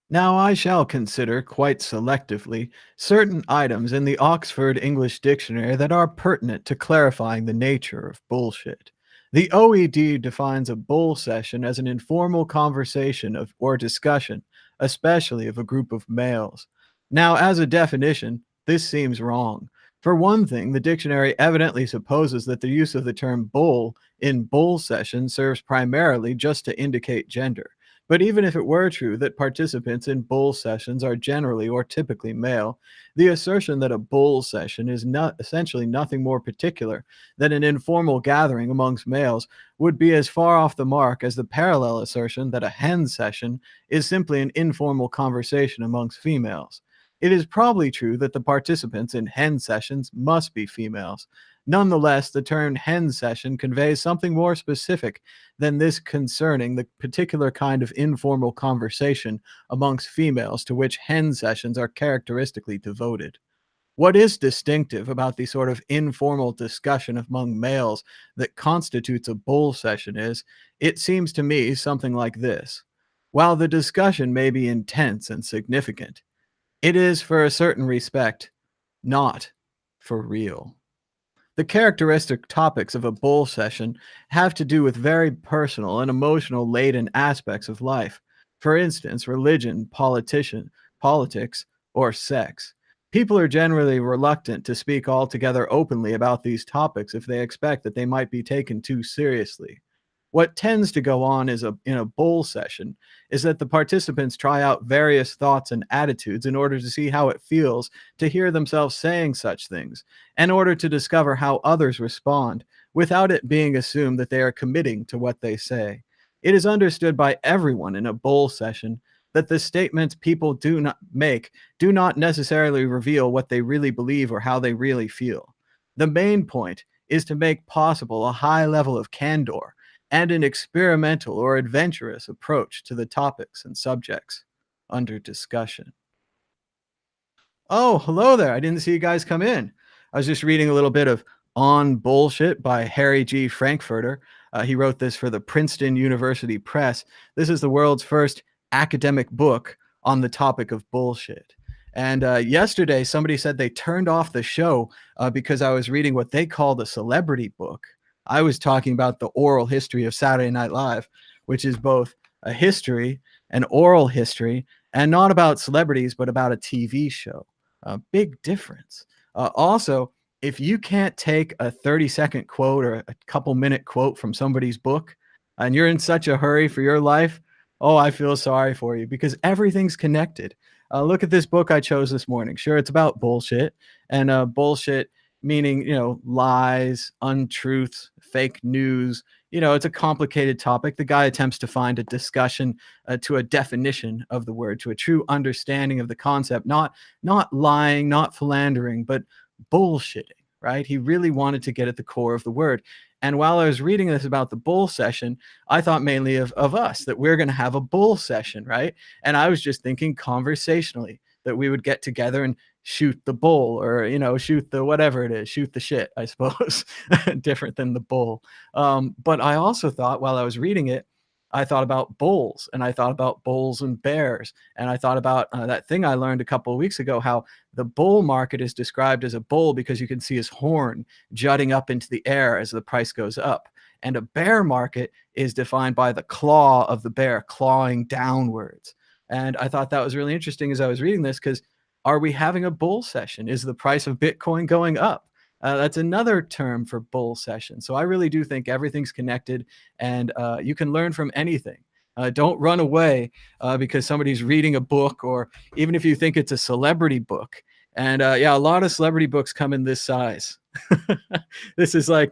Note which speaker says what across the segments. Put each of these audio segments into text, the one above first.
Speaker 1: Now I shall consider quite selectively certain items in the Oxford English Dictionary that are pertinent to clarifying the nature of bullshit. The OED defines a bull session as an informal conversation of or discussion, especially of a group of males. Now, as a definition, this seems wrong. For one thing, the dictionary evidently supposes that the use of the term bull in bull session serves primarily just to indicate gender. But even if it were true that participants in bull sessions are generally or typically male, the assertion that a bull session is not essentially nothing more particular than an informal gathering amongst males would be as far off the mark as the parallel assertion that a hen session is simply an informal conversation amongst females. It is probably true that the participants in hen sessions must be females. Nonetheless, the term hen session conveys something more specific than this concerning the particular kind of informal conversation amongst females to which hen sessions are characteristically devoted. What is distinctive about the sort of informal discussion among males that constitutes a bull session is, it seems to me, something like this. While the discussion may be intense and significant, it is, for a certain respect, not for real. The characteristic topics of a bull session have to do with very personal and emotional laden aspects of life. For instance, religion, politics, or sex. People are generally reluctant to speak altogether openly about these topics if they expect that they might be taken too seriously. What tends to go on in a bull session is that the participants try out various thoughts and attitudes in order to see how it feels to hear themselves saying such things, in order to discover how others respond, without it being assumed that they are committing to what they say. It is understood by everyone in a bull session that the statements people do not make do not necessarily reveal what they really believe or how they really feel. The main point is to make possible a high level of candor and an experimental or adventurous approach to the topics and subjects under discussion. Oh, hello there. I didn't see you guys come in. I was just reading a little bit of On Bullshit by Harry G. Frankfurter. He wrote this for the Princeton University Press. This is the world's first academic book on the topic of bullshit. And yesterday, somebody said they turned off the show because I was reading what they called a celebrity book. I was talking about the oral history of Saturday Night Live, which is both a history, an oral history, and not about celebrities, but about a TV show. A big difference. Also, if you can't take a 30-second quote or a couple minute quote from somebody's book and you're in such a hurry for your life, oh, I feel sorry for you because everything's connected. Look at this book I chose this morning. Sure, it's about bullshit and bullshit meaning, lies, untruths, fake news. It's a complicated topic. The guy attempts to find a discussion to a definition of the word, to a true understanding of the concept, not lying, not philandering, but bullshitting, right? He really wanted to get at the core of the word. And while I was reading this about the bull session, I thought mainly of us, that we're going to have a bull session, right? And I was just thinking conversationally that we would get together and shoot the bull or, shoot the whatever it is, shoot the shit, I suppose, different than the bull. But I also thought while I was reading it, I thought about bulls and I thought about bulls and bears. And I thought about that thing I learned a couple of weeks ago, how the bull market is described as a bull because you can see his horn jutting up into the air as the price goes up. And a bear market is defined by the claw of the bear clawing downwards. And I thought that was really interesting as I was reading this because are we having a bull session? Is the price of Bitcoin going up? That's another term for bull session. So I really do think everything's connected and you can learn from anything. Don't run away because somebody's reading a book, or even if you think it's a celebrity book. And yeah, a lot of celebrity books come in this size. This is like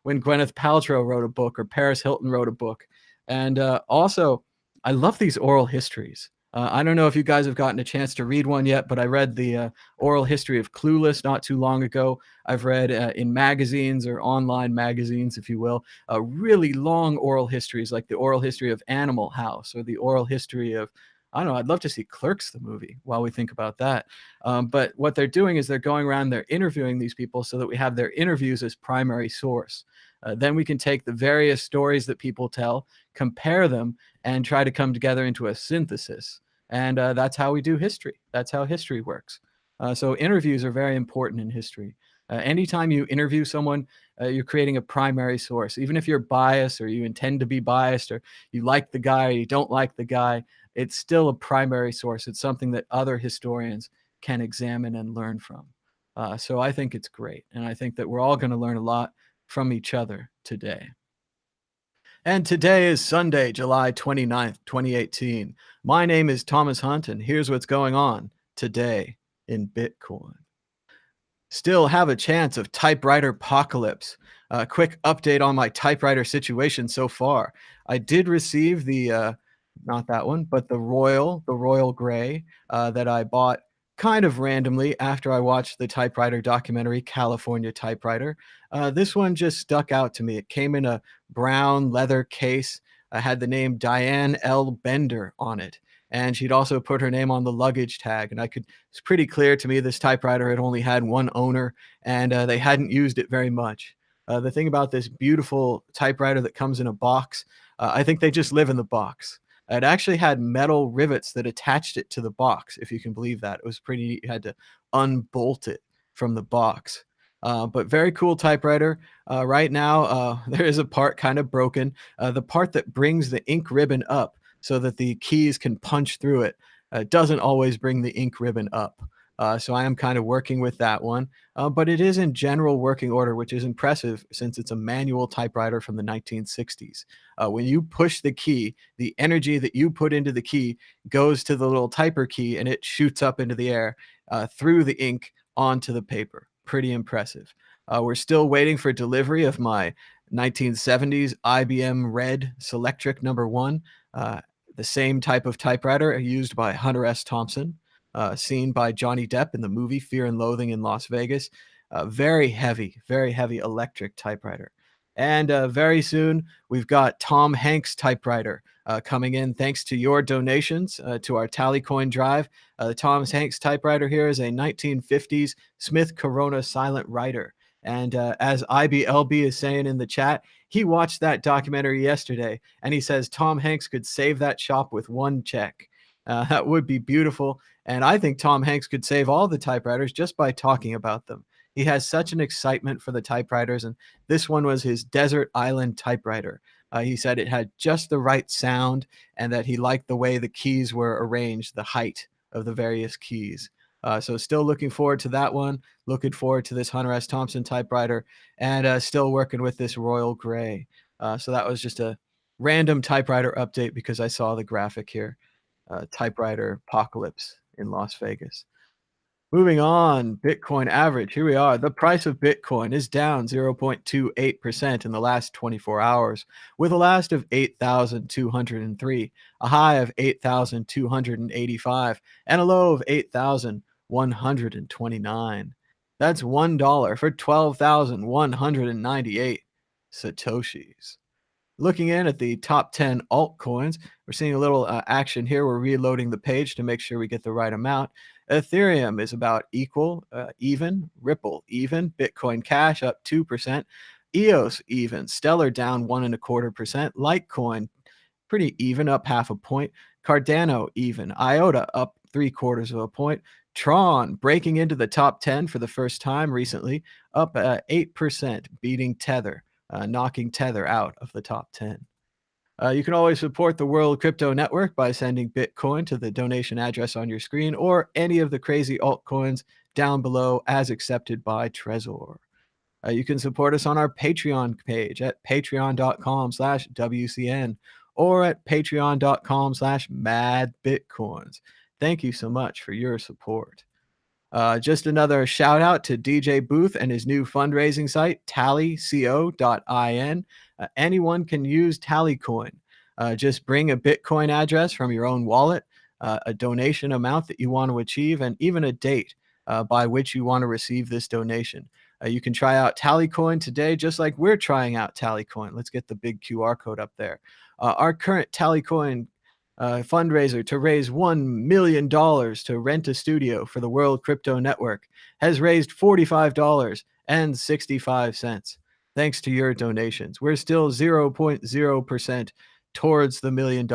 Speaker 1: when Gwyneth Paltrow wrote a book or Paris Hilton wrote a book. And also, I love these oral histories. I don't know if you guys have gotten a chance to read one yet, but I read the oral history of Clueless not too long ago. I've read in magazines or online magazines, if you will, really long oral histories like the oral history of Animal House or the oral history of, I don't know, I'd love to see Clerks, the movie, while we think about that. But what they're doing is they're going around, they're interviewing these people so that we have their interviews as primary source. Then we can take the various stories that people tell, compare them, and try to come together into a synthesis. and that's how we do history. That's how history works. So interviews are very important in history. Anytime you interview someone, you're creating a primary source. Even if you're biased or you intend to be biased or you like the guy or you don't like the guy, it's still a primary source. It's something that other historians can examine and learn from. So I think it's great. And I think that we're all going to learn a lot from each other today. And today is Sunday, July 29th, 2018. My name is Thomas Hunt, and here's what's going on today in Bitcoin. Still have a chance of typewriter apocalypse. A quick update on my typewriter situation so far. I did receive not that one, but the Royal Gray that I bought kind of randomly after I watched the typewriter documentary California Typewriter. This one just stuck out to me. It came in a brown leather case. I had the name Diane L. Bender on it. And she'd also put her name on the luggage tag. And it's pretty clear to me this typewriter had only had one owner and they hadn't used it very much. The thing about this beautiful typewriter that comes in a box, I think they just live in the box. It actually had metal rivets that attached it to the box, if you can believe that. It was pretty neat. You had to unbolt it from the box. But very cool typewriter. Right now, there is a part kind of broken. The part that brings the ink ribbon up so that the keys can punch through it doesn't always bring the ink ribbon up. So I am kind of working with that one. But it is in general working order, which is impressive since it's a manual typewriter from the 1960s. When you push the key, the energy that you put into the key goes to the little typer key and it shoots up into the air through the ink onto the paper. Pretty impressive. We're still waiting for delivery of my 1970s IBM Red Selectric #1, the same type of typewriter used by Hunter S. Thompson, seen by Johnny Depp in the movie Fear and Loathing in Las Vegas. Very heavy electric typewriter. And very soon, we've got Tom Hanks typewriter coming in thanks to your donations to our Tallycoin drive. The Tom Hanks typewriter here is a 1950s Smith Corona silent writer. And as IBLB is saying in the chat, he watched that documentary yesterday and he says Tom Hanks could save that shop with one check. That would be beautiful. And I think Tom Hanks could save all the typewriters just by talking about them. He has such an excitement for the typewriters, and this one was his desert island typewriter. He said it had just the right sound and that he liked the way the keys were arranged, the height of the various keys. So still looking forward to that one. Looking forward to this Hunter S. Thompson typewriter and still working with this Royal Gray. So that was just a random typewriter update because I saw the graphic here. Typewriter apocalypse in Las Vegas. Moving on, Bitcoin average. Here we are. The price of Bitcoin is down 0.28% in the last 24 hours, with a last of 8,203, a high of 8,285, and a low of 8,129. That's $1 for 12,198 Satoshis. Looking in at the top 10 altcoins, we're seeing a little action here. We're reloading the page to make sure we get the right amount. Ethereum is about equal, even. Ripple, even. Bitcoin Cash up 2%. EOS, even. Stellar down 1.25%. Litecoin, pretty even, up half a point. Cardano, even. IOTA, up 0.75 of a point. Tron, breaking into the top 10 for the first time recently, up 8%, beating Tether. Knocking Tether out of the top 10. You can always support the World Crypto Network by sending Bitcoin to the donation address on your screen or any of the crazy altcoins down below as accepted by Trezor. You can support us on our Patreon page at patreon.com/WCN or at patreon.com/madbitcoins. Thank you so much for your support. Just another shout out to DJ Booth and his new fundraising site, tallyco.in. Anyone can use Tallycoin. Just bring a Bitcoin address from your own wallet, a donation amount that you want to achieve, and even a date by which you want to receive this donation. You can try out Tallycoin today, just like we're trying out Tallycoin. Let's get the big QR code up there. Our current Tallycoin fundraiser to raise $1 million to rent a studio for the World Crypto Network has raised $45.65. Thanks to your donations. We're still 0.0% towards the $1 million,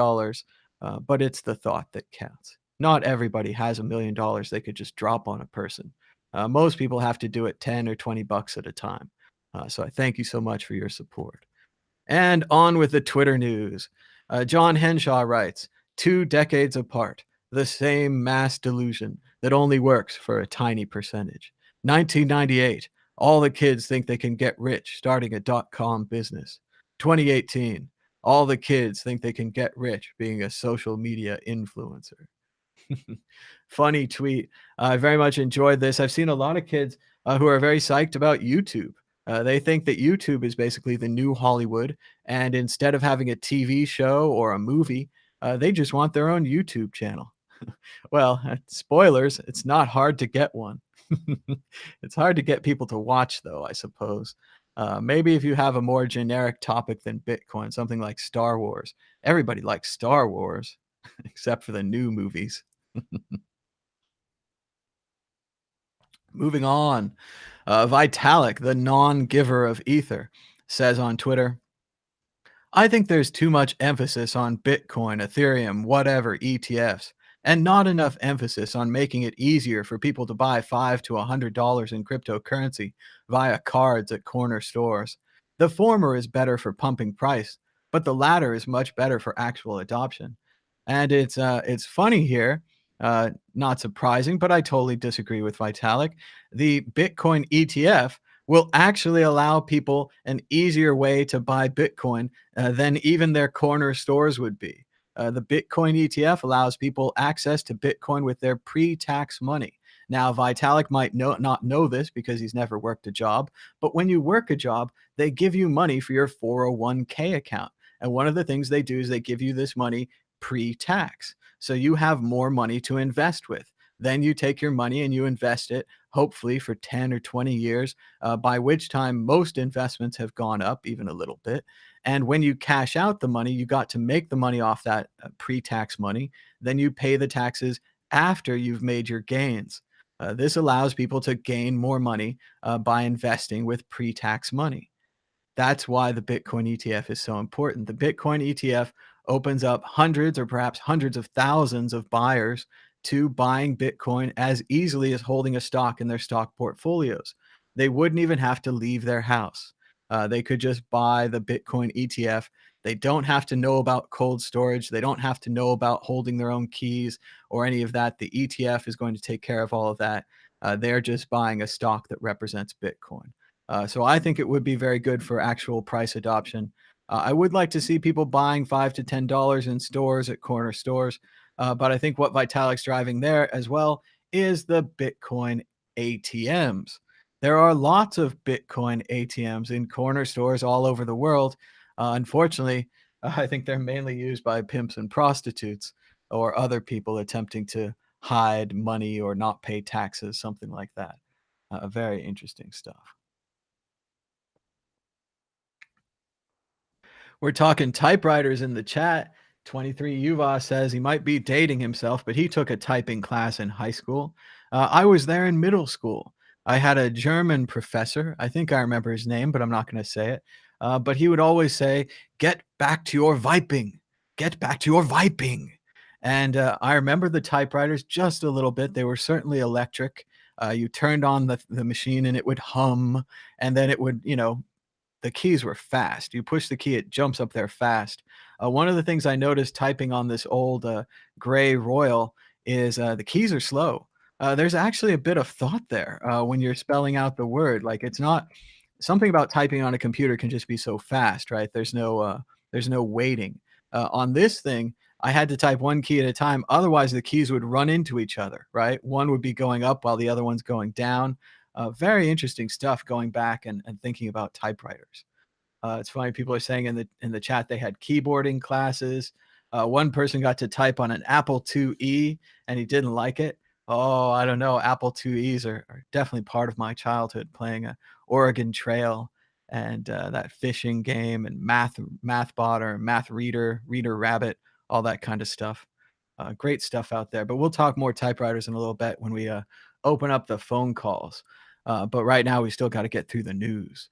Speaker 1: but it's the thought that counts. Not everybody has $1 million they could just drop on a person. Most people have to do it 10 or 20 bucks at a time. So I thank you so much for your support. And on with the Twitter news. John Henshaw writes, 2 decades apart, the same mass delusion that only works for a tiny percentage. 1998, all the kids think they can get rich starting a dot-com business. 2018, all the kids think they can get rich being a social media influencer. Funny tweet. I very much enjoyed this. I've seen a lot of kids who are very psyched about YouTube. They think that YouTube is basically the new Hollywood, and instead of having a TV show or a movie, they just want their own YouTube channel. Well, spoilers, it's not hard to get one. It's hard to get people to watch, though, I suppose. Maybe if you have a more generic topic than Bitcoin, something like Star Wars. Everybody likes Star Wars, except for the new movies. Moving on. Vitalik, the non-giver of Ether, says on Twitter, I think there's too much emphasis on Bitcoin, Ethereum, whatever ETFs, and not enough emphasis on making it easier for people to buy $5 to $100 in cryptocurrency via cards at corner stores. The former is better for pumping price, but the latter is much better for actual adoption. And it's funny here, not surprising, but I totally disagree with Vitalik. The Bitcoin ETF will actually allow people an easier way to buy Bitcoin than even their corner stores would be. The Bitcoin ETF allows people access to Bitcoin with their pre-tax money. Now, Vitalik might not know this because he's never worked a job, but when you work a job, they give you money for your 401k account. And one of the things they do is they give you this money pre-tax. So you have more money to invest with. Then you take your money and you invest it, hopefully for 10 or 20 years, by which time most investments have gone up even a little bit. And when you cash out the money, you got to make the money off that pre-tax money. Then you pay the taxes after you've made your gains. This allows people to gain more money by investing with pre-tax money. That's why the Bitcoin ETF is so important. The Bitcoin ETF opens up hundreds or perhaps hundreds of thousands of buyers to buying Bitcoin as easily as holding a stock in their stock portfolios. They wouldn't even have to leave their house. They could just buy the Bitcoin ETF. They don't have to know about cold storage. They don't have to know about holding their own keys or any of that. The ETF is going to take care of all of that. They're just buying a stock that represents Bitcoin. So I think it would be very good for actual price adoption. I would like to see people buying $5 to $10 in stores at corner stores, but I think what Vitalik's driving there as well is the Bitcoin ATMs. There are lots of Bitcoin ATMs in corner stores all over the world. Unfortunately, I think they're mainly used by pimps and prostitutes or other people attempting to hide money or not pay taxes, something like that. Very interesting stuff. We're talking typewriters in the chat. 23 Yuva says he might be dating himself, but he took a typing class in high school. I was there in middle school. I had a German professor. I think I remember his name, but I'm not going to say it. But he would always say, "Get back to your viping. Get back to your viping." And I remember the typewriters just a little bit. They were certainly electric. You turned on the machine and it would hum, and then it would, the keys were fast. You push the key, it jumps up there fast. One of the things I noticed typing on this old gray Royal is the keys are slow. There's actually a bit of thought there when you're spelling out the word. Like it's not something about typing on a computer can just be so fast, right? There's no waiting. On this thing, I had to type one key at a time. Otherwise, the keys would run into each other, right? One would be going up while the other one's going down. Very interesting stuff going back and thinking about typewriters. It's funny, people are saying in the chat they had keyboarding classes. One person got to type on an Apple IIe and he didn't like it. Oh, I don't know. Apple IIes are definitely part of my childhood, playing a Oregon Trail and that fishing game and MathBot or Math Reader, Reader Rabbit, all that kind of stuff. Great stuff out there. But we'll talk more typewriters in a little bit when we open up the phone calls. But right now, we still got to get through the news.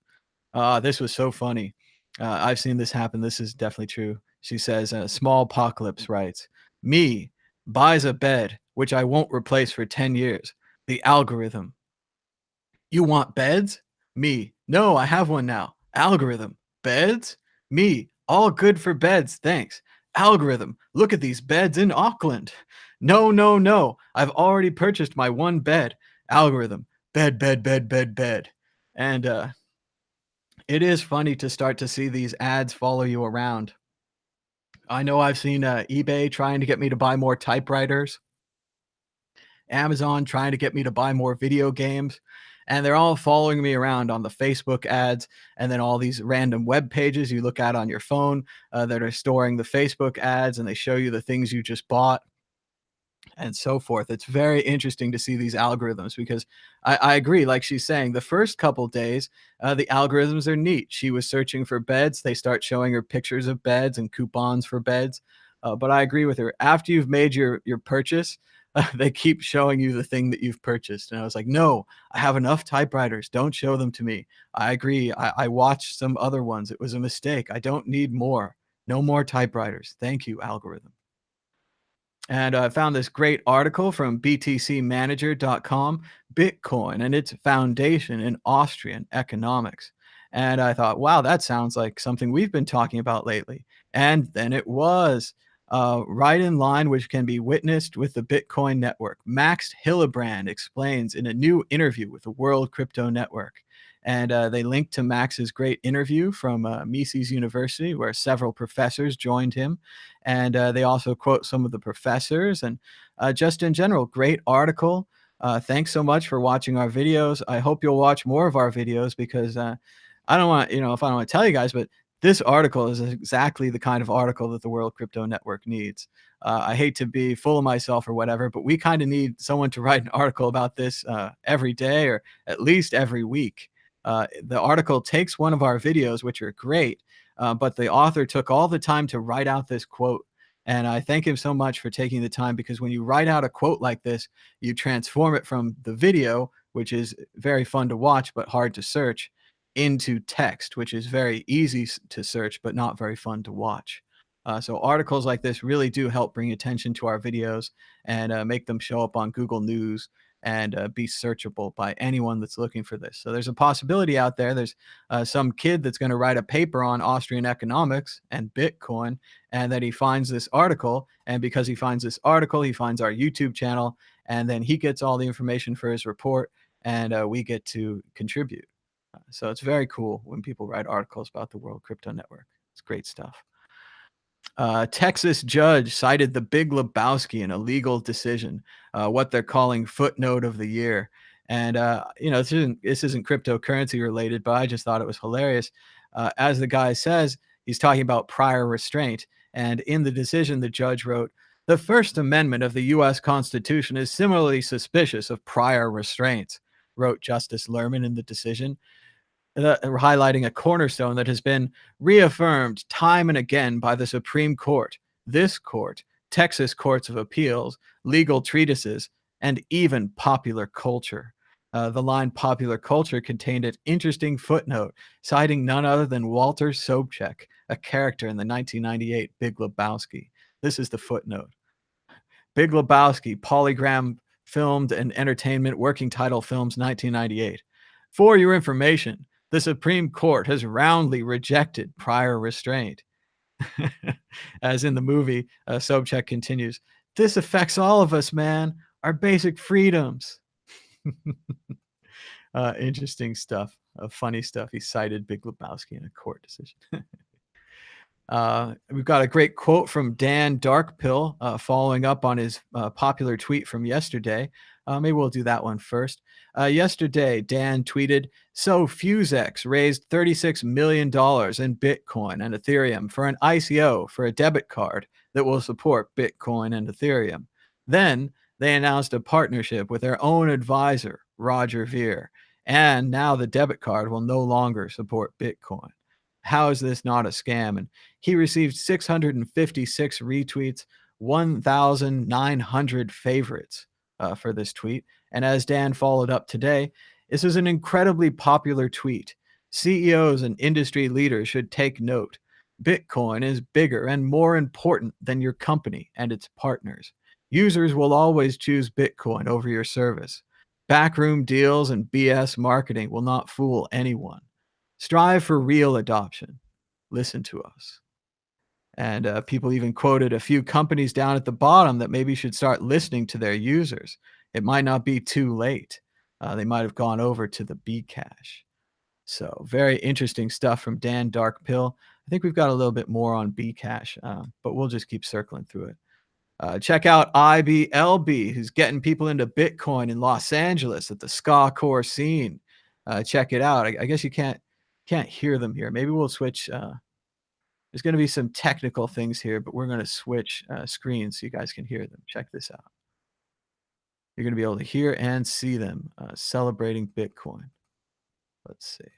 Speaker 1: This was so funny. I've seen this happen. This is definitely true. She says, Small Apocalypse writes, Me, buys a bed, which I won't replace for 10 years. The algorithm. You want beds? Me. No, I have one now. Algorithm. Beds? Me. All good for beds, thanks. Algorithm. Look at these beds in Auckland. No, no, no. I've already purchased my one bed. Algorithm. Bed, bed, bed, bed, bed. And it is funny to start to see these ads follow you around. I know I've seen eBay trying to get me to buy more typewriters. Amazon trying to get me to buy more video games. And they're all following me around on the Facebook ads and then all these random web pages you look at on your phone that are storing the Facebook ads and they show you the things you just bought and so forth. It's very interesting to see these algorithms because I agree. Like she's saying, the first couple days, the algorithms are neat. She was searching for beds. They start showing her pictures of beds and coupons for beds. But I agree with her. After you've made your purchase, they keep showing you the thing that you've purchased. And I was like, no, I have enough typewriters. Don't show them to me. I agree. I watched some other ones. It was a mistake. I don't need more. No more typewriters. Thank you, algorithm. And I found this great article from btcmanager.com, Bitcoin and its foundation in Austrian economics. And I thought, wow, that sounds like something we've been talking about lately. And then it was right in line, which can be witnessed with the Bitcoin network. Max Hillebrand explains in a new interview with the World Crypto Network. And they linked to Max's great interview from Mises University, where several professors joined him. And they also quote some of the professors and just in general, great article. Thanks so much for watching our videos. I hope you'll watch more of our videos because I don't want, if I don't want to tell you guys, but this article is exactly the kind of article that the World Crypto Network needs. I hate to be full of myself or whatever, but we kind of need someone to write an article about this every day or at least every week. The article takes one of our videos, which are great, but the author took all the time to write out this quote. And I thank him so much for taking the time because when you write out a quote like this, you transform it from the video, which is very fun to watch but hard to search, into text, which is very easy to search but not very fun to watch. So articles like this really do help bring attention to our videos and make them show up on Google News and be searchable by anyone that's looking for this. So there's a possibility out there. There's some kid that's going to write a paper on Austrian economics and Bitcoin, and that he finds this article. And because he finds this article, he finds our YouTube channel, and then he gets all the information for his report, and we get to contribute. So it's very cool when people write articles about the World Crypto Network. It's great stuff. Texas judge cited the Big Lebowski in a legal decision, what they're calling footnote of the year. And this isn't cryptocurrency related, but I just thought it was hilarious. As the guy says, he's talking about prior restraint, and in the decision, the judge wrote, "The First Amendment of the U.S. Constitution is similarly suspicious of prior restraints," wrote Justice Lerman in the decision highlighting a cornerstone that has been reaffirmed time and again by the Supreme Court, this court, Texas courts of appeals, legal treatises, and even popular culture. The line popular culture contained an interesting footnote, citing none other than Walter Sobchak, a character in the 1998 Big Lebowski. This is the footnote. Big Lebowski, Polygram Filmed and Entertainment, Working Title Films, 1998. For your information, the Supreme Court has roundly rejected prior restraint. As in the movie, Sobchak continues, "This affects all of us, man, our basic freedoms." Interesting stuff, funny stuff. He cited Big Lebowski in a court decision. We've got a great quote from Dan Darkpill following up on his popular tweet from yesterday. Maybe we'll do that one first. Yesterday, Dan tweeted, "So FuseX raised $36 million in Bitcoin and Ethereum for an ICO for a debit card that will support Bitcoin and Ethereum. Then they announced a partnership with their own advisor, Roger Ver, and now the debit card will no longer support Bitcoin. How is this not a scam?" And he received 656 retweets, 1,900 favorites for this tweet. And as Dan followed up today, this is an incredibly popular tweet. CEOs and industry leaders should take note. Bitcoin is bigger and more important than your company and its partners. Users will always choose Bitcoin over your service. Backroom deals and BS marketing will not fool anyone. Strive for real adoption. Listen to us. And people even quoted a few companies down at the bottom that maybe should start listening to their users. It might not be too late. They might have gone over to the Bcash. So very interesting stuff from Dan Darkpill. I think we've got a little bit more on Bcash, but we'll just keep circling through it. Check out IBLB, who's getting people into Bitcoin in Los Angeles at the ska core scene. Check it out. I guess you can't hear them here. Maybe we'll switch. There's going to be some technical things here, but we're going to switch screens so you guys can hear them. Check this out. You're going to be able to hear and see them celebrating Bitcoin. Let's see.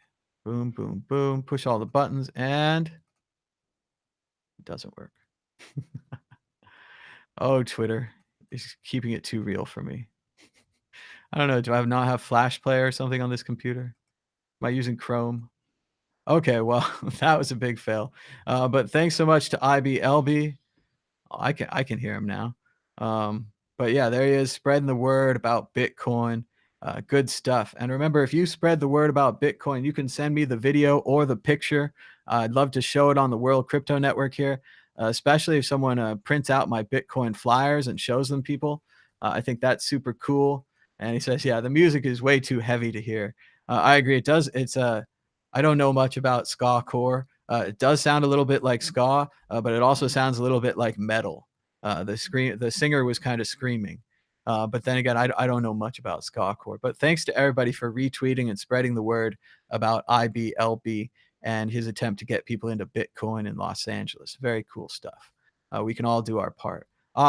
Speaker 1: Boom, boom, boom. Push all the buttons, and it doesn't work. Oh, Twitter is keeping it too real for me. I don't know. Do I not have Flash Player or something on this computer? Am I using Chrome? Okay, well, that was a big fail. But thanks so much to IBLB. Oh, I can hear him now. But yeah, there he is spreading the word about Bitcoin. Good stuff. And remember, if you spread the word about Bitcoin, you can send me the video or the picture. I'd love to show it on the World Crypto Network here, especially if someone prints out my Bitcoin flyers and shows them people. I think that's super cool. And he says, yeah, the music is way too heavy to hear. I agree. It does. I don't know much about ska core. It does sound a little bit like ska, but it also sounds a little bit like metal. The singer was kind of screaming. But then again, I don't know much about ska core. But thanks to everybody for retweeting and spreading the word about IBLB and his attempt to get people into Bitcoin in Los Angeles. Very cool stuff. We can all do our part.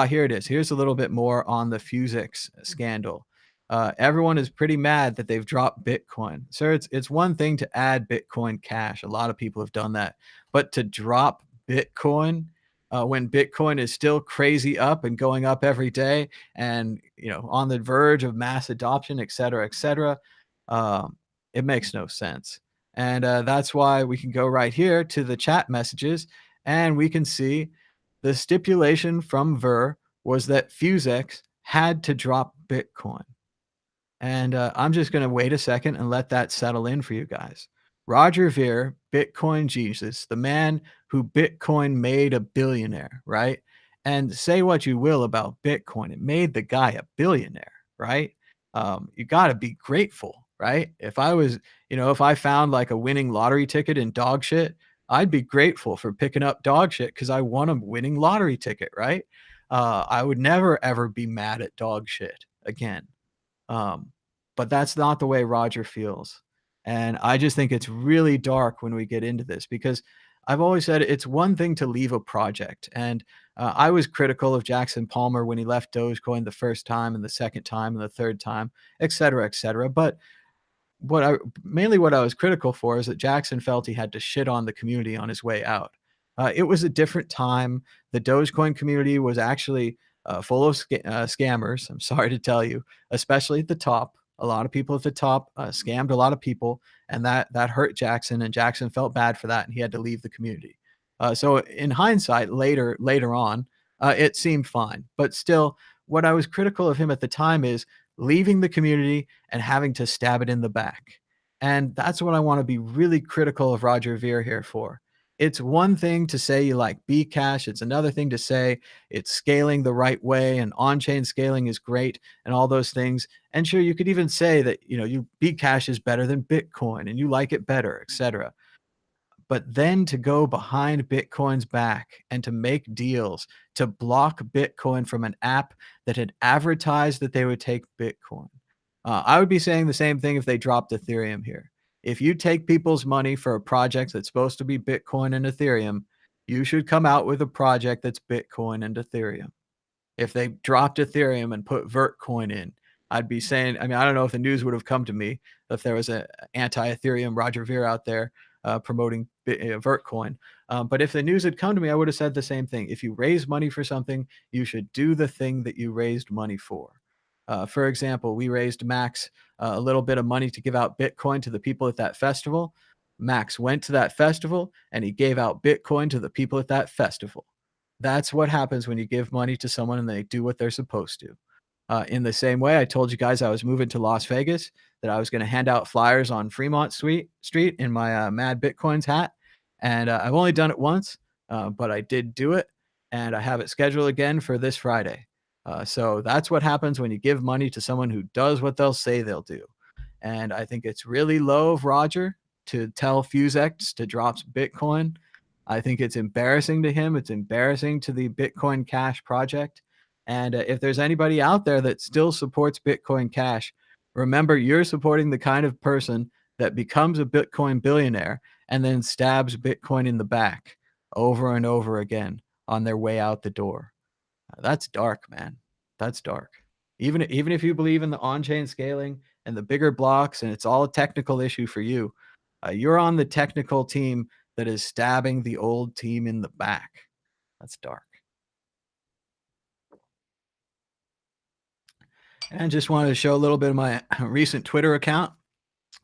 Speaker 1: Here it is. Here's a little bit more on the Fusix scandal. Everyone is pretty mad that they've dropped Bitcoin. Sir, it's one thing to add Bitcoin Cash. A lot of people have done that. But to drop Bitcoin when Bitcoin is still crazy up and going up every day and, on the verge of mass adoption, et cetera, et cetera, it makes no sense. And that's why we can go right here to the chat messages and we can see the stipulation from Ver was that Fusex had to drop Bitcoin. And I'm just going to wait a second and let that settle in for you guys. Roger Ver, Bitcoin Jesus, the man who Bitcoin made a billionaire, right? And say what you will about Bitcoin, it made the guy a billionaire, right? You got to be grateful, right? If I found like a winning lottery ticket in dog shit, I'd be grateful for picking up dog shit because I won a winning lottery ticket, right? I would never ever be mad at dog shit again. But that's not the way Roger feels. And I just think it's really dark when we get into this because I've always said it's one thing to leave a project. And I was critical of Jackson Palmer when he left Dogecoin the first time and the second time and the third time, et cetera, et cetera. But what I was critical for is that Jackson felt he had to shit on the community on his way out. It was a different time. The Dogecoin community was actually full of scammers. I'm sorry to tell you, especially at the top. A lot of people at the top scammed a lot of people, and that hurt Jackson. And Jackson felt bad for that, and he had to leave the community. So in hindsight, later on, it seemed fine. But still, what I was critical of him at the time is leaving the community and having to stab it in the back. And that's what I want to be really critical of Roger Ver here for. It's one thing to say you like Bcash. It's another thing to say it's scaling the right way and on-chain scaling is great and all those things. And sure, you could even say that, Bcash is better than Bitcoin and you like it better, etc. But then to go behind Bitcoin's back and to make deals to block Bitcoin from an app that had advertised that they would take Bitcoin. I would be saying the same thing if they dropped Ethereum here. If you take people's money for a project that's supposed to be Bitcoin and Ethereum, you should come out with a project that's Bitcoin and Ethereum. If they dropped Ethereum and put Vertcoin in, I'd be saying, I don't know if the news would have come to me if there was an anti-Ethereum Roger Ver out there promoting Vertcoin. But if the news had come to me, I would have said the same thing. If you raise money for something, you should do the thing that you raised money for. For example, we raised Max a little bit of money to give out Bitcoin to the people at that festival. Max went to that festival and he gave out Bitcoin to the people at that festival. That's what happens when you give money to someone and they do what they're supposed to. In the same way, I told you guys I was moving to Las Vegas, that I was going to hand out flyers on Fremont Street in my Mad Bitcoins hat. And I've only done it once, but I did do it. And I have it scheduled again for this Friday. So that's what happens when you give money to someone who does what they'll say they'll do. And I think it's really low of Roger to tell FuseX to drop Bitcoin. I think it's embarrassing to him. It's embarrassing to the Bitcoin Cash project. And if there's anybody out there that still supports Bitcoin Cash, remember you're supporting the kind of person that becomes a Bitcoin billionaire and then stabs Bitcoin in the back over and over again on their way out the door. That's dark, man. That's dark. Even if you believe in the on-chain scaling and the bigger blocks, and it's all a technical issue for you, you're on the technical team that is stabbing the old team in the back. That's dark. And just wanted to show a little bit of my recent Twitter account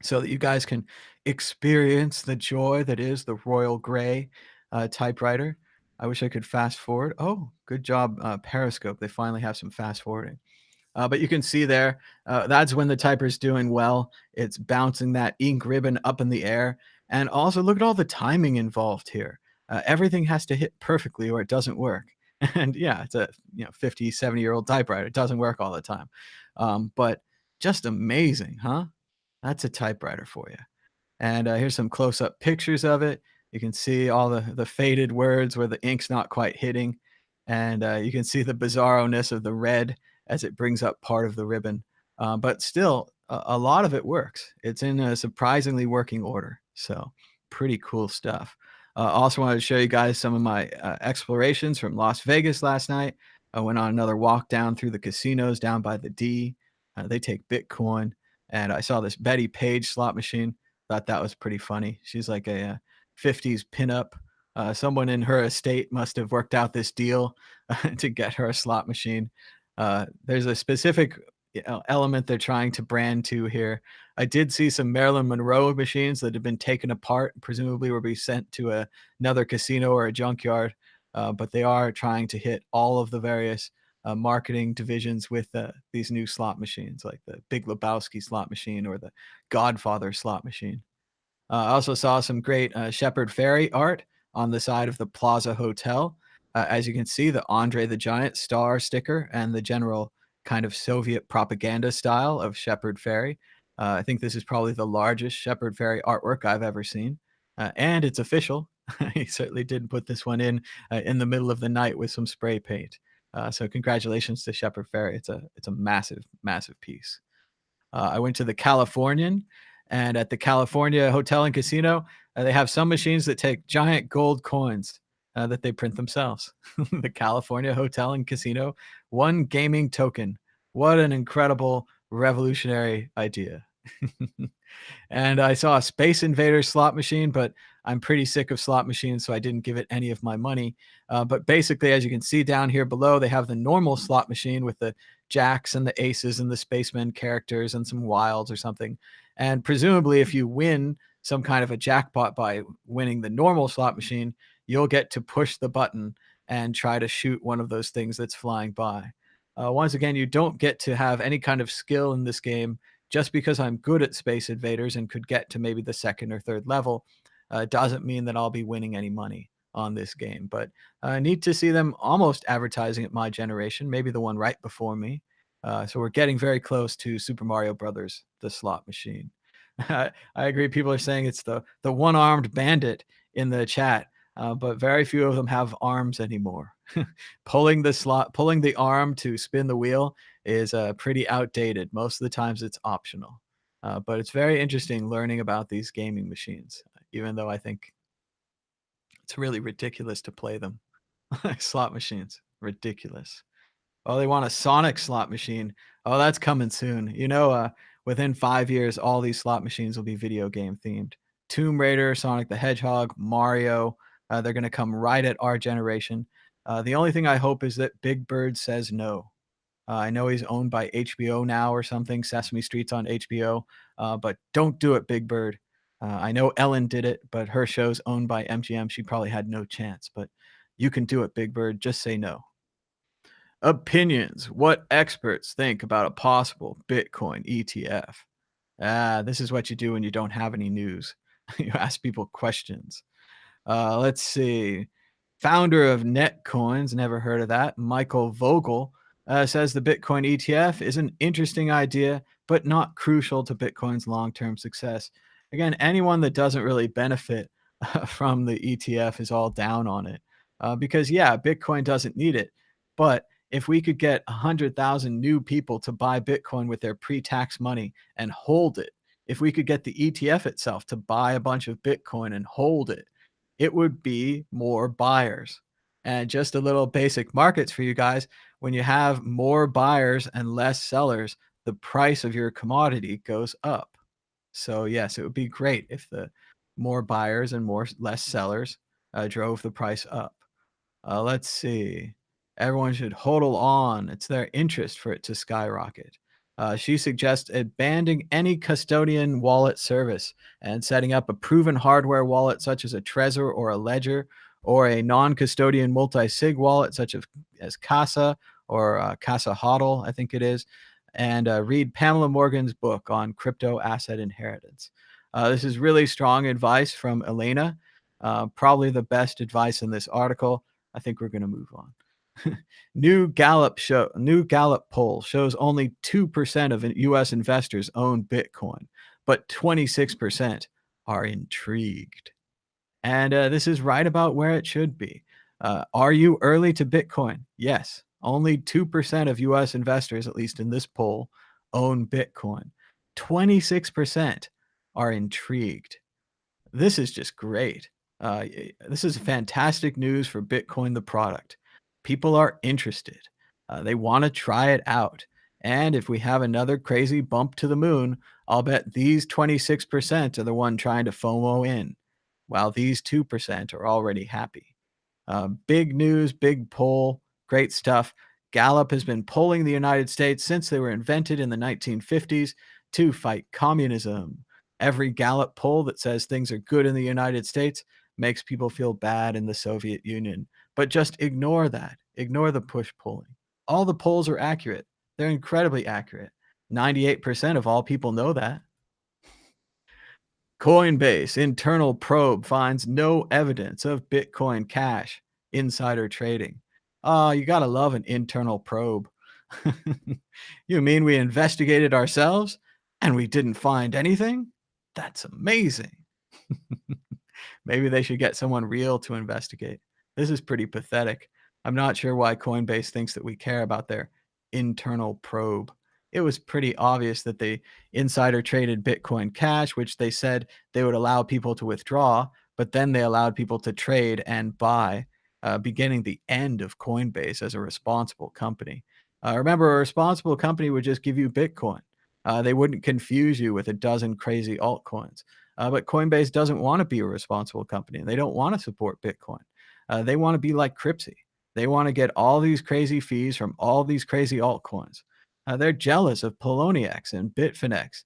Speaker 1: so that you guys can experience the joy that is the Royal Gray typewriter. I wish I could fast forward. Oh, good job, Periscope. They finally have some fast forwarding. But you can see there, that's when the typer's doing well. It's bouncing that ink ribbon up in the air. And also look at all the timing involved here. Everything has to hit perfectly or it doesn't work. And yeah, it's a 50, 70-year-old typewriter. It doesn't work all the time. But just amazing, huh? That's a typewriter for you. And here's some close-up pictures of it. You can see all the faded words where the ink's not quite hitting, and you can see the bizarro-ness of the red as it brings up part of the ribbon. But still, a lot of it works. It's in a surprisingly working order, so pretty cool stuff. Also wanted to show you guys some of my explorations from Las Vegas last night. I went on another walk down through the casinos down by the D. They take Bitcoin, and I saw this Betty Page slot machine. Thought that was pretty funny. She's like a 50s pinup. Someone in her estate must have worked out this deal to get her a slot machine. There's a specific element they're trying to brand to here. I did see some Marilyn Monroe machines that had been taken apart, presumably will be sent to another casino or a junkyard. But they are trying to hit all of the various marketing divisions with these new slot machines, like the Big Lebowski slot machine or the Godfather slot machine. I also saw some great Shepard Fairey art on the side of the Plaza Hotel. As you can see, the Andre the Giant star sticker and the general kind of Soviet propaganda style of Shepard Fairey. I think this is probably the largest Shepard Fairey artwork I've ever seen. And it's official. He certainly did put this one in the middle of the night with some spray paint. So congratulations to Shepard Fairey. It's a massive, massive piece. I went to the Californian, and at the California Hotel and Casino, they have some machines that take giant gold coins that they print themselves. The California Hotel and Casino, one gaming token. What an incredible revolutionary idea. And I saw a Space Invaders slot machine, but I'm pretty sick of slot machines, so I didn't give it any of my money. But basically, as you can see down here below, they have the normal slot machine with the jacks and the aces and the spacemen characters and some wilds or something. And presumably, if you win some kind of a jackpot by winning the normal slot machine, you'll get to push the button and try to shoot one of those things that's flying by. Once again, you don't get to have any kind of skill in this game. Just because I'm good at Space Invaders and could get to maybe the second or third level doesn't mean that I'll be winning any money on this game. But I need to see them almost advertising at my generation, maybe the one right before me. So we're getting very close to Super Mario Brothers, the slot machine. I agree. People are saying it's the one-armed bandit in the chat, but very few of them have arms anymore. Pulling the arm to spin the wheel is pretty outdated. Most of the times it's optional. But it's very interesting learning about these gaming machines, even though I think it's really ridiculous to play them. Slot machines, ridiculous. Oh, they want a Sonic slot machine. Oh, that's coming soon. Within 5 years, all these slot machines will be video game themed. Tomb Raider, Sonic the Hedgehog, Mario. They're going to come right at our generation. The only thing I hope is that Big Bird says no. I know he's owned by HBO now or something. Sesame Street's on HBO, but don't do it, Big Bird. I know Ellen did it, but her show's owned by MGM. She probably had no chance. But You can do it, Big Bird. Just say no. Opinions. What experts think about a possible Bitcoin ETF? This is what you do when you don't have any news. You ask people questions. Let's see. Founder of Netcoins, never heard of that, Michael Vogel, says the Bitcoin ETF is an interesting idea, but not crucial to Bitcoin's long term success. Again, anyone that doesn't really benefit from the ETF is all down on it because, yeah, Bitcoin doesn't need it. But if we could get 100,000 new people to buy Bitcoin with their pre tax money and hold it, if we could get the ETF itself to buy a bunch of Bitcoin and hold it, it would be more buyers. And just a little basic markets for you guys. When you have more buyers and less sellers, the price of your commodity goes up. So yes, it would be great if the more buyers and more less sellers drove the price up. Let's see. Everyone should hodl on. It's their interest for it to skyrocket. She suggests abandoning any custodian wallet service and setting up a proven hardware wallet such as a Trezor or a Ledger, or a non-custodian multi-sig wallet such as Casa or Casa HODL, I think it is, and read Pamela Morgan's book on crypto asset inheritance. This is really strong advice from Elena. Probably the best advice in this article. I think we're going to move on. New Gallup poll shows only 2% of US investors own Bitcoin, but 26% are intrigued. And this is right about where it should be. Are you early to Bitcoin? Yes. Only 2% of US investors, at least in this poll, own Bitcoin. 26% are intrigued. This is just great. This is fantastic news for Bitcoin, the product. People are interested. They want to try it out. And if we have another crazy bump to the moon, I'll bet these 26% are the one trying to FOMO in, while these 2% are already happy. Big news, big poll, great stuff. Gallup has been polling the United States since they were invented in the 1950s to fight communism. Every Gallup poll that says things are good in the United States makes people feel bad in the Soviet Union. But just ignore that. Ignore the push polling. All the polls are accurate. They're incredibly accurate. 98% of all people know that. Coinbase internal probe finds no evidence of Bitcoin Cash insider trading. Oh, you gotta love an internal probe. You mean we investigated ourselves and we didn't find anything? That's amazing. Maybe they should get someone real to investigate. This is pretty pathetic. I'm not sure why Coinbase thinks that we care about their internal probe. It was pretty obvious that they insider traded Bitcoin Cash, which they said they would allow people to withdraw, but then they allowed people to trade and buy, beginning the end of Coinbase as a responsible company. Remember, a responsible company would just give you Bitcoin. They wouldn't confuse you with a dozen crazy altcoins. But Coinbase doesn't want to be a responsible company. They don't want to support Bitcoin. They want to be like Cryptsy. They want to get all these crazy fees from all these crazy altcoins. They're jealous of Poloniex and Bitfinex,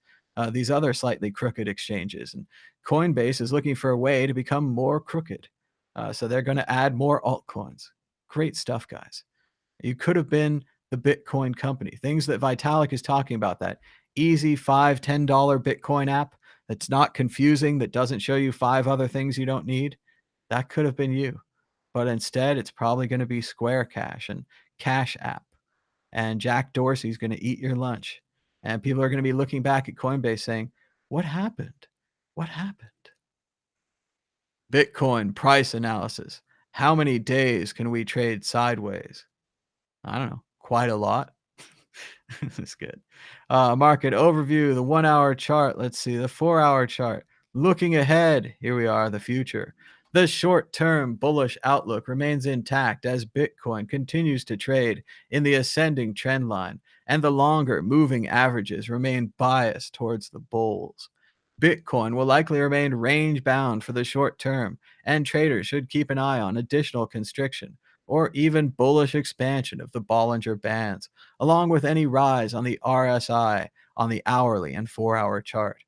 Speaker 1: these other slightly crooked exchanges. And Coinbase is looking for a way to become more crooked. So they're going to add more altcoins. Great stuff, guys. You could have been the Bitcoin company. Things that Vitalik is talking about, that easy $5, $10 Bitcoin app that's not confusing, that doesn't show you 5 other things you don't need. That could have been you. But instead, it's probably going to be Square Cash and Cash App. And Jack Dorsey's going to eat your lunch. And people are going to be looking back at Coinbase saying, what happened? What happened? Bitcoin price analysis. How many days can we trade sideways? I don't know, quite a lot. This is good. Market overview, the 1 hour chart. Let's see, the 4 hour chart. Looking ahead, here we are, the future. The short term bullish outlook remains intact as Bitcoin continues to trade in the ascending trend line, and the longer moving averages remain biased towards the bulls. Bitcoin will likely remain range bound for the short term, and traders should keep an eye on additional constriction or even bullish expansion of the Bollinger Bands, along with any rise on the RSI on the hourly and 4 hour chart.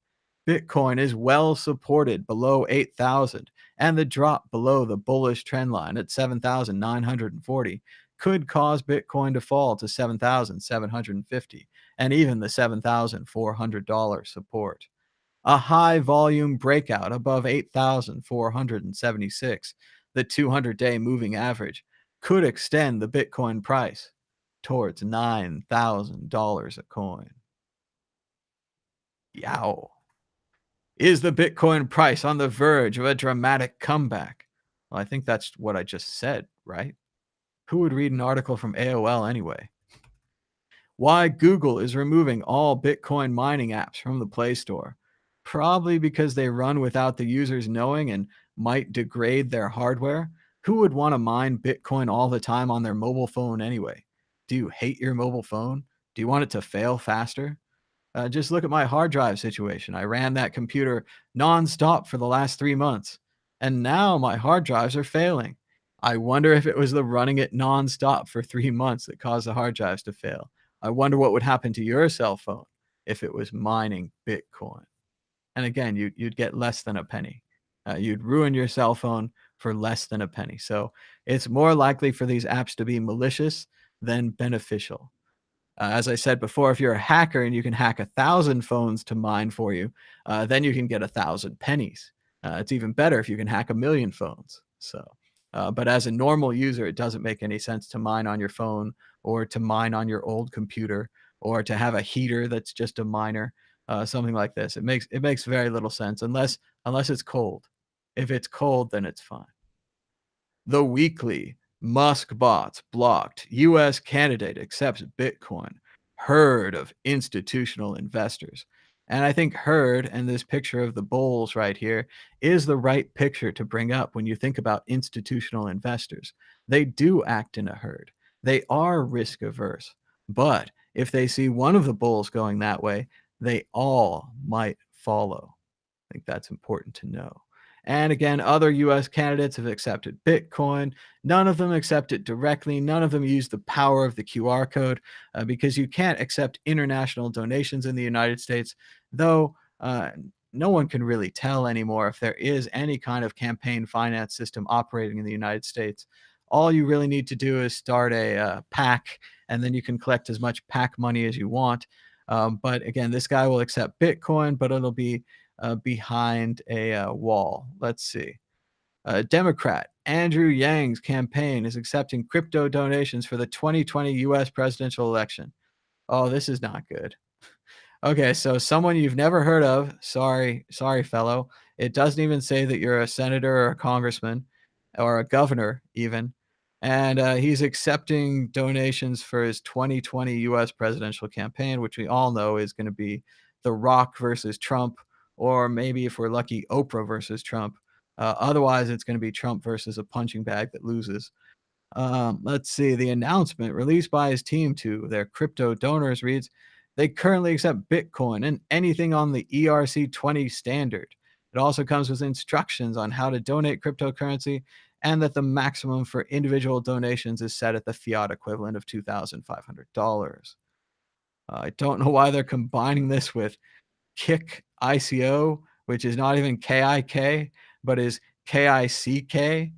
Speaker 1: Bitcoin is well supported below 8,000, and the drop below the bullish trend line at 7,940 could cause Bitcoin to fall to 7,750 and even the $7,400 support. A high volume breakout above 8,476, the 200-day moving average, could extend the Bitcoin price towards $9,000 a coin. Yow. Is the Bitcoin price on the verge of a dramatic comeback? Well, I think that's what I just said, right? Who would read an article from AOL anyway? Why Google is removing all Bitcoin mining apps from the Play Store. Probably because they run without the users knowing and might degrade their hardware. Who would want to mine Bitcoin all the time on their mobile phone anyway? Do you hate your mobile phone? Do you want it to fail faster? Just look at my hard drive situation. I ran that computer nonstop for the last 3 months, and now my hard drives are failing. I wonder if it was the running it nonstop for 3 months that caused the hard drives to fail. I wonder what would happen to your cell phone if it was mining Bitcoin. And again, you'd get less than a penny. You'd ruin your cell phone for less than a penny. So it's more likely for these apps to be malicious than beneficial. As I said before, if you're a hacker and you can hack 1,000 phones to mine for you, then you can get 1,000 pennies. It's even better if you can hack 1,000,000 phones. So, but as a normal user, it doesn't make any sense to mine on your phone or to mine on your old computer or to have a heater that's just a miner, something like this. It makes very little sense unless it's cold. If it's cold, then it's fine. The Weekly, Musk bots blocked. US candidate accepts Bitcoin. Herd of institutional investors. And I think herd and this picture of the bulls right here is the right picture to bring up when you think about institutional investors. They do act in a herd. They are risk averse. But if they see one of the bulls going that way, they all might follow. I think that's important to know. And again, other US candidates have accepted Bitcoin. None of them accept it directly. None of them use the power of the QR code because you can't accept international donations in the United States, though no one can really tell anymore if there is any kind of campaign finance system operating in the United States. All you really need to do is start a PAC, and then you can collect as much PAC money as you want. But again, this guy will accept Bitcoin, but it'll be behind a wall. Let's see. Democrat Andrew Yang's campaign is accepting crypto donations for the 2020 US presidential election. Oh, this is not good. Okay, so someone you've never heard of. Sorry, fellow. It doesn't even say that you're a senator or a congressman or a governor, even. And he's accepting donations for his 2020 US presidential campaign, which we all know is going to be The Rock versus Trump, or maybe if we're lucky, Oprah versus Trump. Otherwise, it's going to be Trump versus a punching bag that loses. Let's see. The announcement released by his team to their crypto donors reads, they currently accept Bitcoin and anything on the ERC20 standard. It also comes with instructions on how to donate cryptocurrency and that the maximum for individual donations is set at the fiat equivalent of $2,500. I don't know why they're combining this with Kick ICO, which is not even KIK, but is KICK.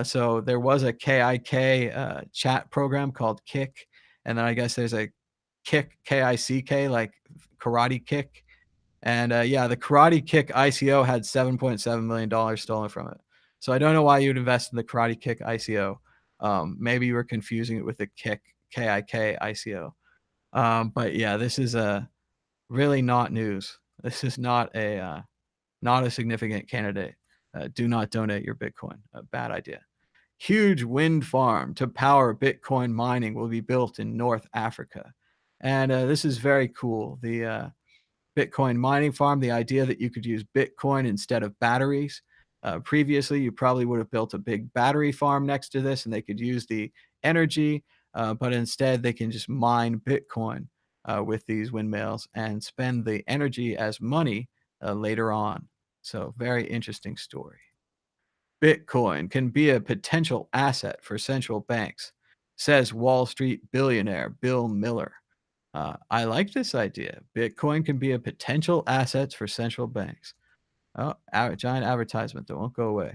Speaker 1: So there was a KIK chat program called Kick, and then I guess there's a Kick KICK, like Karate Kick. And yeah, the Karate Kick ICO had $7.7 million stolen from it. So I don't know why you'd invest in the Karate Kick ICO. Maybe you were confusing it with the Kick KIK ICO. But yeah, this is really not news. This is not a significant candidate. Do not donate your Bitcoin. A bad idea. Huge wind farm to power Bitcoin mining will be built in North Africa. And this is very cool. The Bitcoin mining farm, the idea that you could use Bitcoin instead of batteries. Previously, you probably would have built a big battery farm next to this and they could use the energy, but instead they can just mine Bitcoin with these windmills and spend the energy as money later on. So, very interesting story. Bitcoin can be a potential asset for central banks, says Wall Street billionaire Bill Miller. I like this idea. Bitcoin can be a potential asset for central banks. Oh, giant advertisement that won't go away.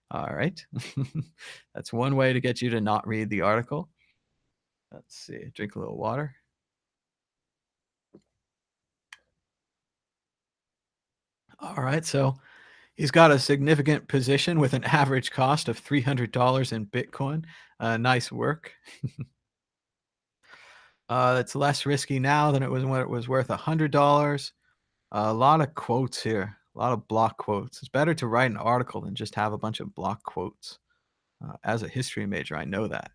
Speaker 1: All right. That's one way to get you to not read the article. Let's see. Drink a little water. All right. So he's got a significant position with an average cost of $300 in Bitcoin. Nice work. It's less risky now than it was when it was worth $100. A lot of quotes here, a lot of block quotes. It's better to write an article than just have a bunch of block quotes. As a history major, I know that.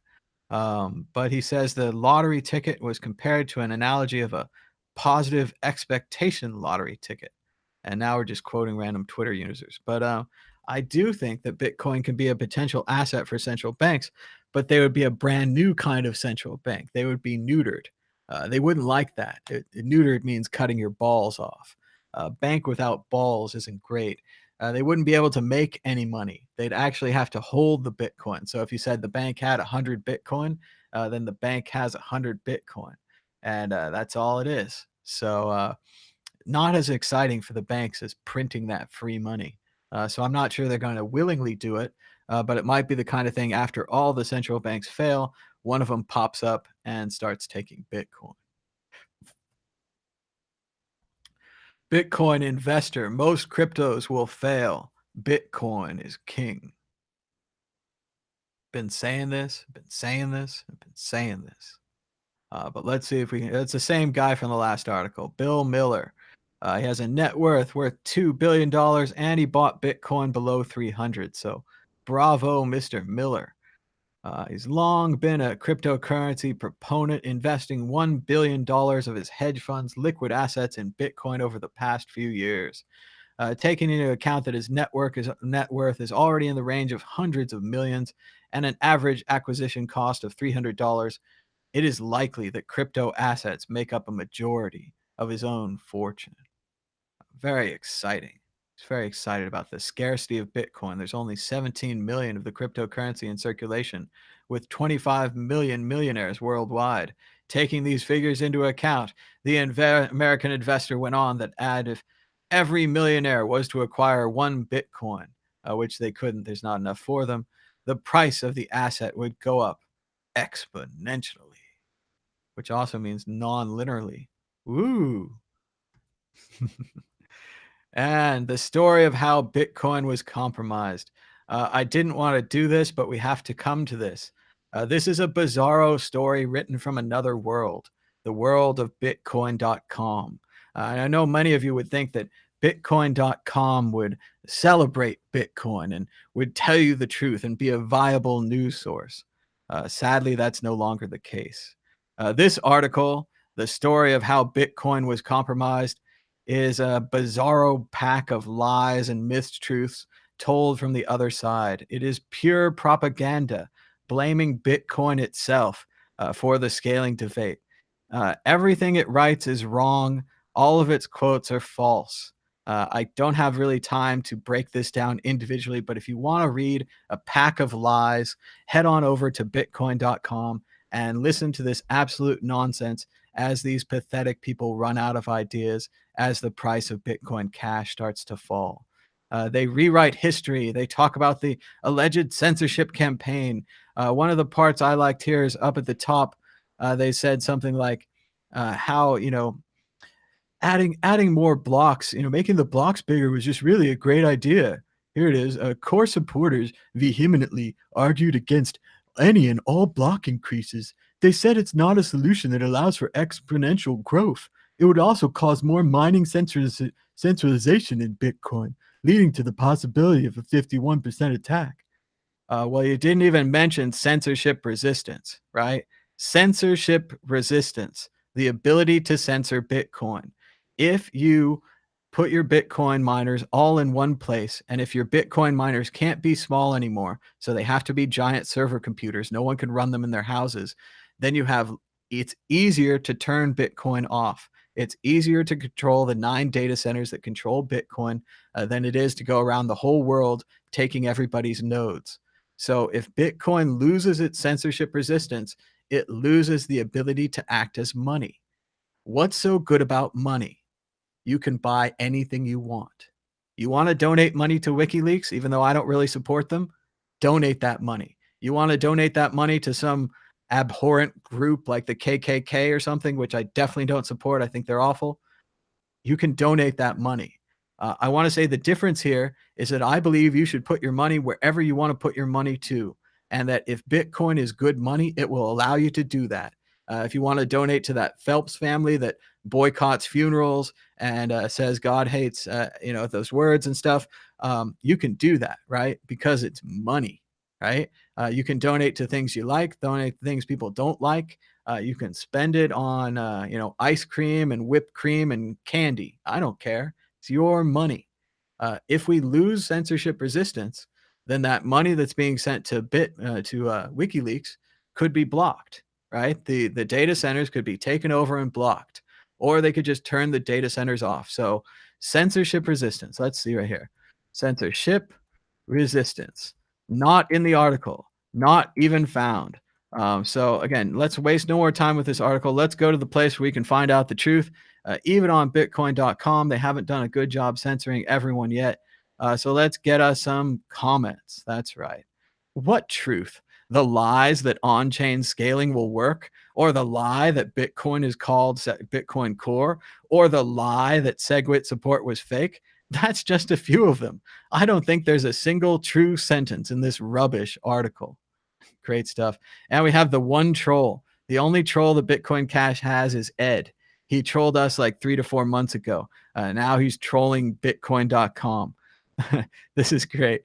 Speaker 1: But he says the lottery ticket was compared to an analogy of a positive expectation lottery ticket. And now we're just quoting random Twitter users. But I do think that Bitcoin can be a potential asset for central banks, but they would be a brand new kind of central bank. They would be neutered. They wouldn't like that. Neutered means cutting your balls off. A bank without balls isn't great. They wouldn't be able to make any money. They'd actually have to hold the Bitcoin. So if you said the bank had 100 Bitcoin, then the bank has 100 Bitcoin. And that's all it is. So not as exciting for the banks as printing that free money. So I'm not sure they're going to willingly do it, but it might be the kind of thing after all the central banks fail, one of them pops up and starts taking Bitcoin. Bitcoin investor, most cryptos will fail. Bitcoin is king. Been saying this, been saying this, I've been saying this. But let's see if we can. It's the same guy from the last article, Bill Miller. He has a net worth $2 billion, and he bought Bitcoin below 300. So, bravo, Mr. Miller. He's long been a cryptocurrency proponent, investing $1 billion of his hedge fund's liquid assets in Bitcoin over the past few years. Taking into account that his net worth is already in the range of hundreds of millions and an average acquisition cost of $300, it is likely that crypto assets make up a majority of his own fortune. Very exciting. He's very excited about the scarcity of Bitcoin. There's only 17 million of the cryptocurrency in circulation, with 25 million millionaires worldwide. Taking these figures into account, the American investor went on that if every millionaire was to acquire one Bitcoin, which they couldn't, there's not enough for them, the price of the asset would go up exponentially, which also means non-linearly. Ooh. And the story of how Bitcoin was compromised. I didn't want to do this, but we have to come to this. This is a bizarro story written from another world, the world of Bitcoin.com. And I know many of you would think that Bitcoin.com would celebrate Bitcoin and would tell you the truth and be a viable news source. Sadly, that's no longer the case. This article, the story of how Bitcoin was compromised, is a bizarro pack of lies and mistruths told from the other side. It is pure propaganda, blaming Bitcoin itself for the scaling debate. Everything it writes is wrong. All of its quotes are false. I don't have really time to break this down individually, but if you want to read a pack of lies, head on over to bitcoin.com and listen to this absolute nonsense as these pathetic people run out of ideas as the price of Bitcoin Cash starts to fall. They rewrite history. They talk about the alleged censorship campaign. One of the parts I liked here is up at the top. They said something like how, adding more blocks, making the blocks bigger was just really a great idea. Here it is. Core supporters vehemently argued against any and all block increases. They said it's not a solution that allows for exponential growth. It would also cause more mining centralization in Bitcoin, leading to the possibility of a 51% attack. Well, you didn't even mention censorship resistance, right? Censorship resistance, the ability to censor Bitcoin. If you put your Bitcoin miners all in one place, and if your Bitcoin miners can't be small anymore, so they have to be giant server computers, no one can run them in their houses, then it's easier to turn Bitcoin off. It's easier to control the 9 data centers that control Bitcoin than it is to go around the whole world taking everybody's nodes. So if Bitcoin loses its censorship resistance, it loses the ability to act as money. What's so good about money? You can buy anything you want. You wanna donate money to WikiLeaks, even though I don't really support them? Donate that money. You wanna donate that money to some abhorrent group like the KKK or something, which I definitely don't support, I think they're awful. You can donate that money. I want to say the difference here is that I believe you should put your money wherever you want to put your money to, and that if Bitcoin is good money, it will allow you to do that. If you want to donate to that Phelps family that boycotts funerals and says God hates, those words and stuff, you can do that, right? Because it's money, right? You can donate to things you like, donate to things people don't like. You can spend it on, ice cream and whipped cream and candy. I don't care. It's your money. If we lose censorship resistance, then that money that's being sent to WikiLeaks could be blocked, right? The data centers could be taken over and blocked, or they could just turn the data centers off. So censorship resistance. Let's see right here. Censorship resistance. Not in the article. Not even found. So again, let's waste no more time with this article. Let's go to the place where we can find out the truth. Even on Bitcoin.com, they haven't done a good job censoring everyone yet. So let's get us some comments. That's right. What truth? The lies that on-chain scaling will work, or the lie that Bitcoin is called Bitcoin Core, or the lie that SegWit support was fake? That's just a few of them. I don't think there's a single true sentence in this rubbish article. Great stuff. And we have the one troll. The only troll the Bitcoin Cash has is Ed. He trolled us like 3 to 4 months ago. Now he's trolling Bitcoin.com. This is great.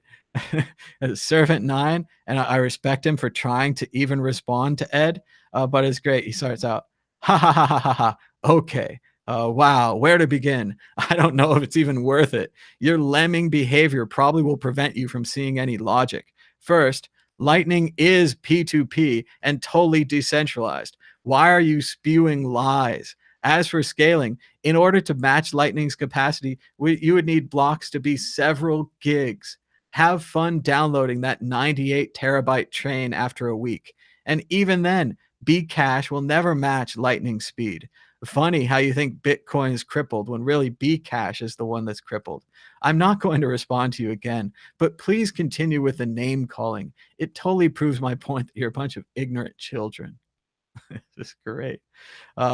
Speaker 1: Servant 9, and I respect him for trying to even respond to Ed, but it's great. He starts out, ha ha ha ha ha ha. Okay. Wow, where to begin? I don't know if it's even worth it. Your lemming behavior probably will prevent you from seeing any logic. First, Lightning is P2P and totally decentralized. Why are you spewing lies? As for scaling, in order to match Lightning's capacity, you would need blocks to be several gigs. Have fun downloading that 98 terabyte train after a week. And even then, Bcash will never match Lightning speed. Funny how you think Bitcoin is crippled when really Bcash is the one that's crippled. I'm not going to respond to you again, but please continue with the name calling. It totally proves my point that you're a bunch of ignorant children. This is great.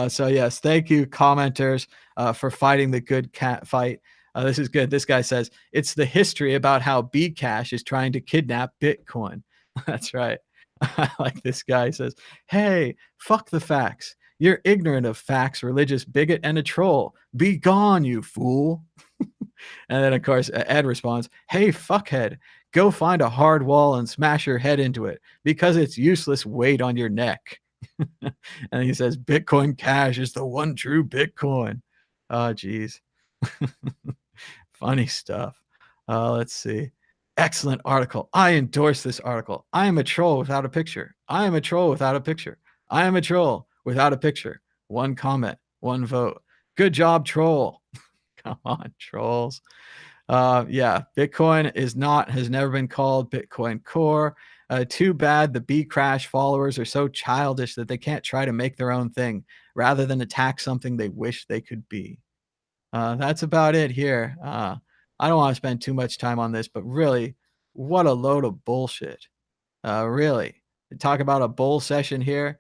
Speaker 1: So yes, thank you, commenters, for fighting the good cat fight. This is good. This guy says it's the history about how Bcash is trying to kidnap Bitcoin. That's right. I like this guy. He says, "Hey, fuck the facts. You're ignorant of facts, religious bigot, and a troll. Be gone, you fool." And then, of course, Ed responds, "Hey, fuckhead, go find a hard wall and smash your head into it because it's useless weight on your neck." And he says, "Bitcoin Cash is the one true Bitcoin." Oh, geez. Funny stuff. Let's see. Excellent article. I endorse this article. I am a troll without a picture. I am a troll without a picture. I am a troll without a picture. One comment, one vote. Good job, troll. Come on, trolls. Yeah, Bitcoin has never been called Bitcoin Core. Too bad the B Crash followers are so childish that they can't try to make their own thing rather than attack something they wish they could be. That's about it here. I don't want to spend too much time on this, but really, what a load of bullshit. Really. Talk about a bull session here.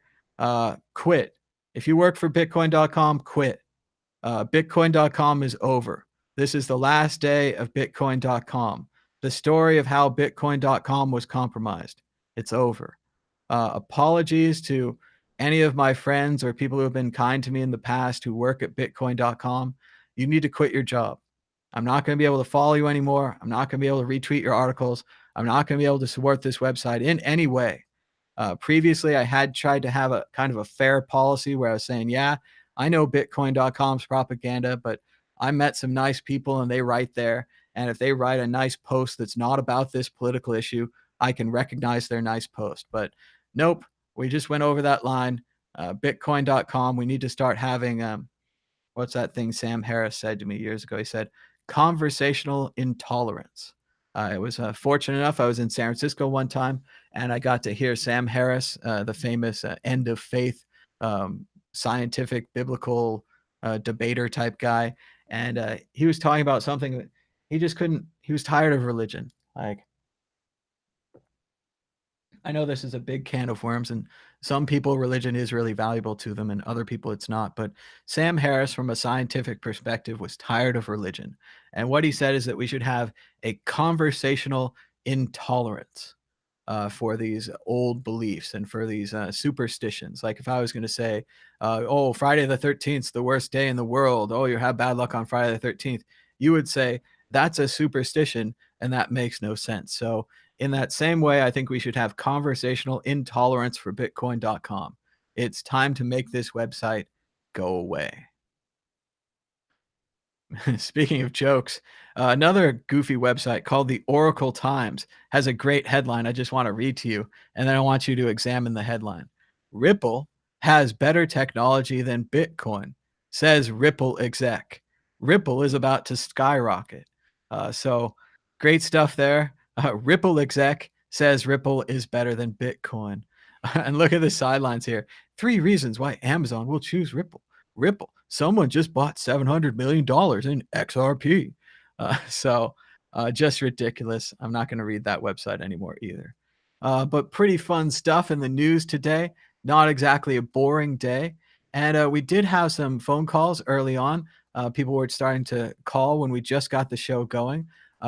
Speaker 1: Quit. If you work for Bitcoin.com, quit. Bitcoin.com is over. This is the last day of Bitcoin.com. The story of how Bitcoin.com was compromised. It's over. Apologies to any of my friends or people who have been kind to me in the past who work at Bitcoin.com. You need to quit your job. I'm not going to be able to follow you anymore. I'm not going to be able to retweet your articles. I'm not going to be able to support this website in any way. Previously, I had tried to have a kind of a fair policy where I was saying, yeah, I know Bitcoin.com's propaganda, but I met some nice people and they write there. And if they write a nice post that's not about this political issue, I can recognize their nice post. But nope, we just went over that line. Bitcoin.com, we need to start having, what's that thing Sam Harris said to me years ago? He said, conversational intolerance. I was fortunate enough. I was in San Francisco one time, and I got to hear Sam Harris, the famous end of faith, scientific, biblical debater type guy, and he was talking about something that he just couldn't. He was tired of religion. Like, I know this is a big can of worms, and some people religion is really valuable to them, and other people it's not. But Sam Harris, from a scientific perspective, was tired of religion, and what he said is that we should have a conversational intolerance for these old beliefs and for these superstitions. Like if I was going to say, "Oh, Friday the 13th is the worst day in the world. Oh, you have bad luck on Friday the 13th," you would say that's a superstition, and that makes no sense. So in that same way, I think we should have conversational intolerance for Bitcoin.com. It's time to make this website go away. Speaking of jokes, another goofy website called the Oracle Times has a great headline I just want to read to you, and then I want you to examine the headline. Ripple has better technology than Bitcoin, says Ripple exec. Ripple is about to skyrocket. So great stuff there. Ripple exec says Ripple is better than Bitcoin. And look at the sidelines here. 3 reasons why Amazon will choose Ripple. Ripple, someone just bought $700 million in XRP. Just ridiculous. I'm not going to read that website anymore either. But pretty fun stuff in the news today. Not exactly a boring day. And we did have some phone calls early on. People were starting to call when we just got the show going.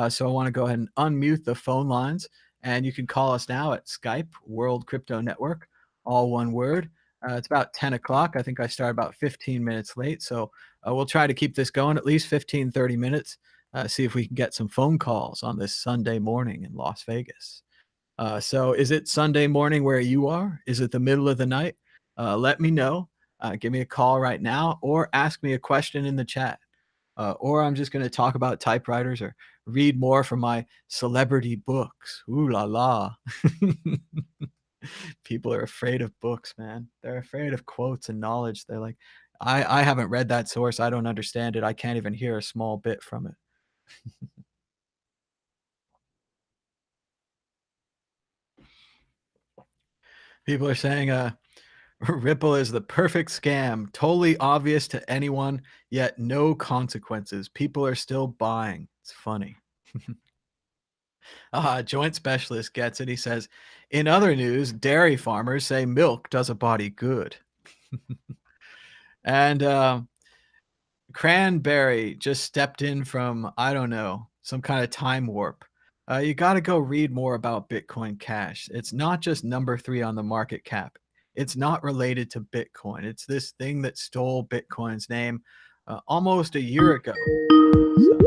Speaker 1: So I want to go ahead and unmute the phone lines. And you can call us now at Skype World Crypto Network, all one word. It's about 10 o'clock. I think I started about 15 minutes late. So we'll try to keep this going at least 15, 30 minutes. See if we can get some phone calls on this Sunday morning in Las Vegas. So is it Sunday morning where you are? Is it the middle of the night? Let me know. Give me a call right now or ask me a question in the chat. Or I'm just going to talk about typewriters or read more from my celebrity books. Ooh la la. People are afraid of books, man. They're afraid of quotes and knowledge. They're like, I haven't read that source. I don't understand it. I can't even hear a small bit from it. People are saying, Ripple is the perfect scam, totally obvious to anyone, yet no consequences. People are still buying. It's funny. Joint specialist gets it. He says, in other news, dairy farmers say milk does a body good. And Cranberry just stepped in from, I don't know, some kind of time warp. You got to go read more about Bitcoin Cash. It's not just number 3 on the market cap. It's not related to Bitcoin. It's this thing that stole Bitcoin's name almost a year ago. So.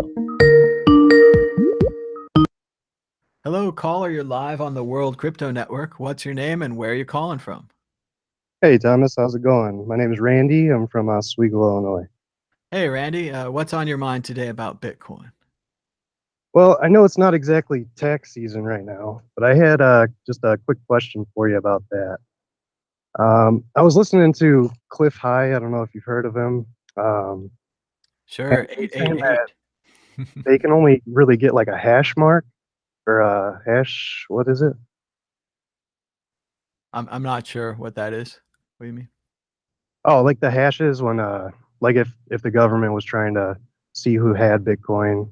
Speaker 1: Hello, caller. You're live on the World Crypto Network. What's your name and where are you calling from?
Speaker 2: Hey, Thomas, how's it going? My name is Randy. I'm from Oswego, Illinois.
Speaker 1: Hey, Randy. What's on your mind today about Bitcoin?
Speaker 2: Well, I know it's not exactly tax season right now, but I had just a quick question for you about that. I was listening to Cliff High. I don't know if you've heard of him. And
Speaker 1: Sure,
Speaker 2: he was saying that
Speaker 1: 888.
Speaker 2: they can only really get like a hash mark or a hash. What is it?
Speaker 1: I'm not sure what that is. What do you mean?
Speaker 2: Oh, like the hashes when like if the government was trying to see who had Bitcoin,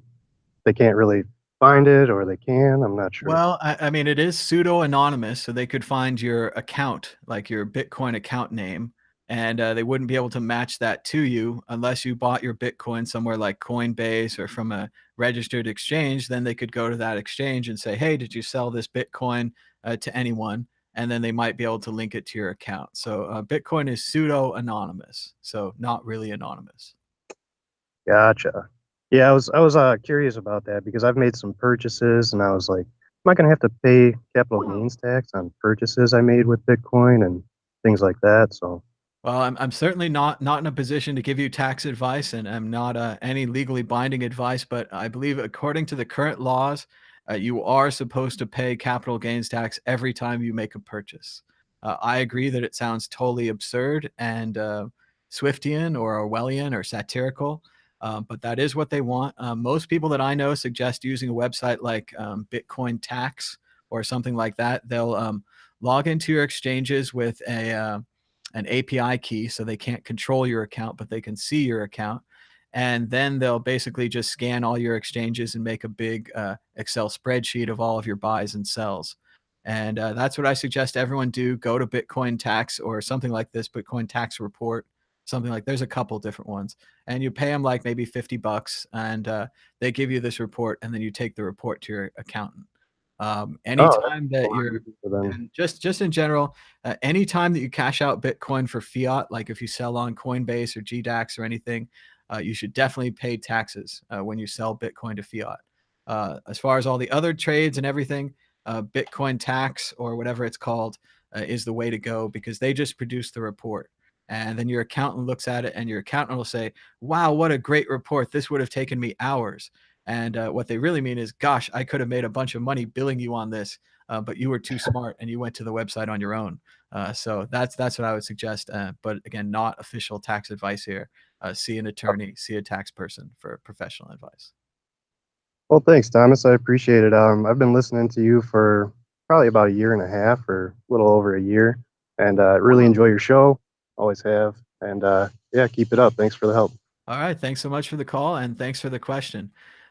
Speaker 2: they can't really find it, or they can. I'm not sure.
Speaker 1: Well, I mean, it is pseudo anonymous, so they could find your account, like your Bitcoin account name, and they wouldn't be able to match that to you unless you bought your Bitcoin somewhere like Coinbase or from a registered exchange. Then they could go to that exchange and say, "Hey, did you sell this Bitcoin to anyone?" And then they might be able to link it to your account. So Bitcoin is pseudo anonymous, so not really anonymous.
Speaker 2: Gotcha. Yeah, I was curious about that because I've made some purchases and I was like, am I gonna have to pay capital gains tax on purchases I made with Bitcoin and things like that? So
Speaker 1: Well, I'm certainly not in a position to give you tax advice, and I'm not any legally binding advice. But I believe, according to the current laws, you are supposed to pay capital gains tax every time you make a purchase. I agree that it sounds totally absurd and Swiftian or Orwellian or satirical, but that is what they want. Most people that I know suggest using a website like Bitcoin Tax or something like that. They'll log into your exchanges with a an API key, so they can't control your account, but they can see your account. And then they'll basically just scan all your exchanges and make a big Excel spreadsheet of all of your buys and sells. And that's what I suggest everyone do. Go to Bitcoin Tax or something like this, Bitcoin Tax Report, something like. There's a couple different ones, and you pay them like maybe $50, and they give you this report, and then you take the report to your accountant.
Speaker 2: Oh, that's
Speaker 1: Anytime
Speaker 2: a
Speaker 1: that
Speaker 2: lot
Speaker 1: you're,
Speaker 2: easier for them.
Speaker 1: and just in general, anytime that you cash out Bitcoin for fiat, like if you sell on Coinbase or GDAX or anything, you should definitely pay taxes when you sell Bitcoin to fiat. As far as all the other trades and everything, Bitcoin tax or whatever it's called is the way to go, because they just produce the report. And then your accountant looks at it, and your accountant will say, wow, what a great report. This would have taken me hours. And what they really mean is, gosh, I could have made a bunch of money billing you on this, but you were too smart and you went to the website on your own. So that's what I would suggest. But again, not official tax advice here. See an attorney, see a tax person for professional advice.
Speaker 2: Well, thanks, Thomas. I appreciate it. I've been listening to you for probably about a year and a half, or a little over a year, and really enjoy your show. Always have. And yeah, keep it up. Thanks for the help.
Speaker 1: All right. Thanks so much for the call, and thanks for the question.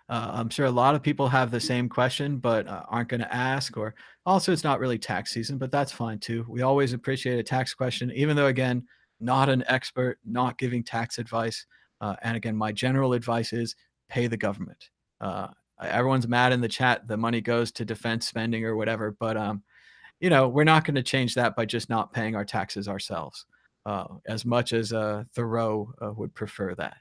Speaker 1: I'm sure a lot of people have the same question, but aren't going to ask. Or also, it's not really tax season, but that's fine too. We always appreciate a tax question, even though, again, not an expert, not giving tax advice. And again, my general advice is pay the government. Everyone's mad in the chat. The money goes to defense spending or whatever, but we're not going to change that by just not paying our taxes ourselves. As much as Thoreau would prefer that.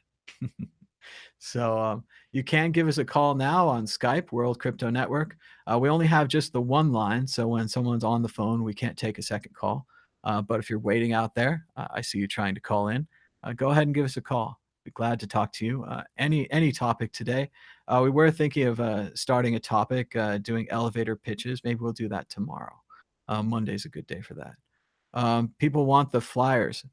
Speaker 1: So you can give us a call now on Skype, World Crypto Network. We only have just the one line, so when someone's on the phone, we can't take a second call. But if you're waiting out there, I see you trying to call in. Go ahead and give us a call. Be glad to talk to you. Any topic today. We were thinking of starting a topic, doing elevator pitches. Maybe we'll do that tomorrow. Monday's a good day for that. People want the flyers.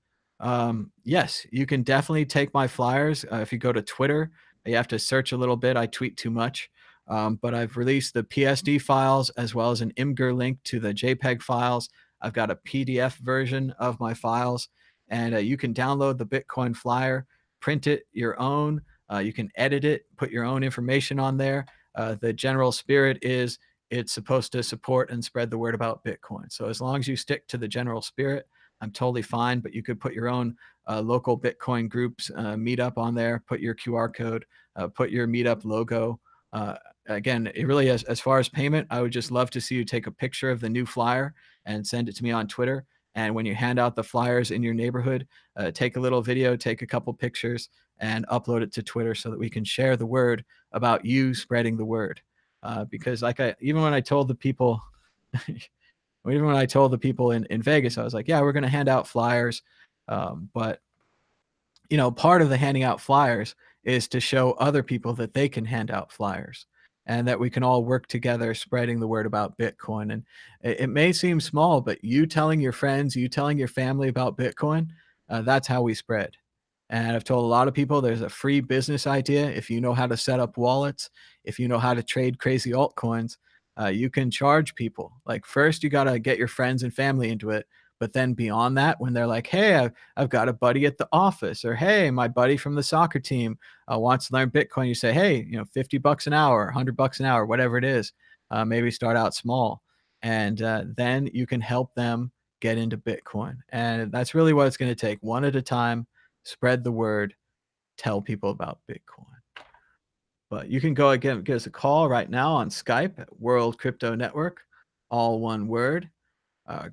Speaker 1: Yes, you can definitely take my flyers. If you go to Twitter, you have to search a little bit. I tweet too much. But I've released the PSD files as well as an Imgur link to the JPEG files. I've got a PDF version of my files, and you can download the Bitcoin flyer, print it your own. You can edit it, put your own information on there. The general spirit is it's supposed to support and spread the word about Bitcoin. So as long as you stick to the general spirit, I'm totally fine. But you could put your own local Bitcoin groups meetup on there, put your QR code, put your meetup logo. Again, it really is, as far as payment, I would just love to see you take a picture of the new flyer and send it to me on Twitter. And when you hand out the flyers in your neighborhood, take a little video, take a couple pictures, and upload it to Twitter so that we can share the word about you spreading the word. Because even when I told the people, even when I told the people in Vegas, I was like, yeah, we're going to hand out flyers. But part of the handing out flyers is to show other people that they can hand out flyers, and that we can all work together spreading the word about Bitcoin. And it may seem small, but you telling your friends, you telling your family about Bitcoin, that's how we spread. And I've told a lot of people there's a free business idea. If you know how to set up wallets, if you know how to trade crazy altcoins, you can charge people. Like, first, you got to get your friends and family into it. But then beyond that, when they're like, hey, I've got a buddy at the office, or hey, my buddy from the soccer team wants to learn Bitcoin, you say, hey, $50 an hour, $100 an hour, whatever it is. Maybe start out small. And then you can help them get into Bitcoin. And that's really what it's going to take, one at a time. Spread the word, tell people about Bitcoin. But you can go again, give us a call right now on Skype at World Crypto Network, all one word.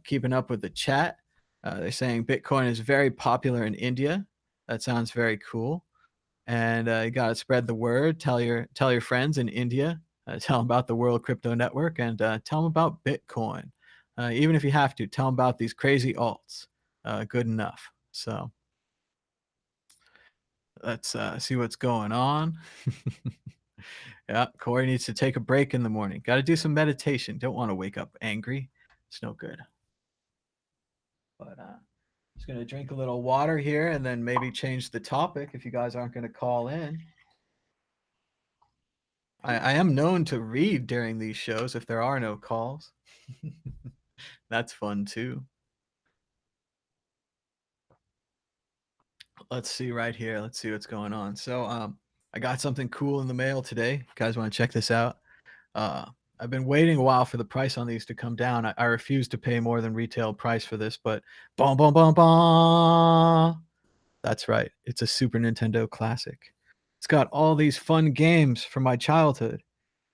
Speaker 1: Keeping up with the chat. They're saying Bitcoin is very popular in India. That sounds very cool. And you got to spread the word. Tell your friends in India. Tell them about the World Crypto Network, and tell them about Bitcoin. Even if you have to, tell them about these crazy alts. Good enough. So let's see what's going on. Yeah, Corey needs to take a break in the morning. Got to do some meditation. Don't want to wake up angry. It's no good. But just going to drink a little water here and then maybe change the topic if you guys aren't going to call in. I am known to read during these shows if there are no calls. That's fun too. Let's see right here. Let's see what's going on. So, I got something cool in the mail today. You guys want to check this out? Uh, I've been waiting a while for the price on these to come down. I refuse to pay more than retail price for this, but boom, boom, boom, boom. That's right. It's a Super Nintendo classic. It's got all these fun games from my childhood.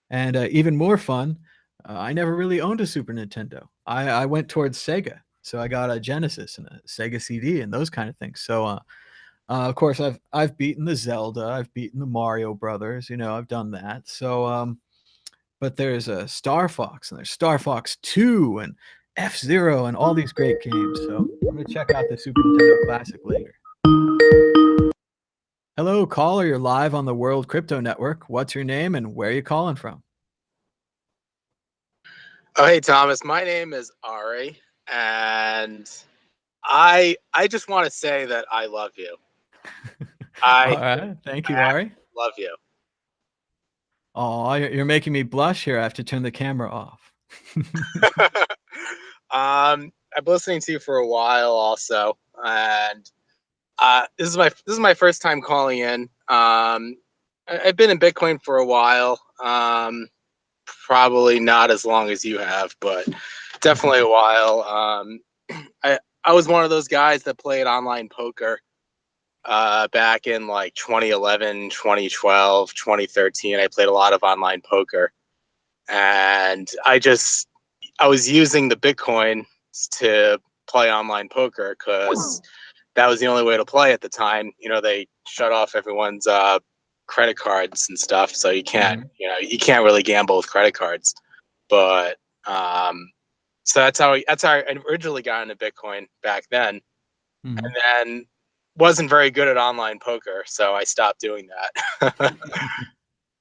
Speaker 1: And even more fun, I never really owned a Super Nintendo. I went towards Sega. So I got a Genesis and a Sega CD and those kind of things. So, of course, I've beaten the Zelda, I've beaten the Mario Brothers, I've done that. So, but there's a Star Fox and there's Star Fox 2 and F-Zero and all these great games. So I'm gonna check out the Super Nintendo Classic later. Hello, caller. You're live on the World Crypto Network. What's your name and where are you calling from?
Speaker 3: Oh, hey, Thomas. My name is Ari, and I just want to say that I love you.
Speaker 1: All right. Thank you, Ari.
Speaker 3: Love you.
Speaker 1: Oh, you're making me blush here. I have to turn the camera off.
Speaker 3: I've been listening to you for a while, also, and this is my first time calling in. I've been in Bitcoin for a while. Probably not as long as you have, but definitely a while. I was one of those guys that played online poker back in like 2011, 2012, 2013. I played a lot of online poker, and I was using the Bitcoin to play online poker because that was the only way to play at the time. They shut off everyone's credit cards and stuff, so you can't you can't really gamble with credit cards. But so that's how I originally got into Bitcoin back then, and then wasn't very good at online poker, so I stopped doing that.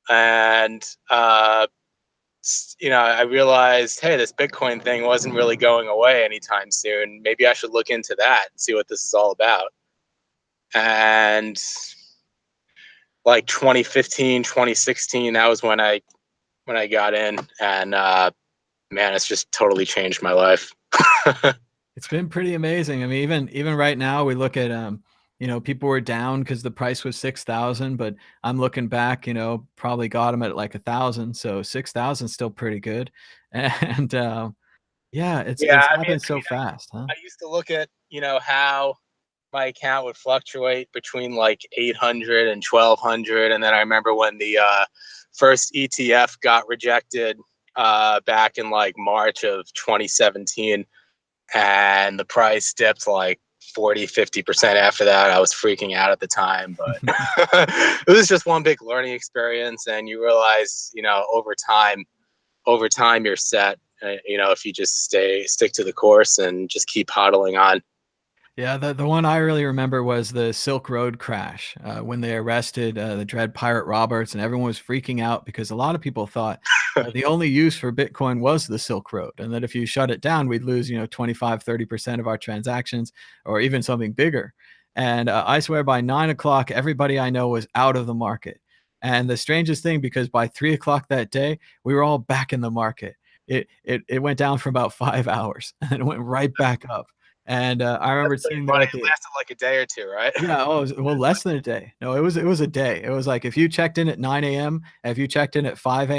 Speaker 3: And I realized, hey, this Bitcoin thing wasn't really going away anytime soon. Maybe I should look into that and see what this is all about. And like 2015, 2016, that was when I got in, and man, it's just totally changed my life.
Speaker 1: It's been pretty amazing. I mean, even right now, we look at people were down because the price was 6,000, but I'm looking back, probably got them at like 1,000, so 6,000 is still pretty good. And yeah, it's happened so fast, huh?
Speaker 3: I used to look at how my account would fluctuate between like 800 and 1,200, and then I remember when the first ETF got rejected back in like March of 2017, and the price dipped like 40-50% after that. I was freaking out at the time, but it was just one big learning experience, and you realize over time you're set, if you just stick to the course and just keep hodling on.
Speaker 1: Yeah, the one I really remember was the Silk Road crash, when they arrested the Dread Pirate Roberts, and everyone was freaking out because a lot of people thought the only use for Bitcoin was the Silk Road, and that if you shut it down, we'd lose 25-30% of our transactions, or even something bigger. And I swear, by 9 o'clock, everybody I know was out of the market. And the strangest thing, because by 3 o'clock that day, we were all back in the market. It went down for about 5 hours, and it went right back up. And I remember seeing that
Speaker 3: it lasted like a day or two, right?
Speaker 1: Yeah, well, less than a day. No, it was a day. It was like if you checked in at 9 a.m., if you checked in at 5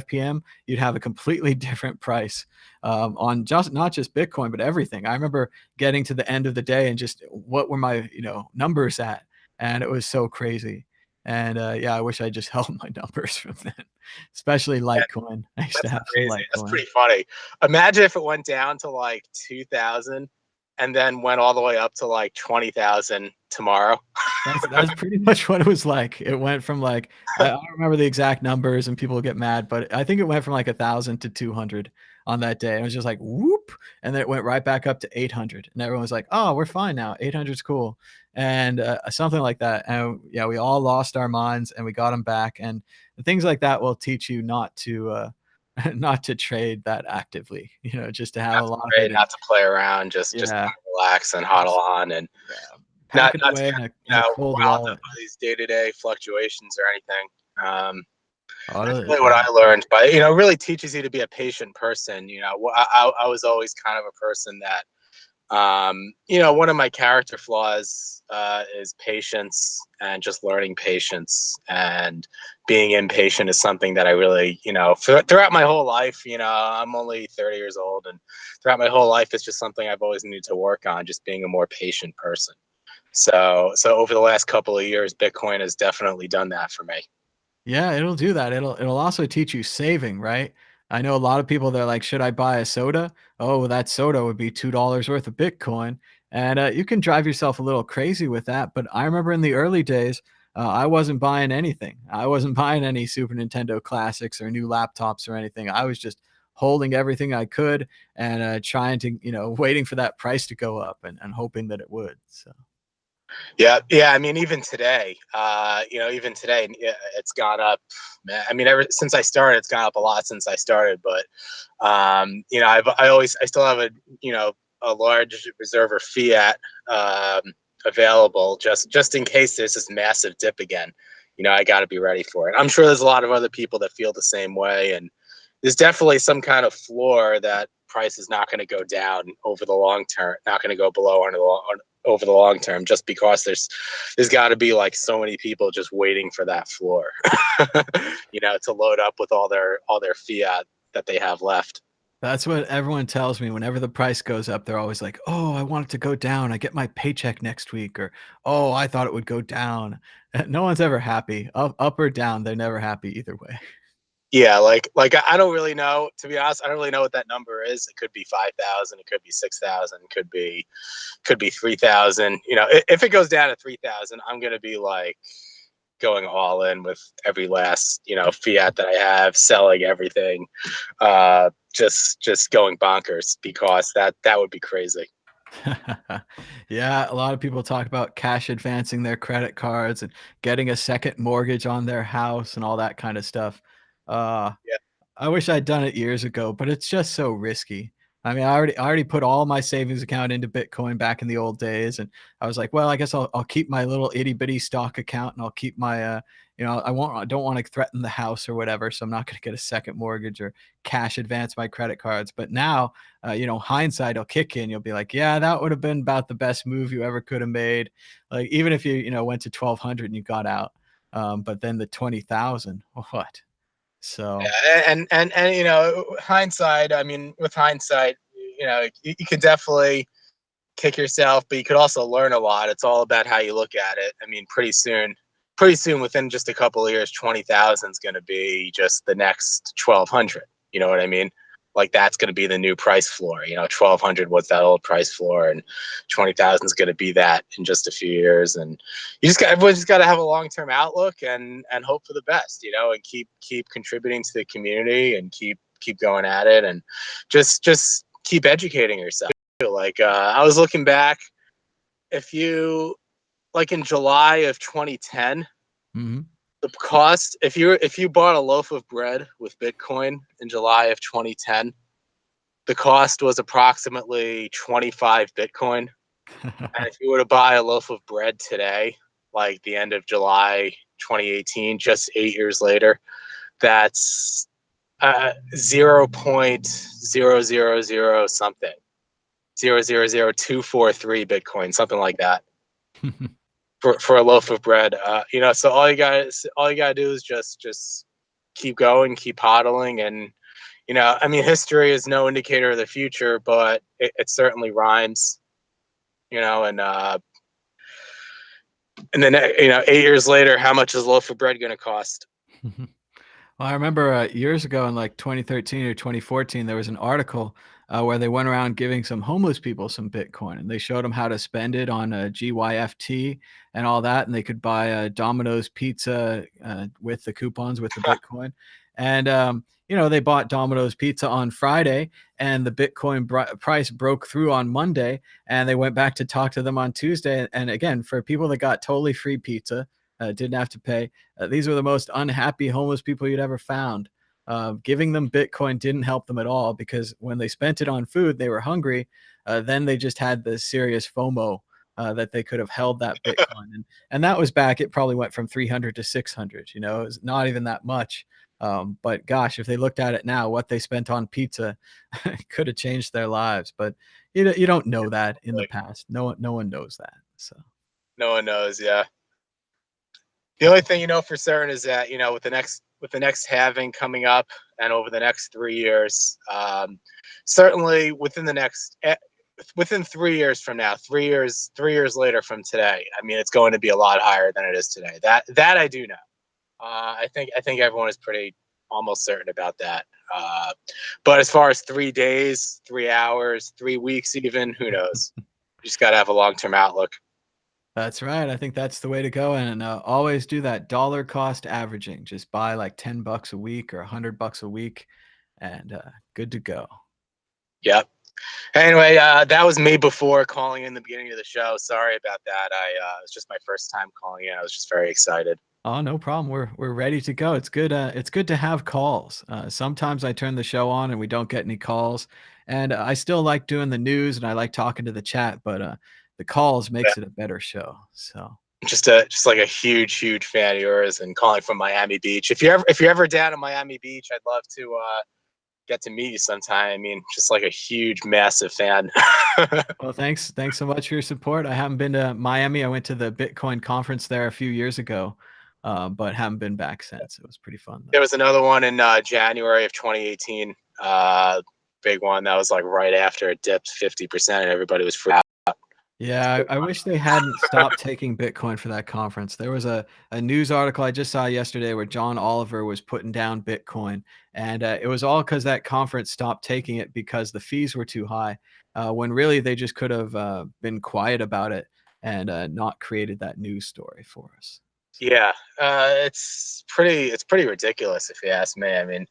Speaker 1: p.m., you'd have a completely different price on not just Bitcoin, but everything. I remember getting to the end of the day and just what were my numbers at, and it was so crazy. And yeah, I wish I just held my numbers from then, especially Litecoin. I used to have some Litecoin.
Speaker 3: That's pretty funny. Imagine if it went down to like 2,000 and then went all the way up to like 20,000 tomorrow.
Speaker 1: That's pretty much what it was like. It went from like I don't remember the exact numbers, and people get mad, but I think it went from like 1,000 to 200 on that day. It was just like whoop, and then it went right back up to 800, and everyone was like, "Oh, we're fine now. 800's cool," and something like that. And yeah, we all lost our minds, and we got them back. And things like that will teach you not to not to trade that actively. Just to have a lot of it,
Speaker 3: not to play around, just kind of relax and hodl on, and
Speaker 1: pack
Speaker 3: not
Speaker 1: it away
Speaker 3: to
Speaker 1: in a cold wallet.
Speaker 3: These day-to-day fluctuations or anything. That's
Speaker 1: Totally.
Speaker 3: really what I learned, but it really teaches you to be a patient person. I was always kind of a person that One of my character flaws is patience and just learning patience, and being impatient is something that I really, throughout my whole life, I'm only 30 years old, and throughout my whole life, it's just something I've always needed to work on, just being a more patient person. So over the last couple of years, Bitcoin has definitely done that for me.
Speaker 1: Yeah, it'll do that. It'll also teach you saving, right? I know a lot of people, they're like, "Should I buy a soda?" Oh, well, that soda would be $2 worth of Bitcoin, and, you can drive yourself a little crazy with that, but I remember in the early days, I wasn't buying anything. I wasn't buying any Super Nintendo classics or new laptops or anything. I was just holding everything I could and, trying to, waiting for that price to go up and hoping that it would, so.
Speaker 3: Yeah, yeah. I memean, even today, yeah, it's gone up. Man, I mean, ever since I started, it's gone up a lot since I started. But I still have a large reserve or fiat available just in case there's this massive dip again. I got to be ready for it. I'm sure there's a lot of other people that feel the same way, and there's definitely some kind of floor that price is not going to go down over the long term, not going to go below over the long term, just because there's got to be like so many people just waiting for that floor, to load up with all their fiat that they have left.
Speaker 1: That's what everyone tells me whenever the price goes up, they're always like, "Oh, I want it to go down. I get my paycheck next week," or, "Oh, I thought it would go down." No one's ever happy. Up or down, they're never happy either way.
Speaker 3: Yeah, I don't really know. To be honest, I don't really know what that number is. It could be 5,000. It could be 6,000. Could be 3,000. If it goes down to 3,000, I'm gonna be like going all in with every last fiat that I have, selling everything, just going bonkers, because that would be crazy.
Speaker 1: Yeah, a lot of people talk about cash advancing their credit cards and getting a second mortgage on their house and all that kind of stuff. Uh
Speaker 3: Yeah.
Speaker 1: I wish I'd done it years ago, but it's just so risky. I mean, I already put all my savings account into Bitcoin back in the old days, and I was like, well, I guess I'll keep my little itty bitty stock account, and I'll keep my I don't want to threaten the house or whatever, so I'm not going to get a second mortgage or cash advance my credit cards. But now, hindsight will kick in. You'll be like, yeah, that would have been about the best move you ever could have made. Like even if you went to 1,200 and you got out, but then the 20,000, what? So.
Speaker 3: Yeah, and hindsight. I mean, with hindsight, you could definitely kick yourself, but you could also learn a lot. It's all about how you look at it. I mean, pretty soon, within just a couple of years, 20,000 is going to be just the next 1,200. You know what I mean? Like that's going to be the new price floor. 1,200 was that old price floor, and 20,000 is going to be that in just a few years. And everyone's just got to have a long term outlook and hope for the best. And keep contributing to the community, and keep going at it, and just keep educating yourself. Like I was looking back, if you like in July of 2010,
Speaker 1: Mhm.
Speaker 3: the cost, if you bought a loaf of bread with Bitcoin in July of 2010, the cost was approximately 25 Bitcoin. And if you were to buy a loaf of bread today, like the end of July 2018, just 8 years later, that's 0.000 something, 0.00243 Bitcoin, something like that, for a loaf of bread. So all you gotta do is just keep going, keep hodling, and I mean, history is no indicator of the future, but it certainly rhymes. And then 8 years later, how much is a loaf of bread going to cost?
Speaker 1: Well, I remember years ago in like 2013 or 2014, there was an article where they went around giving some homeless people some Bitcoin, and they showed them how to spend it on GYFT and all that, and they could buy a Domino's pizza with the coupons with the Bitcoin. And they bought Domino's pizza on Friday, and the Bitcoin price broke through on Monday, and they went back to talk to them on Tuesday. And again, for people that got totally free pizza, didn't have to pay. These were the most unhappy homeless people you'd ever found. Giving them Bitcoin didn't help them at all, because when they spent it on food, they were hungry. Then they just had the serious FOMO that they could have held that Bitcoin. And that was back, it probably went from 300 to 600. It was not even that much. But gosh, if they looked at it now, what they spent on pizza could have changed their lives. But you don't know that in the
Speaker 3: Like,
Speaker 1: past. No one knows that. So
Speaker 3: no one knows. Yeah. The only thing you know for certain is that, with the next halving coming up and over the next 3 years, certainly within 3 years from now, 3 years later from today, I mean, it's going to be a lot higher than it is today. That I do know. I think everyone is pretty almost certain about that. But as far as 3 days, 3 hours, 3 weeks, even, who knows? You just got to have a long-term outlook.
Speaker 1: that's right. I think that's the way to go. And always do that dollar cost averaging. Just buy like $10 a week or $100 a week, and good to go.
Speaker 3: Yep. Anyway, that was me before calling in the beginning of the show. Sorry about that. It's just my first time calling in. I was just very excited.
Speaker 1: Oh, no problem. We're ready to go. It's good. It's good to have calls. Sometimes I turn the show on and we don't get any calls, and I still like doing the news and I like talking to the chat, but the calls
Speaker 3: Yeah.
Speaker 1: makes it a better show. So
Speaker 3: Just like a huge fan of yours, and calling from Miami Beach. If you're ever down in Miami Beach, I'd love to get to meet you sometime. I mean, just like a huge, massive fan.
Speaker 1: well, thanks so much for your support. I haven't been to Miami. I went to the Bitcoin conference there a few years ago, but haven't been back since. It was pretty fun though.
Speaker 3: There was another one in January of 2018. Big one that was like right after it dipped 50% and everybody was freaked out.
Speaker 1: Yeah, I wish they hadn't stopped taking Bitcoin for that conference. There was a news article I just saw yesterday where John Oliver was putting down Bitcoin, and it was all because that conference stopped taking it because the fees were too high. When really they just could have been quiet about it and not created that news story for us.
Speaker 3: Yeah, it's pretty ridiculous if you ask me. I mean,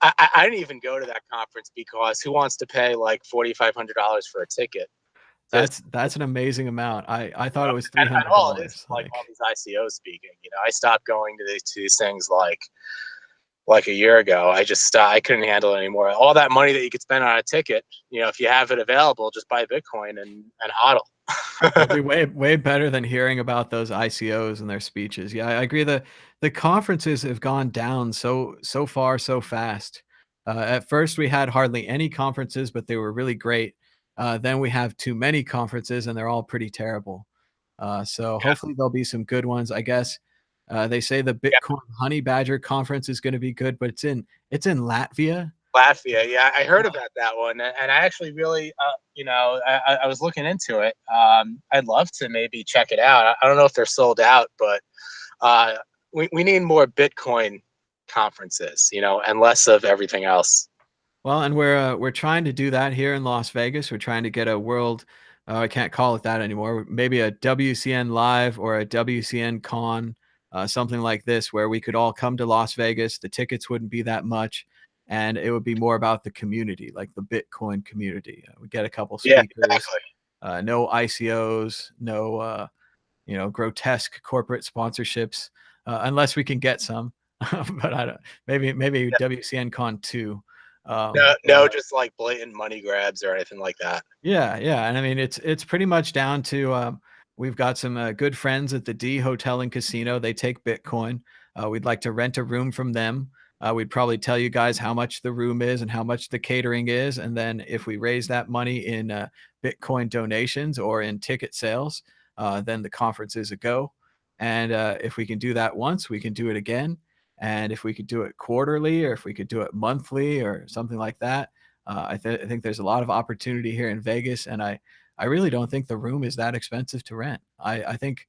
Speaker 3: I didn't even go to that conference because who wants to pay like $4,500 for a ticket?
Speaker 1: That's an amazing amount. I thought it was three
Speaker 3: And
Speaker 1: hundred
Speaker 3: all it is
Speaker 1: dollars.
Speaker 3: like all
Speaker 1: Like,
Speaker 3: these ICOs speaking. I stopped going to these things like a year ago. I couldn't handle it anymore. All that money that you could spend on a ticket, if you have it available, just buy Bitcoin and hodl.
Speaker 1: it'll be way better than hearing about those ICOs and their speeches. Yeah, I agree. The conferences have gone down so far so fast. At first, we had hardly any conferences, but they were really great. Then we have too many conferences, and they're all pretty terrible. So hopefully there'll be some good ones. I guess they say the
Speaker 3: Yeah,
Speaker 1: Bitcoin Honey Badger conference is going to be good, but it's in Latvia.
Speaker 3: Latvia. Yeah, I heard about that one, and I actually really, I was looking into it. I'd love to maybe check it out. I don't know if they're sold out, but uh, we need more Bitcoin conferences, and less of everything else.
Speaker 1: Well, and we're trying to do that here in Las Vegas. We're trying to get a world, I can't call it that anymore. Maybe a WCN Live or a WCN Con, something like this, where we could all come to Las Vegas. The tickets wouldn't be that much, and it would be more about the community, like the Bitcoin community. We get a couple
Speaker 3: Yeah,
Speaker 1: speakers,
Speaker 3: exactly.
Speaker 1: no ICOs, no grotesque corporate sponsorships, unless we can get some. But I don't. Maybe WCN Con 2.
Speaker 3: No,
Speaker 1: But,
Speaker 3: no, just like blatant money grabs or anything like that.
Speaker 1: yeah, and I mean it's pretty much down to we've got some good friends at the D Hotel and Casino. They take Bitcoin. We'd like to rent a room from them. We'd probably tell you guys how much the room is and how much the catering is, and then if we raise that money in Bitcoin donations or in ticket sales, then the conference is a go. And if we can do that once, we can do it again. And if we could do it quarterly, or if we could do it monthly, or something like that, I think there's a lot of opportunity here in Vegas, and I really don't think the room is that expensive to rent. I think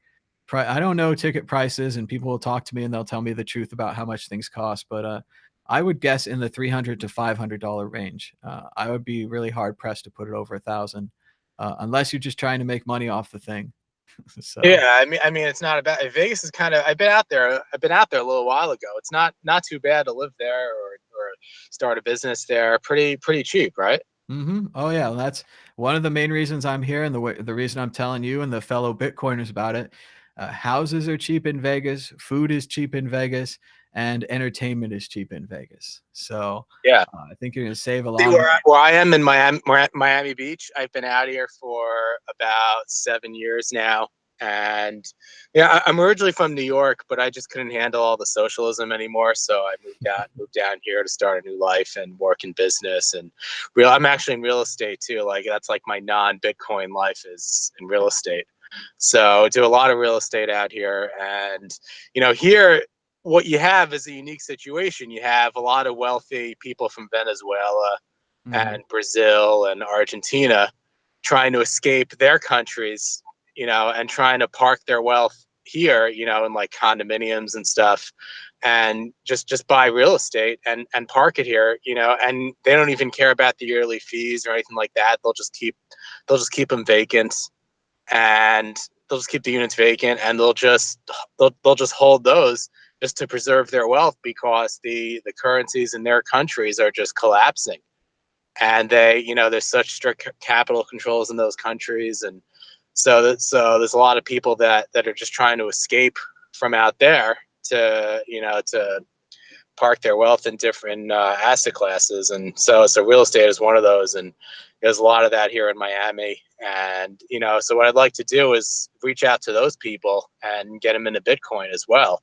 Speaker 1: I don't know ticket prices, and people will talk to me and they'll tell me the truth about how much things cost, but I would guess in the $300 to $500 range. I would be really hard pressed to put it over 1,000, unless you're just trying to make money off the thing. So.
Speaker 3: Yeah, I mean, it's not a bad. Vegas is kind of. I've been out there. I've been out there a little while ago. It's not too bad to live there or start a business there. Pretty cheap, right?
Speaker 1: Oh yeah, well, that's one of the main reasons I'm here, and the reason I'm telling you and the fellow Bitcoiners about it. Houses are cheap in Vegas, food is cheap in Vegas, and entertainment is cheap in Vegas. So
Speaker 3: Yeah.
Speaker 1: I think you're going to save a
Speaker 3: See,
Speaker 1: lot of
Speaker 3: where I am in Miami Beach. I've been out here for about 7 years now, And yeah, I'm originally from New York, but I just couldn't handle all the socialism anymore. So I moved down here to start a new life and work in business and I'm actually in real estate too. Like that's like my non-Bitcoin life is in real estate. So I do a lot of real estate out here. And, here, what you have is a unique situation. You have a lot of wealthy people from Venezuela and Brazil and Argentina trying to escape their countries, and trying to park their wealth here, in like condominiums and stuff, and just buy real estate and park it here, and they don't even care about the yearly fees or anything like that. They'll just keep them vacant, and they'll just keep the units vacant, and they'll just hold those just to preserve their wealth because the currencies in their countries are just collapsing, and there's such strict capital controls in those countries, and so there's a lot of people that are just trying to escape from out there to park their wealth in different asset classes, and so real estate is one of those, and there's a lot of that here in Miami, and so what I'd like to do is reach out to those people and get them into Bitcoin as well.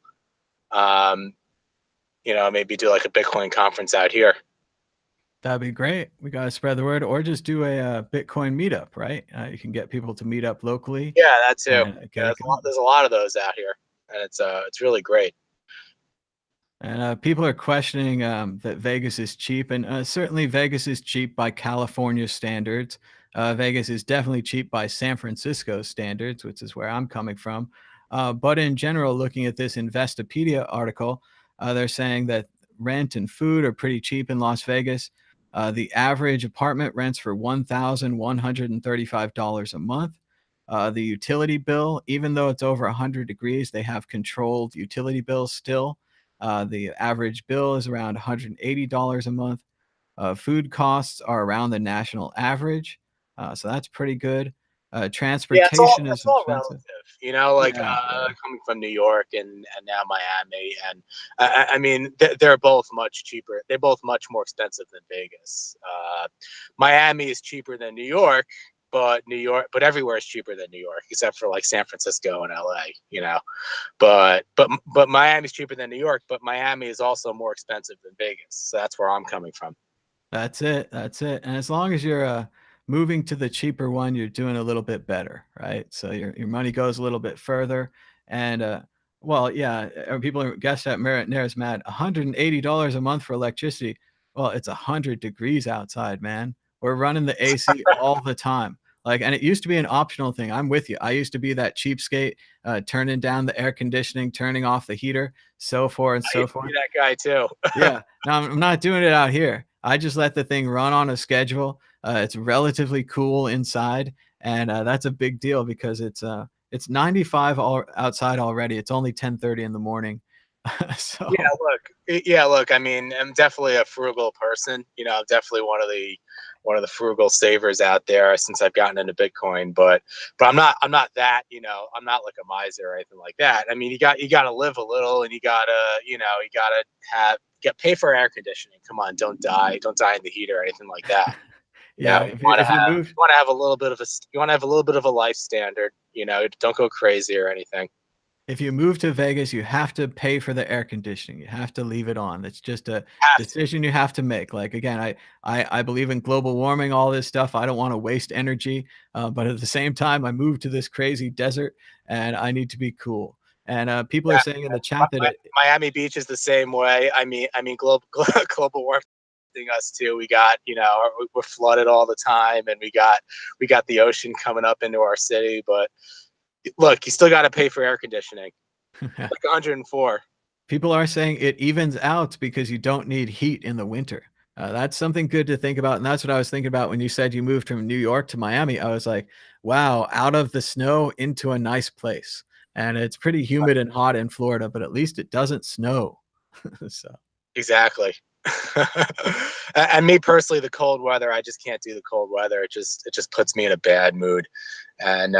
Speaker 3: Maybe do like a Bitcoin conference out here.
Speaker 1: That'd be great. We got to spread the word, or just do a Bitcoin meetup, right? You can get people to meet up locally.
Speaker 3: Yeah, that too.
Speaker 1: And get
Speaker 3: Yeah,
Speaker 1: it going.
Speaker 3: there's a lot of those out here, and it's really great.
Speaker 1: And people are questioning that Vegas is cheap, and certainly Vegas is cheap by California standards. Vegas is definitely cheap by San Francisco standards, which is where I'm coming from. But in general, looking at this Investopedia article, they're saying that rent and food are pretty cheap in Las Vegas. The average apartment rents for $1,135 a month. The utility bill, even though it's over 100 degrees, they have controlled utility bills still. The average bill is around $180 a month. Food costs are around the national average, so that's pretty good.
Speaker 3: Yeah,
Speaker 1: Transportation is
Speaker 3: it's all
Speaker 1: expensive.
Speaker 3: relative, like
Speaker 1: Yeah, yeah.
Speaker 3: coming from New York and now Miami, and I mean they're both much cheaper. They're both much more expensive than Vegas. Miami is cheaper than New York, but everywhere is cheaper than New York except for like San Francisco and LA. But Miami's cheaper than New York, but Miami is also more expensive than Vegas. So that's where I'm coming from.
Speaker 1: That's it. That's it. And as long as you're moving to the cheaper one, you're doing a little bit better, right? So your money goes a little bit further. And well, yeah, people are guess that Nair's mad. $180 a month for electricity. Well, it's 100 degrees outside, man. We're running the AC all the time. Like, and it used to be an optional thing. I'm with you. I used to be that cheapskate, turning down the air conditioning, turning off the heater, so forth and so forth.
Speaker 3: Be that guy too.
Speaker 1: Yeah, no, I'm not doing it out here. I just let the thing run on a schedule. It's relatively cool inside, and that's a big deal because it's 95 outside already. It's only 10:30 in the morning. So
Speaker 3: Look. I mean, I'm definitely a frugal person. I'm definitely one of the frugal savers out there since I've gotten into Bitcoin. But I'm not that. I'm not like a miser or anything like that. I mean, you got to live a little, and you gotta pay for air conditioning. Come on, don't die in the heat or anything like that.
Speaker 1: yeah, if you move
Speaker 3: You want to have a little bit of a life standard. Don't go crazy or anything.
Speaker 1: If you move to Vegas, you have to pay for the air conditioning. You have to leave it on. It's just a decision you have to make. Like, again, I believe in global warming, all this stuff. I don't want to waste energy, but at the same time, I moved to this crazy desert, and I need to be cool. And people are saying in the chat that
Speaker 3: Miami Beach is the same way. I mean, global warming us too. We got, we're flooded all the time, and we got the ocean coming up into our city, but look, you still got to pay for air conditioning. Like 104.
Speaker 1: People are saying it evens out because you don't need heat in the winter. That's something good to think about. And that's what I was thinking about when you said you moved from New York to Miami. I was like, wow, out of the snow into a nice place. And it's pretty humid and hot in Florida, but at least it doesn't snow. So
Speaker 3: Exactly. And me personally, the cold weather, I just can't do the cold weather. It just puts me in a bad mood. And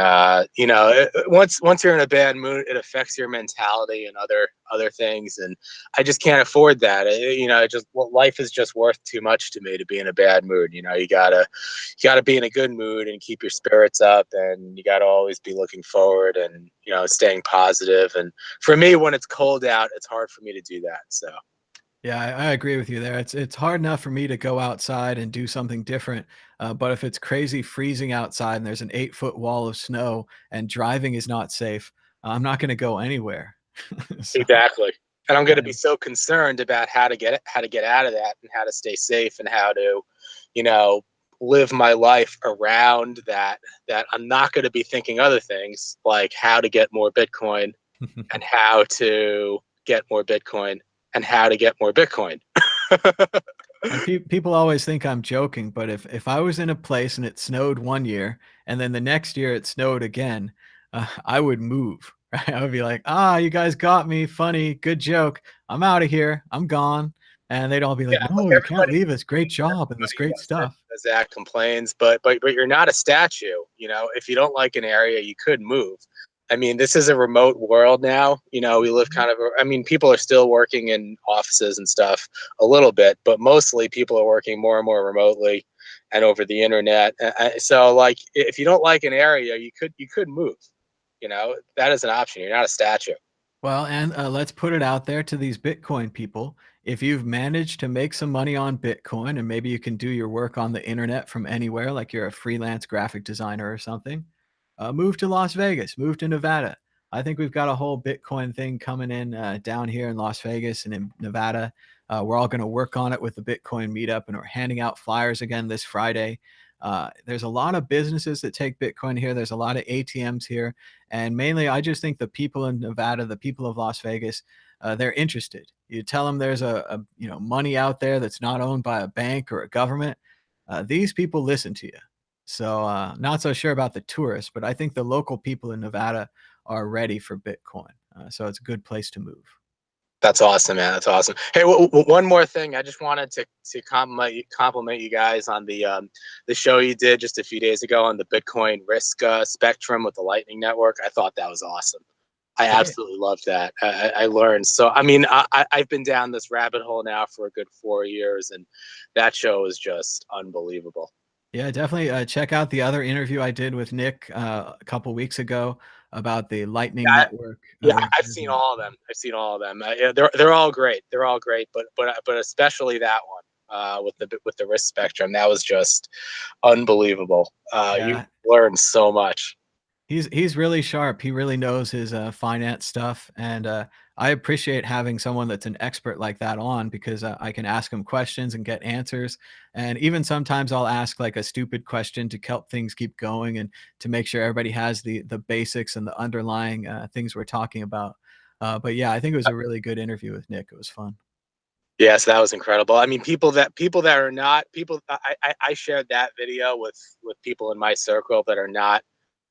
Speaker 3: you know, once you're in a bad mood, it affects your mentality and other things. And I just can't afford that. You know, life is just worth too much to me to be in a bad mood. You know, you gotta be in a good mood and keep your spirits up, and you gotta always be looking forward and, you know, staying positive. And for me, when it's cold out, it's hard for me to do that. So.
Speaker 1: Yeah, I agree with you there. It's hard enough for me to go outside and do something different, but if it's crazy freezing outside and there's an 8-foot wall of snow and driving is not safe, I'm not going to go anywhere. So,
Speaker 3: Exactly. And I'm going to be
Speaker 1: um,
Speaker 3: so concerned about how to get out of that and how to stay safe and how to, you know, live my life around that I'm not going to be thinking other things like how to get more Bitcoin and how to get more Bitcoin and how to get more Bitcoin.
Speaker 1: and people always think I'm joking, but if I was in a place and it snowed one year and then the next year it snowed again, I would move. Right? I would be like, "Ah, you guys got me. Funny, good joke. I'm out of here. I'm gone." And they'd all be
Speaker 3: Yeah,
Speaker 1: like,
Speaker 3: like
Speaker 1: "No, you can't
Speaker 3: everybody
Speaker 1: leave us. Great
Speaker 3: complains,
Speaker 1: job and this
Speaker 3: everybody
Speaker 1: great stuff."
Speaker 3: that complains, but you're not a statue. You know, if you don't like an area, you could move. I mean, this is a remote world now. You know, we live kind of. I mean, people are still working in offices and stuff a little bit, but mostly people are working more and more remotely and over the internet. So, like, if you don't like an area, you could move. You know, that is an option. You're not a statue.
Speaker 1: Well, and let's put it out there to these Bitcoin people. If you've managed to make some money on Bitcoin and maybe you can do your work on the internet from anywhere, like you're a freelance graphic designer or something, move to Las Vegas, move to Nevada. I think we've got a whole Bitcoin thing coming in down here in Las Vegas and in Nevada. We're all going to work on it with the Bitcoin meetup, and we're handing out flyers again this Friday. There's a lot of businesses that take Bitcoin here. There's a lot of ATMs here. And mainly, I just think the people in Nevada, the people of Las Vegas, they're interested. You tell them there's money out there that's not owned by a bank or a government. These people listen to you. So not so sure about the tourists, but I think the local people in Nevada are ready for Bitcoin. So it's a good place to move.
Speaker 3: That's awesome, man. That's awesome. Hey, one more thing. I just wanted to compliment you guys on the show you did just a few days ago on the Bitcoin risk spectrum with the Lightning Network. I thought that was awesome. I
Speaker 1: Hey,
Speaker 3: absolutely loved that. I learned. So, I mean, I've been down this rabbit hole now for a good 4 years, and that show is just unbelievable.
Speaker 1: yeah, definitely check out the other interview I did with Nick a couple weeks ago about the Lightning
Speaker 3: Yeah,
Speaker 1: Network.
Speaker 3: yeah, I've seen all of them. I've seen all of them. Yeah, they're all great. They're all great, but especially that one with the risk spectrum. That was just unbelievable. You
Speaker 1: Yeah,
Speaker 3: learn so much.
Speaker 1: he's really sharp. He really knows his finance stuff, and I appreciate having someone that's an expert like that on because I can ask him questions and get answers. And even sometimes I'll ask like a stupid question to help things keep going and to make sure everybody has the basics and the underlying things we're talking about. But yeah, I think it was a really good interview with Nick. It was fun.
Speaker 3: Yes, that was incredible. I mean, people that are not people. I shared that video with people in my circle that are not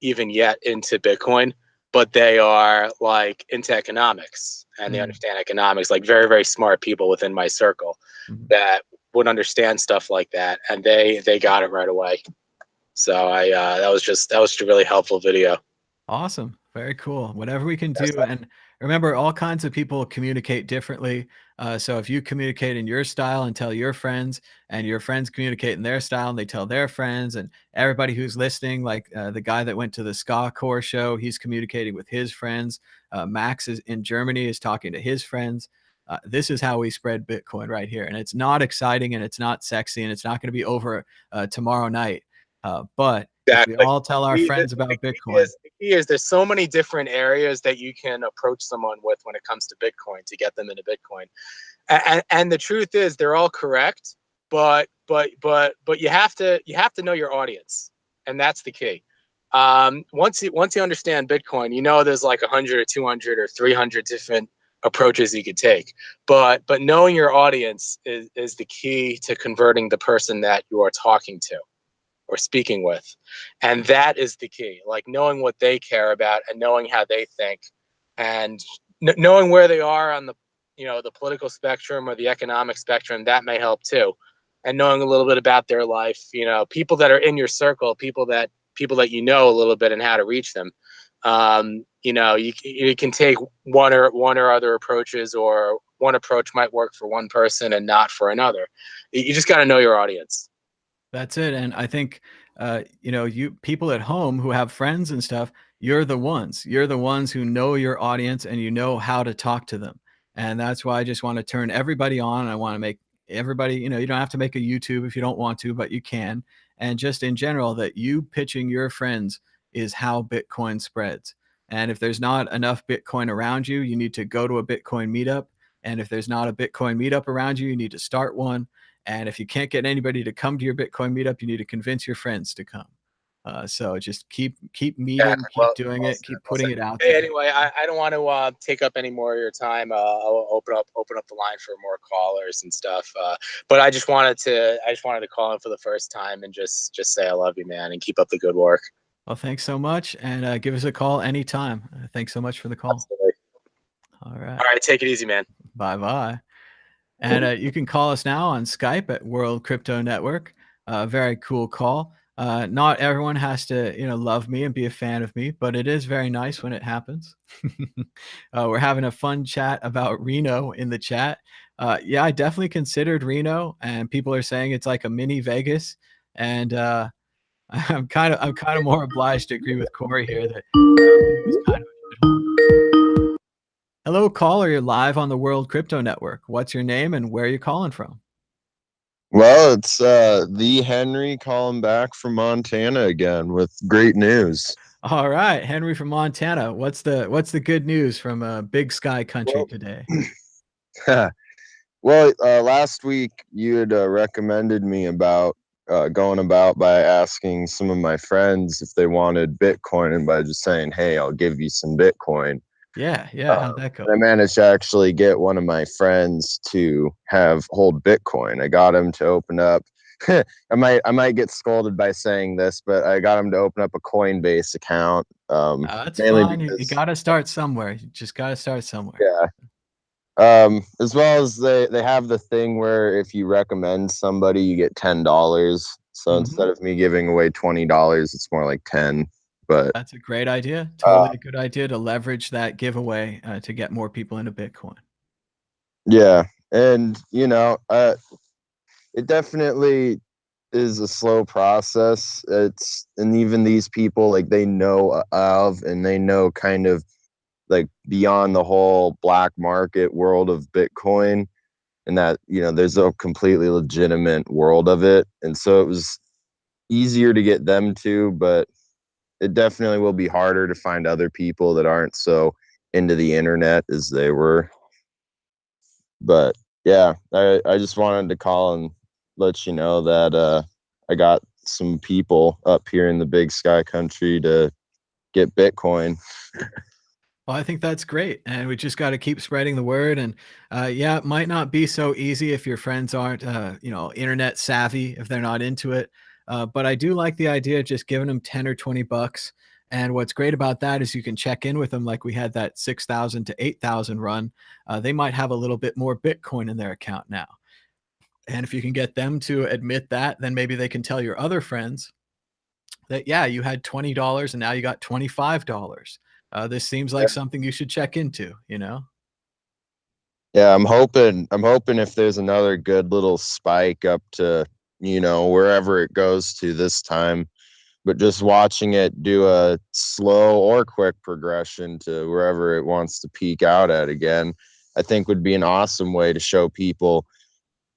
Speaker 3: even yet into Bitcoin, but they are like into economics and they
Speaker 1: Mhm.
Speaker 3: understand economics. Like very very smart people within my circle
Speaker 1: Mhm.
Speaker 3: that would understand stuff like that, and they got it right away. So that was a really helpful video.
Speaker 1: Awesome. Very cool. Whatever we can
Speaker 3: That's
Speaker 1: do. And remember, all kinds of people communicate differently. So if you communicate in your style and tell your friends, and your friends communicate in their style and they tell their friends, and everybody who's listening, like the guy that went to the Ska Core show, he's communicating with his friends. Max is in Germany, is talking to his friends. This is how we spread Bitcoin right here. And it's not exciting and it's not sexy and it's not going to be over tomorrow night. But if we
Speaker 3: exactly.
Speaker 1: all tell our
Speaker 3: The, the,
Speaker 1: friends
Speaker 3: the
Speaker 1: about
Speaker 3: key
Speaker 1: Bitcoin,
Speaker 3: is the key is there's so many different areas that you can approach someone with when it comes to Bitcoin to get them into Bitcoin. And the truth is they're all correct, but you have to know your audience, and that's the key. Once you understand Bitcoin, you know there's like 100 or 200 or 300 different approaches you could take, but knowing your audience is the key to converting the person that you are talking to or speaking with. And that is the key, like knowing what they care about and knowing how they think and knowing where they are on the the political spectrum or the economic spectrum, that may help too. And knowing a little bit about their life, people that are in your circle, people that you know a little bit, and how to reach them. You can take one or other approaches, or one approach might work for one person and not for another. You just got to know your audience.
Speaker 1: That's it. And I think, you people at home who have friends and stuff, you're the ones. You're the ones who know your audience and you know how to talk to them. And that's why I just want to turn everybody on. I want to make everybody, you don't have to make a YouTube if you don't want to, but you can. And just in general, that you pitching your friends is how Bitcoin spreads. And if there's not enough Bitcoin around you, you need to go to a Bitcoin meetup. And if there's not a Bitcoin meetup around you, you need to start one. And if you can't get anybody to come to your Bitcoin meetup, you need to convince your friends to come. So just keep
Speaker 3: Yeah,
Speaker 1: meeting, keep doing it, keep putting it out
Speaker 3: Hey,
Speaker 1: there.
Speaker 3: anyway, I don't want to take up any more of your time. I'll open up the line for more callers and stuff. But I just wanted to call in for the first time and just say I love you, man, and keep up the good work.
Speaker 1: Well, thanks so much, and give us a call anytime. Thanks so much for the call.
Speaker 3: Absolutely.
Speaker 1: All right.
Speaker 3: All right, take it easy, man.
Speaker 1: Bye bye. And you can call us now on Skype at World Crypto Network. Very cool call. Not everyone has to, love me and be a fan of me, but it is very nice when it happens. We're having a fun chat about Reno in the chat. Yeah, I definitely considered Reno, and people are saying it's like a mini Vegas. And I'm kind of more obliged to agree with Corey here that it was kind of a shithole. Hello, caller. You're live on the World Crypto Network. What's your name and where are you calling from?
Speaker 4: Well, it's the Henry calling back from Montana again with great news.
Speaker 1: All right, Henry from Montana. What's the good news from Big Sky Country today?
Speaker 4: Well, last week you had recommended me about going about by asking some of my friends if they wanted Bitcoin, and by just saying, "Hey, I'll give you some Bitcoin."
Speaker 1: Yeah. How'd that go?
Speaker 4: I managed to actually get one of my friends to hold Bitcoin. I got him to open up. I might get scolded by saying this, but I got him to open up a Coinbase account.
Speaker 1: That's
Speaker 4: Mainly
Speaker 1: fine. You
Speaker 4: because,
Speaker 1: got to start somewhere. You just got to start somewhere.
Speaker 4: yeah. As well as they have the thing where if you recommend somebody, you get $10. So instead of me giving away $20, it's more like 10. But
Speaker 1: That's a great idea. Totally a good idea to leverage that giveaway to get more people into Bitcoin.
Speaker 4: yeah, and it definitely is a slow process. And even these people, like, they know of, and they know kind of like beyond the whole black market world of Bitcoin, and that there's a completely legitimate world of it. And so it was easier to get them to, but it definitely will be harder to find other people that aren't so into the internet as they were. But yeah, I just wanted to call and let you know that I got some people up here in the Big Sky Country to get Bitcoin.
Speaker 1: Well, I think that's great, and we just got to keep spreading the word. And yeah, it might not be so easy if your friends aren't, internet savvy, if they're not into it. But I do like the idea of just giving them 10 or 20 bucks. And what's great about that is you can check in with them, like we had that 6,000 to 8,000 run. They might have a little bit more Bitcoin in their account now. And if you can get them to admit that, then maybe they can tell your other friends that, yeah, you had $20 and now you got $25. This seems like something you should check into,
Speaker 4: Yeah, I'm hoping if there's another good little spike up to, wherever it goes to this time, but just watching it do a slow or quick progression to wherever it wants to peak out at again, I think would be an awesome way to show people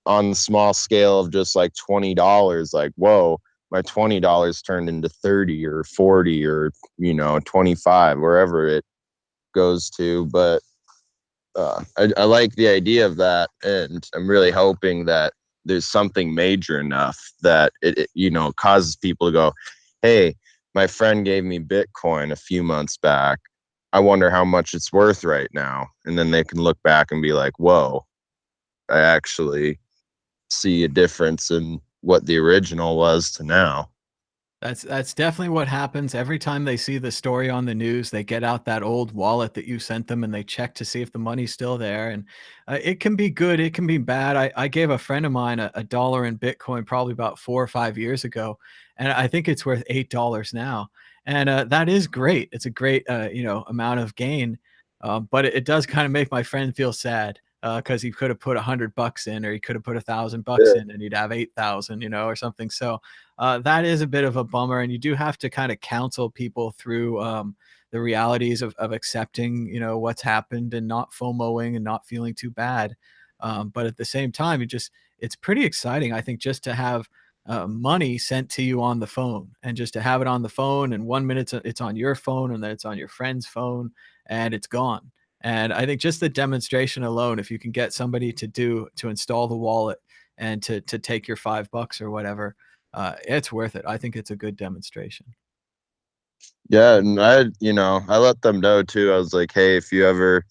Speaker 4: on the small scale of just like $20, like, whoa, my $20 turned into 30 or 40 or 25, wherever it goes to. But I like the idea of that, and I'm really hoping that there's something major enough that it causes people to go, hey, my friend gave me Bitcoin a few months back, I wonder how much it's worth right now. And then they can look back and be like, whoa, I actually see a difference in what the original was to now.
Speaker 1: That's definitely what happens every time they see the story on the news. They get out that old wallet that you sent them and they check to see if the money's still there. And it can be good, it can be bad. I gave a friend of mine a dollar in Bitcoin probably about 4 or 5 years ago, and I think it's worth $8 now. And that is great. It's a great amount of gain, but it does kind of make my friend feel sad because he could have put $100 in, or he could have put $1,000
Speaker 4: Yeah.
Speaker 1: in, and he'd have 8,000, or something. So that is a bit of a bummer, and you do have to kind of counsel people through the realities of accepting, what's happened and not FOMOing and not feeling too bad. But at the same time, it's pretty exciting, I think, just to have money sent to you on the phone, and just to have it on the phone, and 1 minute it's on your phone, and then it's on your friend's phone, and it's gone. And I think just the demonstration alone, if you can get somebody to install the wallet and to take your $5 or whatever, it's worth it. I think it's a good demonstration.
Speaker 4: Yeah, and I let them know too. I was like, hey, if you ever,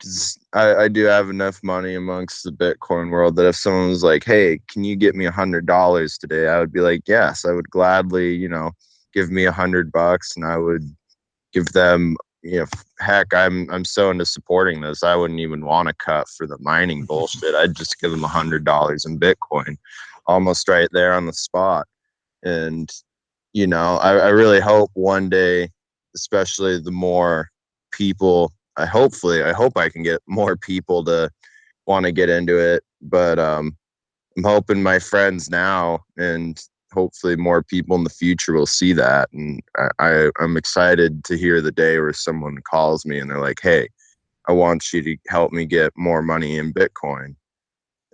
Speaker 4: 'cause I do have enough money amongst the Bitcoin world that if someone was like, hey, can you get me $100 today? I would be like, yes, I would gladly, give me $100, and I would give them, heck, I'm so into supporting this. I wouldn't even want to cut for the mining bullshit. I'd just give them $100 in Bitcoin, almost right there on the spot. And I really hope one day, especially the more people, I hope I can get more people to want to get into it. But I'm hoping my friends now and hopefully more people in the future will see that. And I'm excited to hear the day where someone calls me and they're like, hey, I want you to help me get more money in Bitcoin.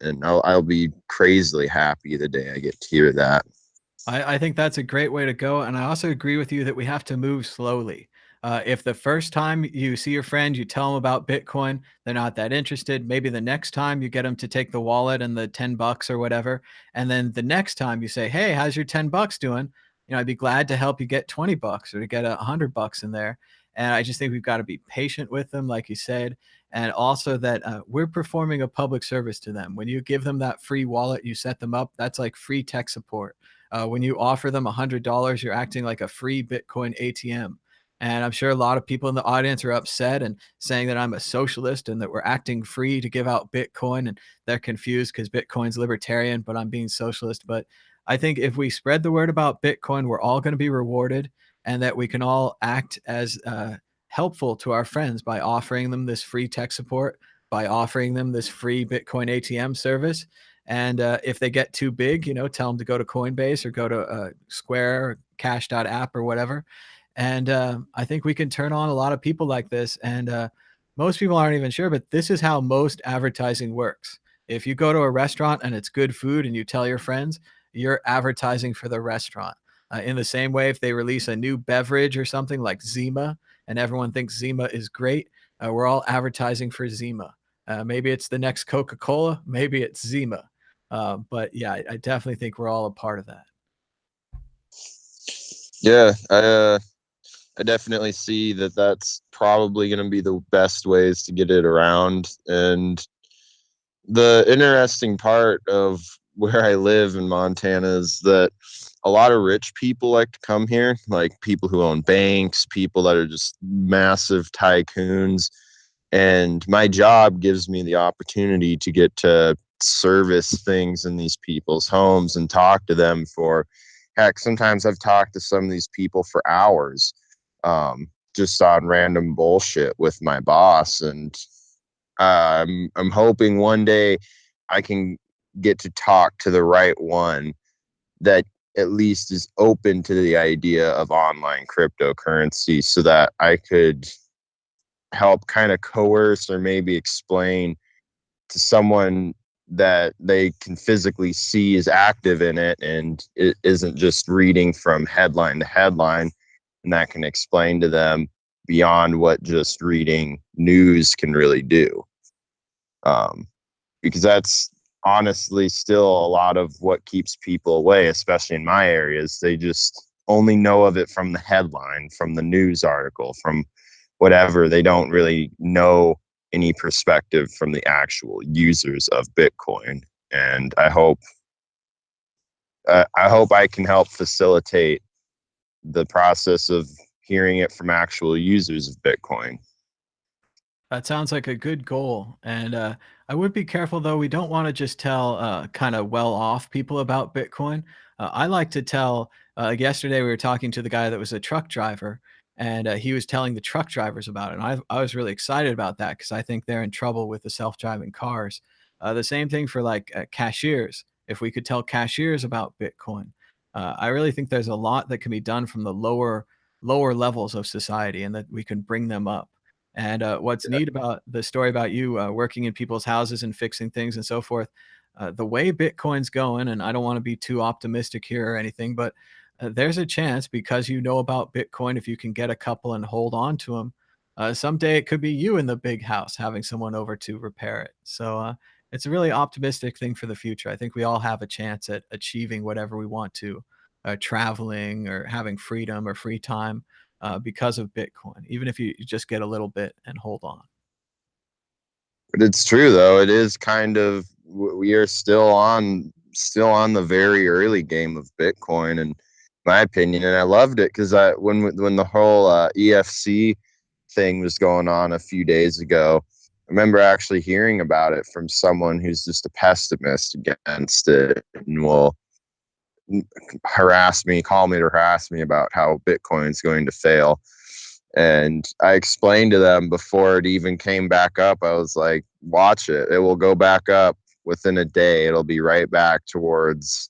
Speaker 4: And I'll be crazily happy the day I get to hear that.
Speaker 1: I think that's a great way to go. And I also agree with you that we have to move slowly. If the first time you see your friend, you tell them about Bitcoin, they're not that interested. Maybe the next time you get them to take the wallet and the $10 or whatever. And then the next time you say, hey, how's your $10 doing? I'd be glad to help you get $20 or to get $100 in there. And I just think we've got to be patient with them, like you said. And also that we're performing a public service to them. When you give them that free wallet, you set them up, that's like free tech support. When you offer them $100, you're acting like a free Bitcoin ATM. And I'm sure a lot of people in the audience are upset and saying that I'm a socialist and that we're acting free to give out Bitcoin. And they're confused because Bitcoin's libertarian, but I'm being socialist. But I think if we spread the word about Bitcoin, we're all going to be rewarded, and that we can all act as helpful to our friends by offering them this free tech support, by offering them this free Bitcoin ATM service. And if they get too big, tell them to go to Coinbase or go to Square, or Cash.app or whatever. And I think we can turn on a lot of people like this. And most people aren't even sure, but this is how most advertising works. If you go to a restaurant and it's good food and you tell your friends, you're advertising for the restaurant. In the same way, if they release a new beverage or something like Zima and everyone thinks Zima is great, we're all advertising for Zima. Maybe it's the next Coca-Cola, maybe it's Zima. But yeah, I definitely think we're all a part of that.
Speaker 4: Yeah, I definitely see that that's probably going to be the best ways to get it around. And the interesting part of where I live in Montana is that a lot of rich people like to come here, like people who own banks, people that are just massive tycoons. And my job gives me the opportunity to get to service things in these people's homes and talk to them for, heck, sometimes I've talked to some of these people for hours, just on random bullshit with my boss. And I'm hoping one day I can get to talk to the right one that at least is open to the idea of online cryptocurrency, so that I could help kind of coerce or maybe explain to someone that they can physically see is active in it and it isn't just reading from headline to headline, and that can explain to them beyond what just reading news can really do. Because that's honestly still a lot of what keeps people away, especially in my areas. They just only know of it from the headline, from the news article, from whatever. They don't really know any perspective from the actual users of Bitcoin. And I hope I can help facilitate the process of hearing it from actual users of Bitcoin.
Speaker 1: That sounds like a good goal. And I would be careful, though. We don't want to just tell kind of well off people about Bitcoin. I like to tell, like yesterday, we were talking to the guy that was a truck driver, and he was telling the truck drivers about it. And I was really excited about that because I think they're in trouble with the self driving cars. The same thing for like cashiers. If we could tell cashiers about Bitcoin, I really think there's a lot that can be done from the lower levels of society and that we can bring them up. And what's neat about the story about you working in people's houses and fixing things and so forth, the way Bitcoin's going, and I don't want to be too optimistic here or anything, but there's a chance because you know about Bitcoin, if you can get a couple and hold on to them, someday it could be you in the big house having someone over to repair it. So it's a really optimistic thing for the future. I think we all have a chance at achieving whatever we want to, traveling or having freedom or free time because of Bitcoin, even if you just get a little bit and hold on.
Speaker 4: But it's true though. It is kind of, we are still on the very early game of Bitcoin, in my opinion. And I loved it because when the whole EFC thing was going on a few days ago, I remember actually hearing about it from someone who's just a pessimist against it and will call me to harass me about how Bitcoin's going to fail. And I explained to them before it even came back up, I was like, watch it. It will go back up within a day. It'll be right back towards,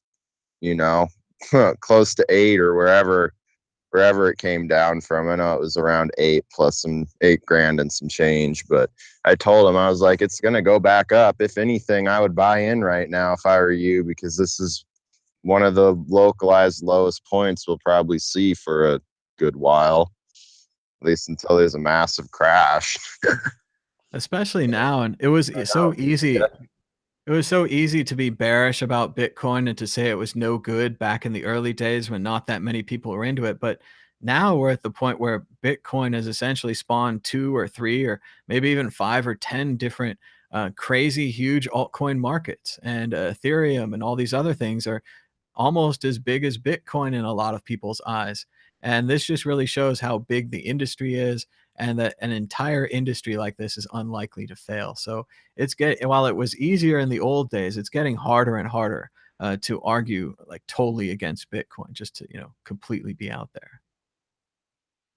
Speaker 4: you know, close to 8 or wherever it came down from. I know it was around 8 plus some 8 grand and some change, but I told him, I was like, it's going to go back up. If anything, I would buy in right now if I were you, because this is one of the localized lowest points we'll probably see for a good while, at least until there's a massive crash.
Speaker 1: Especially now, and it was so easy. It was so easy to be bearish about Bitcoin and to say it was no good back in the early days when not that many people were into it. But now we're at the point where Bitcoin has essentially spawned 2 or 3 or maybe even 5 or 10 different crazy huge altcoin markets, and Ethereum and all these other things are almost as big as Bitcoin in a lot of people's eyes. And this just really shows how big the industry is and that an entire industry like this is unlikely to fail. So while it was easier in the old days, it's getting harder and harder to argue like totally against Bitcoin, just to, completely be out there.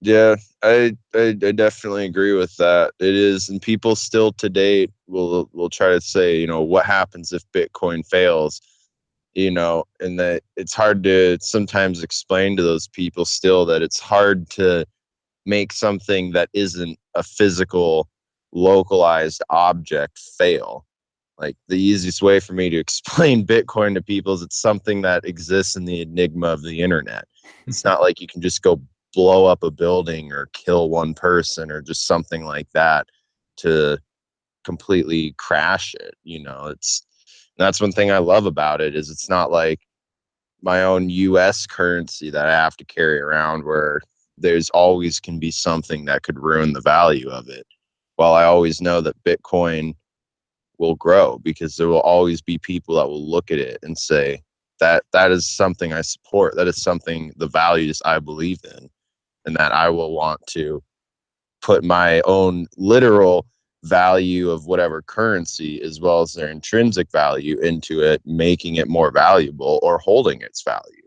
Speaker 4: Yeah, I definitely agree with that. It is, and people still to date will try to say, what happens if Bitcoin fails? And that it's hard to sometimes explain to those people still that it's hard to make something that isn't a physical, localized object fail. Like, the easiest way for me to explain Bitcoin to people is it's something that exists in the enigma of the internet. It's not like you can just go blow up a building or kill one person or just something like that to completely crash it. That's one thing I love about it, is it's not like my own US currency that I have to carry around, where there's always can be something that could ruin the value of it. While I always know that Bitcoin will grow, because there will always be people that will look at it and say that is something I support. That is something, the values I believe in, and that I will want to put my own literal value of whatever currency as well as their intrinsic value into it, making it more valuable or holding its value.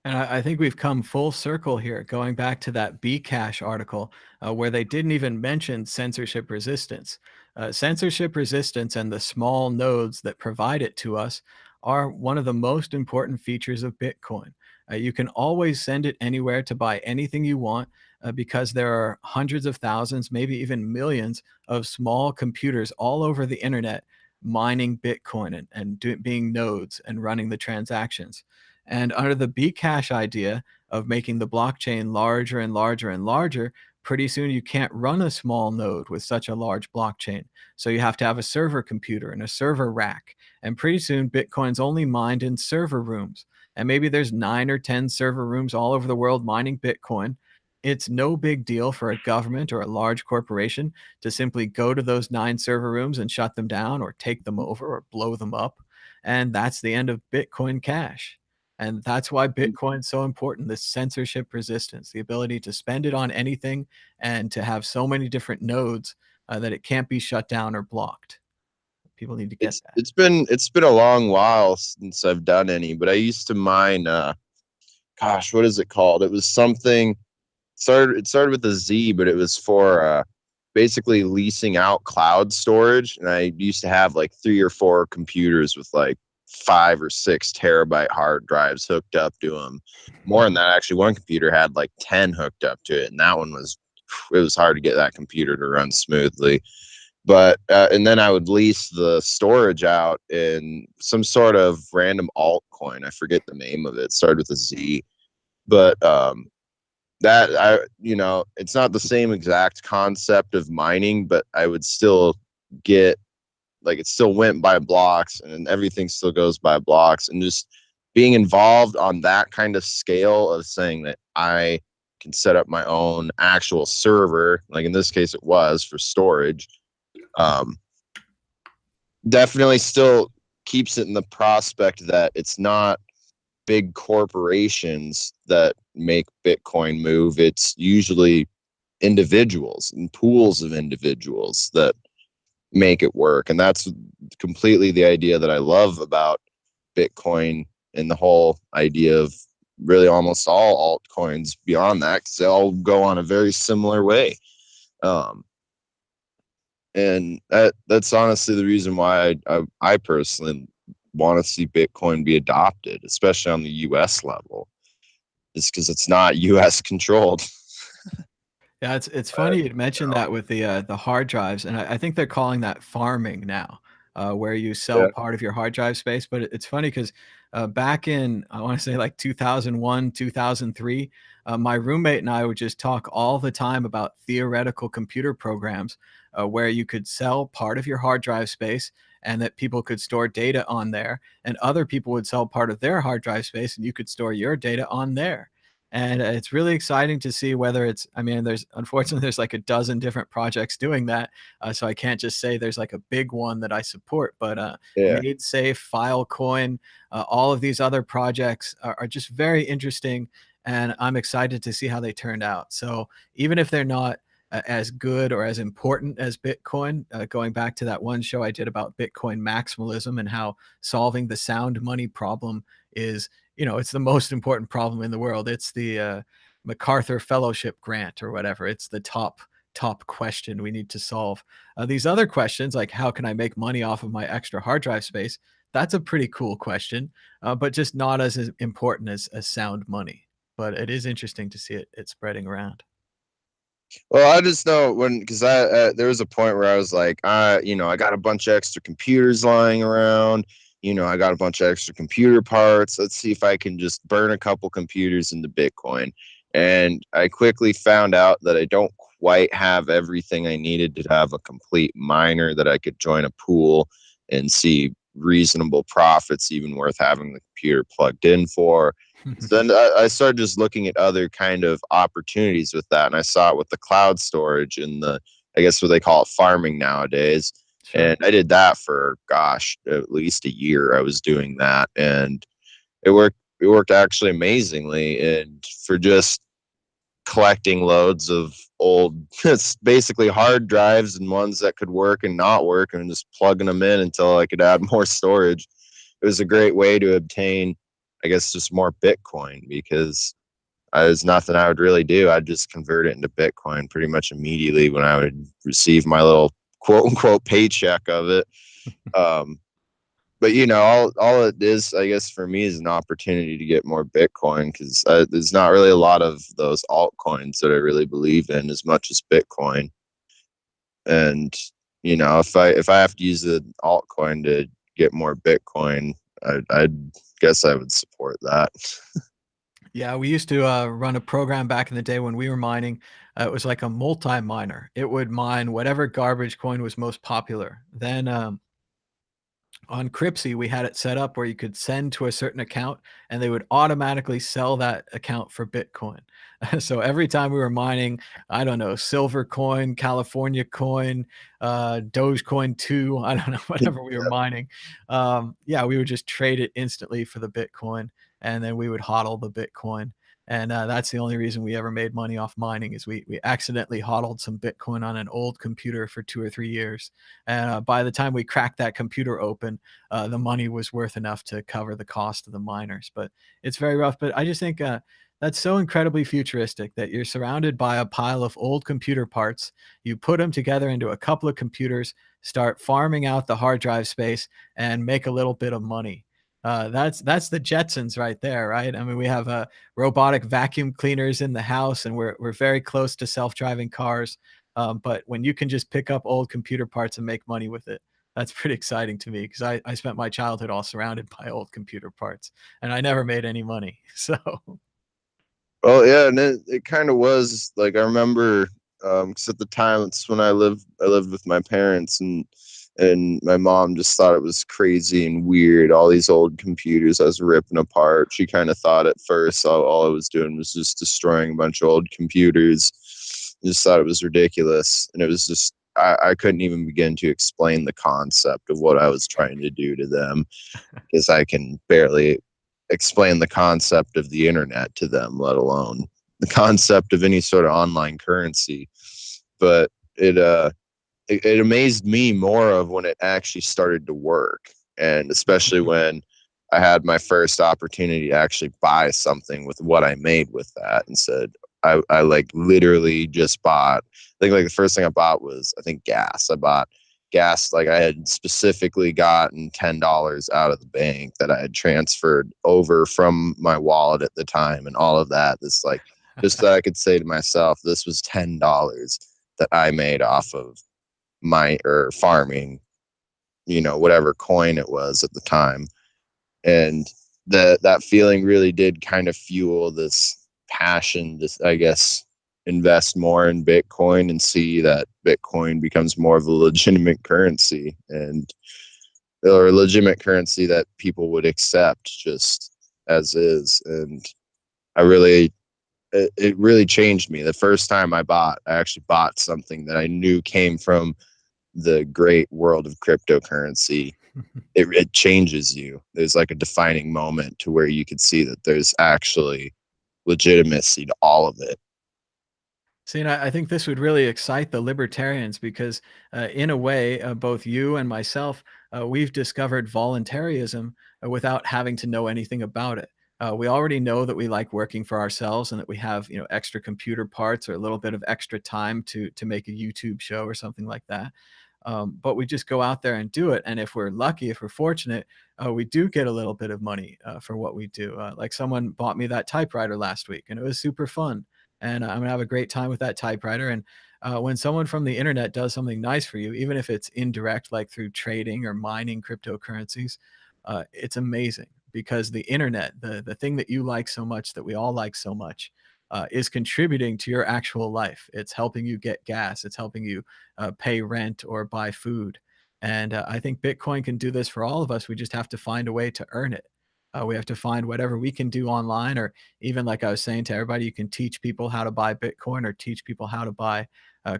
Speaker 1: And I think we've come full circle here, going back to that Bcash article where they didn't even mention censorship resistance. Censorship resistance and the small nodes that provide it to us are one of the most important features of Bitcoin. You can always send it anywhere to buy anything you want because there are hundreds of thousands, maybe even millions of small computers all over the internet mining Bitcoin and being nodes and running the transactions. And under the Bcash idea of making the blockchain larger and larger and larger, pretty soon you can't run a small node with such a large blockchain. So you have to have a server computer and a server rack. And pretty soon Bitcoin's only mined in server rooms. And maybe there's 9 or 10 server rooms all over the world mining Bitcoin. It's no big deal for a government or a large corporation to simply go to those 9 server rooms and shut them down or take them over or blow them up. And that's the end of Bitcoin Cash. And that's why Bitcoin's so important, this censorship resistance, the ability to spend it on anything and to have so many different nodes that it can't be shut down or blocked. People need to get that.
Speaker 4: It's been a long while since I've done any, but I used to mine gosh, what is it called? It was something it started with a Z, but it was for basically leasing out cloud storage. And I used to have like 3 or 4 computers with like 5 or 6 terabyte hard drives hooked up to them. More than that, actually, one computer had like 10 hooked up to it, and that one it was hard to get that computer to run smoothly. But and then I would lease the storage out in some sort of random altcoin. I forget the name of it. It started with a Z, but that it's not the same exact concept of mining, but I would still get, like, it still went by blocks, and everything still goes by blocks, and just being involved on that kind of scale of saying that I can set up my own actual server, like in this case it was for storage, um, definitely still keeps it in the prospect that it's not big corporations that make Bitcoin move. It's usually individuals and pools of individuals that make it work. And that's completely the idea that I love about Bitcoin and the whole idea of really almost all altcoins beyond that, because they all go on a very similar way. And that's honestly the reason why I personally want to see Bitcoin be adopted, especially on the US level, is because it's not US controlled.
Speaker 1: Yeah, it's funny you mentioned that with the hard drives, and I think they're calling that farming now, where you sell
Speaker 4: Yeah.
Speaker 1: part of your hard drive space. But it's funny because back in, I want to say like 2001, 2003, my roommate and I would just talk all the time about theoretical computer programs where you could sell part of your hard drive space and that people could store data on there, and other people would sell part of their hard drive space and you could store your data on there. And it's really exciting to see whether it's, I mean, unfortunately there's like a dozen different projects doing that. So I can't just say there's like a big one that I support, but
Speaker 4: Yeah.
Speaker 1: MadeSafe, Filecoin, all of these other projects are just very interesting. And I'm excited to see how they turned out. So even if they're not as good or as important as Bitcoin, going back to that one show I did about Bitcoin maximalism and how solving the sound money problem is, it's the most important problem in the world. It's the MacArthur Fellowship grant or whatever. It's the top question we need to solve. These other questions, like how can I make money off of my extra hard drive space? That's a pretty cool question, but just not as important as sound money. But it is interesting to see it spreading around.
Speaker 4: Well, I just know because there was a point where I was like, I got a bunch of extra computers lying around. I got a bunch of extra computer parts. Let's see if I can just burn a couple computers into Bitcoin. And I quickly found out that I don't quite have everything I needed to have a complete miner that I could join a pool and see reasonable profits, even worth having the computer plugged in for. So then I started just looking at other kind of opportunities with that. And I saw it with the cloud storage and I guess what they call it, farming nowadays.
Speaker 1: Sure.
Speaker 4: And I did that for, gosh, at least a year. I was doing that, and it worked actually amazingly. And for just collecting loads of old, it's basically hard drives and ones that could work and not work, and just plugging them in until I could add more storage. It was a great way to obtain, I guess, just more Bitcoin, because there's nothing I would really do. I'd just convert it into Bitcoin pretty much immediately when I would receive my little quote unquote paycheck of it. But all it is, I guess, for me is an opportunity to get more Bitcoin, because there's not really a lot of those altcoins that I really believe in as much as Bitcoin. And if I have to use an altcoin to get more Bitcoin, I'd guess I would support that.
Speaker 1: Yeah, we used to run a program back in the day when we were mining. It was like a multi-miner. It would mine whatever garbage coin was most popular. Then on Cripsy, we had it set up where you could send to a certain account and they would automatically sell that account for Bitcoin. So every time we were mining, I don't know, Silver Coin, California Coin, Dogecoin 2, I don't know, whatever we were mining. Yeah, we would just trade it instantly for the Bitcoin. and then we would hodl the Bitcoin. And that's the only reason we ever made money off mining is we accidentally hodled some Bitcoin on an old computer for 2 or 3 years. And by the time we cracked that computer open, the money was worth enough to cover the cost of the miners. But it's very rough. But I just think that's so incredibly futuristic that you're surrounded by a pile of old computer parts. You put them together into a couple of computers, start farming out the hard drive space, and make a little bit of money. That's the Jetsons right there, right? I mean, we have robotic vacuum cleaners in the house, and we're very close to self-driving cars. But when you can just pick up old computer parts and make money with it, that's pretty exciting to me because I spent my childhood all surrounded by old computer parts, and I never made any money. So
Speaker 4: Well, yeah, and it kind of was like I remember, because at the time it's when I lived with my parents, and my mom just thought it was crazy and weird. All these old computers I was ripping apart. She kind of thought at first all I was doing was just destroying a bunch of old computers. Just thought it was ridiculous, and it was just I couldn't even begin to explain the concept of what I was trying to do to them because I can barely explain the concept of the internet to them, let alone the concept of any sort of online currency. But it amazed me more of when it actually started to work, and especially when I had my first opportunity to actually buy something with what I made with that, and said I like literally just bought. I think like the first thing I bought was I think gas. I bought gas, like I had specifically gotten $10 out of the bank that I had transferred over from my wallet at the time, and all of that. This like just so I could say to myself, this was $10 that I made off of my or farming, whatever coin it was at the time. And that feeling really did kind of fuel this passion to, I guess, invest more in Bitcoin and see that Bitcoin becomes more of a legitimate currency, and or a legitimate currency that people would accept just as is. And I really it really changed me. The first time I actually bought something that I knew came from the great world of cryptocurrency. It changes you. There's like a defining moment to where you could see that there's actually legitimacy to all of it.
Speaker 1: See, and I think this would really excite the libertarians because, in a way, both you and myself, we've discovered voluntarism without having to know anything about it. We already know that we like working for ourselves and that we have, extra computer parts or a little bit of extra time to make a YouTube show or something like that. But we just go out there and do it. And if we're lucky, if we're fortunate, we do get a little bit of money for what we do. Like someone bought me that typewriter last week, and it was super fun. And I'm gonna have a great time with that typewriter. And when someone from the internet does something nice for you, even if it's indirect, like through trading or mining cryptocurrencies, it's amazing because the internet, the thing that you like so much, that we all like so much, is contributing to your actual life. It's helping you get gas. It's helping you pay rent or buy food. And I think Bitcoin can do this for all of us. We just have to find a way to earn it. We have to find whatever we can do online, or even like I was saying to everybody, you can teach people how to buy Bitcoin or teach people how to buy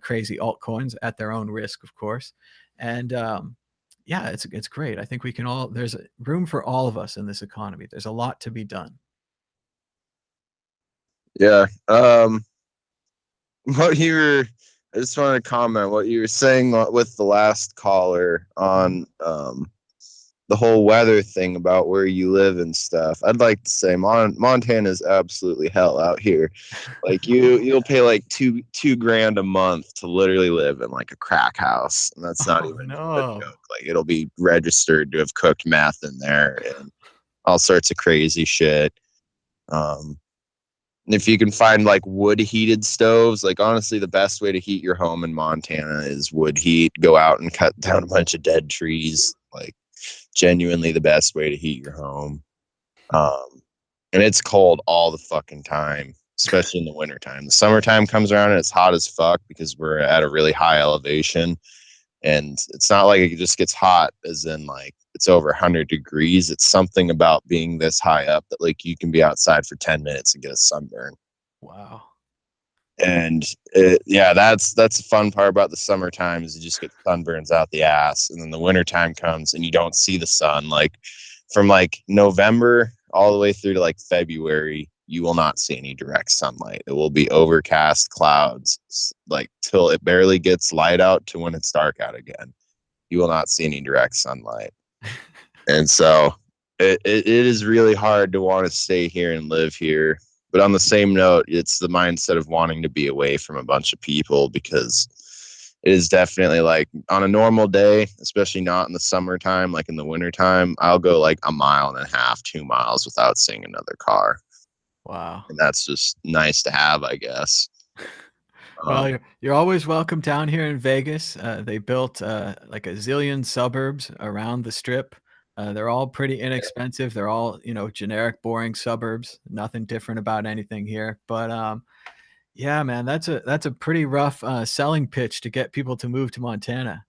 Speaker 1: crazy altcoins at their own risk, of course. And yeah, it's great. I think we can all. There's room for all of us in this economy. There's a lot to be done.
Speaker 4: Yeah. What you were, I just wanted to comment what you were saying with the last caller on the whole weather thing about where you live and stuff. I'd like to say Montana is absolutely hell out here. Like you'll pay like two grand a month to literally live in like a crack house, and that's not
Speaker 1: Oh
Speaker 4: even a
Speaker 1: no.
Speaker 4: joke. Like it'll be registered to have cooked meth in there and all sorts of crazy shit. And if you can find like wood heated stoves, like honestly, the best way to heat your home in Montana is wood heat. Go out and cut down a bunch of dead trees. Like genuinely the best way to heat your home. And it's cold all the fucking time, especially in the wintertime. The summertime comes around and it's hot as fuck because we're at a really high elevation. And it's not like it just gets hot as in like it's over 100 degrees. It's something about being this high up that like you can be outside for 10 minutes and get a sunburn.
Speaker 1: Wow.
Speaker 4: And yeah, that's the fun part about the summertime is you just get sunburns out the ass. And then the wintertime comes and you don't see the sun. Like from like November all the way through to like February, you will not see any direct sunlight. It will be overcast clouds, like till it barely gets light out to when it's dark out again. You will not see any direct sunlight. And so it is really hard to want to stay here and live here. But on the same note, it's the mindset of wanting to be away from a bunch of people, because it is definitely like on a normal day, especially not in the summertime, like in the wintertime, I'll go like 1.5 miles, 2 miles without seeing another car.
Speaker 1: Wow.
Speaker 4: And that's just nice to have, I guess.
Speaker 1: Well, you're always welcome down here in Vegas. They built like a zillion suburbs around the strip. They're all pretty inexpensive. They're all, generic, boring suburbs. Nothing different about anything here. But yeah, man, that's a pretty rough selling pitch to get people to move to Montana.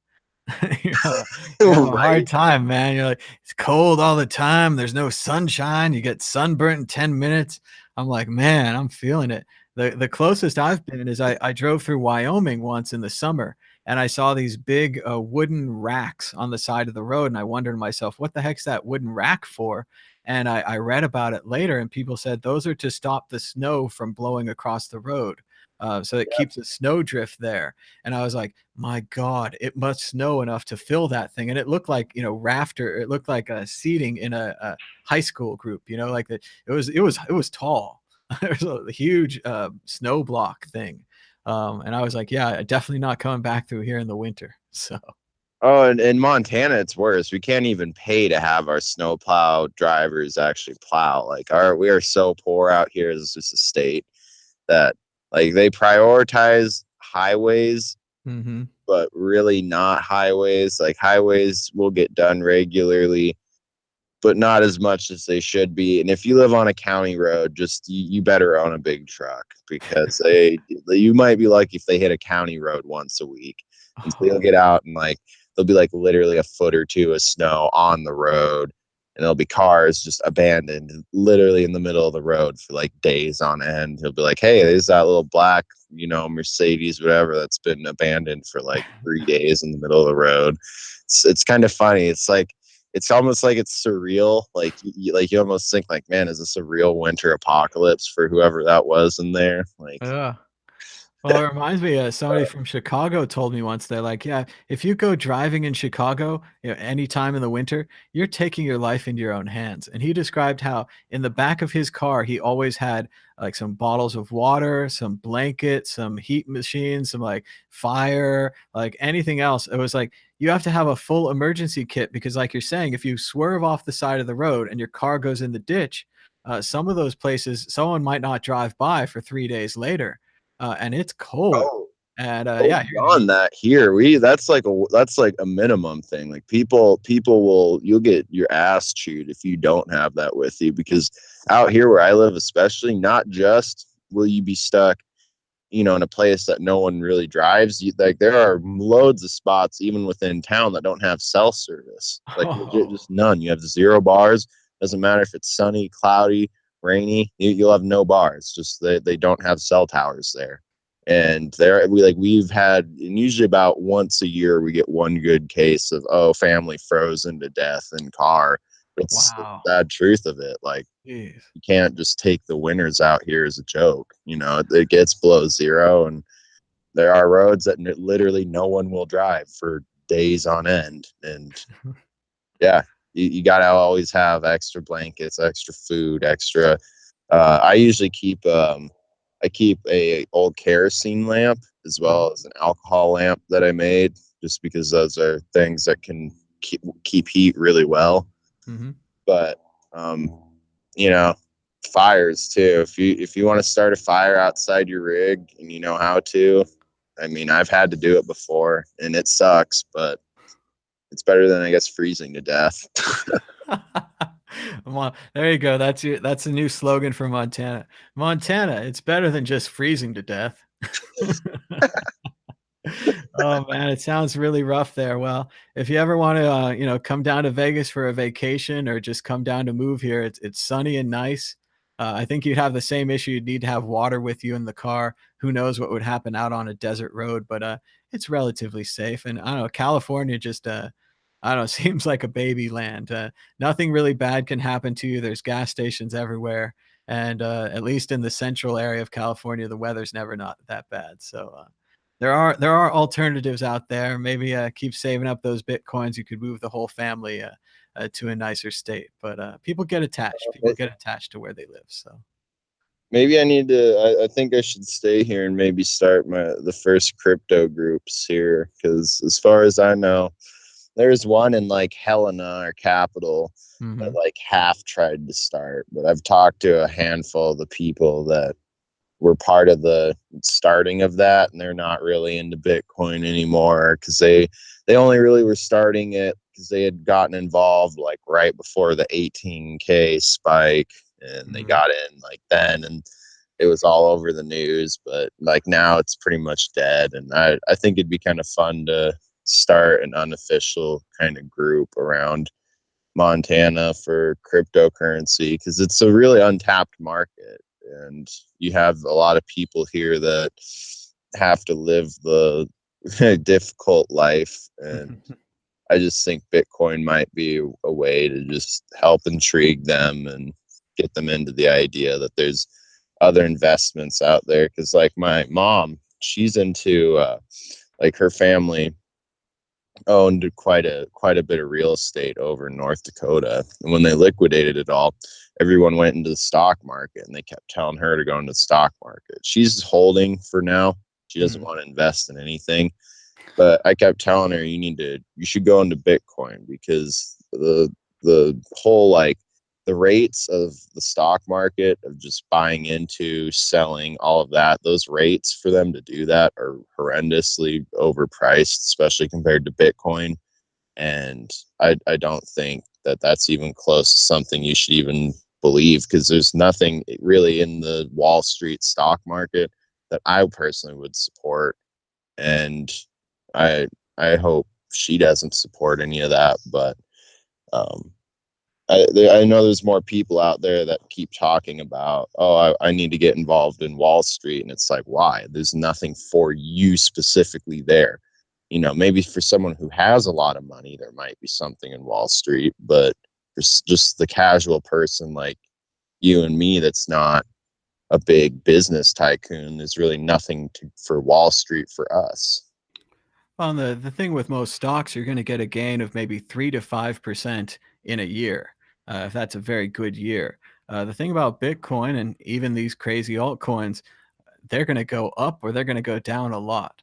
Speaker 1: You have a
Speaker 4: Right.
Speaker 1: hard time, man. You're like, it's cold all the time. There's no sunshine. You get sunburnt in 10 minutes. I'm like, man, I'm feeling it. The closest I've been is I drove through Wyoming once in the summer, and I saw these big wooden racks on the side of the road, and I wondered to myself, what the heck's that wooden rack for? And I read about it later, and people said those are to stop the snow from blowing across the road. So it keeps the snow drift there. And I was like, my God, it must snow enough to fill that thing. And it looked like, it looked like a seating in a high school group, like that. It was tall. It was a huge snow block thing. And I was like, yeah, definitely not coming back through here in the winter. So.
Speaker 4: Oh, and in Montana, it's worse. We can't even pay to have our snowplow drivers actually plow. Like we are so poor out here as just a state that like they prioritize highways, but really not highways. Like highways will get done regularly, but not as much as they should be. And if you live on a county road, just you better own a big truck, because you might be lucky if they hit a county road once a week. And so you'll get out and like there'll be like literally a foot or two of snow on the road, and there'll be cars just abandoned literally in the middle of the road for like days on end. He'll be like, hey, there's that little black, Mercedes, whatever, that's been abandoned for like 3 days in the middle of the road. It's kind of funny. It's almost like it's surreal. Like you almost think like, man, is this a real winter apocalypse for whoever that was in there? Like,
Speaker 1: Yeah. Well, it reminds me, somebody from Chicago told me once, they're like, yeah, if you go driving in Chicago, anytime in the winter, you're taking your life into your own hands. And he described how in the back of his car, he always had like some bottles of water, some blankets, some heat machines, some like fire, like anything else. It was like, you have to have a full emergency kit because, like you're saying, if you swerve off the side of the road and your car goes in the ditch, some of those places, someone might not drive by for 3 days later. And it's cold.
Speaker 4: oh,
Speaker 1: And yeah,
Speaker 4: beyond that, here that's like a minimum thing. Like people you'll get your ass chewed if you don't have that with you, because out here where I live, especially, not just will you be stuck, in a place that no one really drives. Like there are loads of spots even within town that don't have cell service. Like legit, just none. You have 0 bars. Doesn't matter if it's sunny, cloudy, rainy. You'll have no bars. Just they don't have cell towers there. And we've had, and usually about once a year we get one good case of family frozen to death in car. It's the
Speaker 1: wow.
Speaker 4: sad truth of it. Like,
Speaker 1: Jeez.
Speaker 4: you can't just take the winters out here as a joke. It gets below 0, and there are roads that literally no one will drive for days on end. And yeah, you gotta always have extra blankets, extra food, extra. I usually keep a old kerosene lamp as well as an alcohol lamp that I made, just because those are things that can keep heat really well. But fires too. If you want to start a fire outside your rig and you know how to, I mean, I've had to do it before and it sucks, but it's better than, I guess, freezing to death.
Speaker 1: There you go. That's a new slogan for Montana. Montana, it's better than just freezing to death. Oh man, it sounds really rough there. Well, if you ever want to, come down to Vegas for a vacation or just come down to move here, it's sunny and nice. I think you'd have the same issue. You'd need to have water with you in the car. Who knows what would happen out on a desert road, but it's relatively safe. And I don't know, California just I don't know, seems like a baby land. Nothing really bad can happen to you. There's gas stations everywhere, and at least in the central area of California, the weather's never not that bad. So there are alternatives out there. Maybe keep saving up those bitcoins. You could move the whole family to a nicer state. But people get attached. People get attached to where they live. So
Speaker 4: Maybe I need to. I think I should stay here and maybe start the first crypto groups here, because as far as I know, there's one in like Helena or Capital that
Speaker 1: mhm.
Speaker 4: like half tried to start, but I've talked to a handful of the people that were part of the starting of that, and they're not really into Bitcoin anymore because they only really were starting it because they had gotten involved like right before the 18K spike, and they
Speaker 1: Mhm.
Speaker 4: got in like then, and it was all over the news. But like now it's pretty much dead, and I think it'd be kind of fun to start an unofficial kind of group around Montana for cryptocurrency, because it's a really untapped market, and you have a lot of people here that have to live the difficult life. And I just think Bitcoin might be a way to just help intrigue them and get them into the idea that there's other investments out there. Because like my mom, she's into like her family owned quite a bit of real estate over in North Dakota. And when they liquidated it all, everyone went into the stock market, and they kept telling her to go into the stock market. She's holding for now. She doesn't
Speaker 1: Mhm.
Speaker 4: want to invest in anything. But I kept telling her you should go into Bitcoin, because the whole like the rates of the stock market of just buying into, selling, all of that, those rates for them to do that are horrendously overpriced, especially compared to Bitcoin. And I don't think that that's even close to something you should even believe, because there's nothing really in the Wall Street stock market that I personally would support. And I I hope she doesn't support any of that. But um, I know there's more people out there that keep talking about, oh, I need to get involved in Wall Street, and it's like, why? There's nothing for you specifically there. You know, maybe for someone who has a lot of money, there might be something in Wall Street, but for just the casual person like you and me, that's not a big business tycoon, there's really nothing for Wall Street for us.
Speaker 1: Well, the thing with most stocks, you're going to get a gain of maybe 3 to 5% in a year, if that's a very good year. The thing about Bitcoin and even these crazy altcoins, they're going to go up or they're going to go down a lot.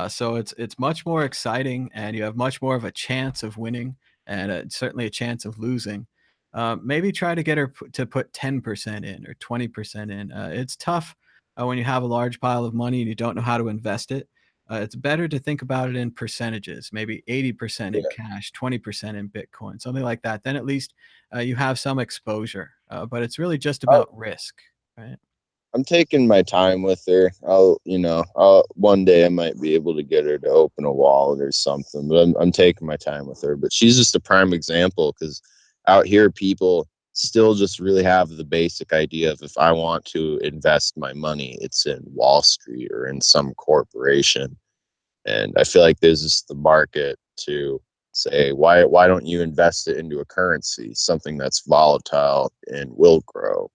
Speaker 1: So it's much more exciting, and you have much more of a chance of winning, and certainly a chance of losing. Maybe try to get her to put 10% in or 20% in. It's tough when you have a large pile of money and you don't know how to invest it. It's better to think about it in percentages, maybe 80% in
Speaker 4: Yeah.
Speaker 1: cash, 20% in Bitcoin, something like that. Then at least you have some exposure. But it's really just about risk, right?
Speaker 4: I'm taking my time with her. I'll one day I might be able to get her to open a wallet or something, but I'm taking my time with her. But she's just a prime example, because out here people still just really have the basic idea of, if I want to invest my money, it's in Wall Street or in some corporation. And I feel like there's just the market to say, why don't you invest it into a currency, something that's volatile and will grow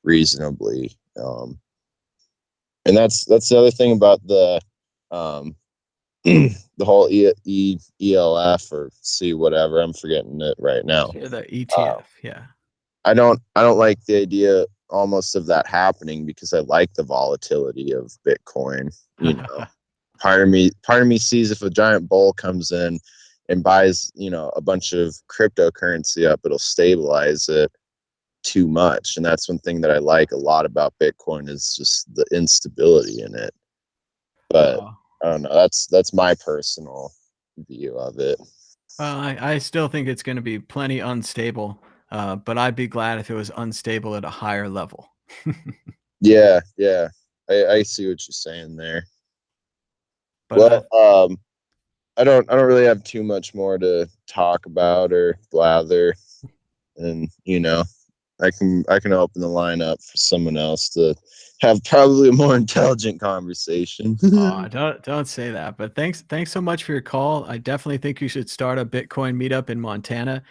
Speaker 4: reasonably. And that's the other thing about the um, the whole ELF or C whatever, I'm forgetting it right now.
Speaker 1: Sure, the
Speaker 4: Uh,
Speaker 1: ETF, yeah.
Speaker 4: I don't like the idea almost of that happening, because I like the volatility of Bitcoin. You know, part of me sees, if a giant bull comes in and buys, a bunch of cryptocurrency up, it'll stabilize it too much. And that's one thing that I like a lot about Bitcoin, is just the instability in it. But
Speaker 1: Well,
Speaker 4: I don't know. That's my personal view of it.
Speaker 1: I still think it's going to be plenty unstable, but I'd be glad if it was unstable at a higher level.
Speaker 4: Yeah, yeah. I see what you're saying there.
Speaker 1: But
Speaker 4: Well, I don't really have too much more to talk about or blather, and I can open the line up for someone else to have probably a more intelligent conversation.
Speaker 1: Oh, don't say that. But thanks so much for your call. I definitely think you should start a Bitcoin meetup in Montana.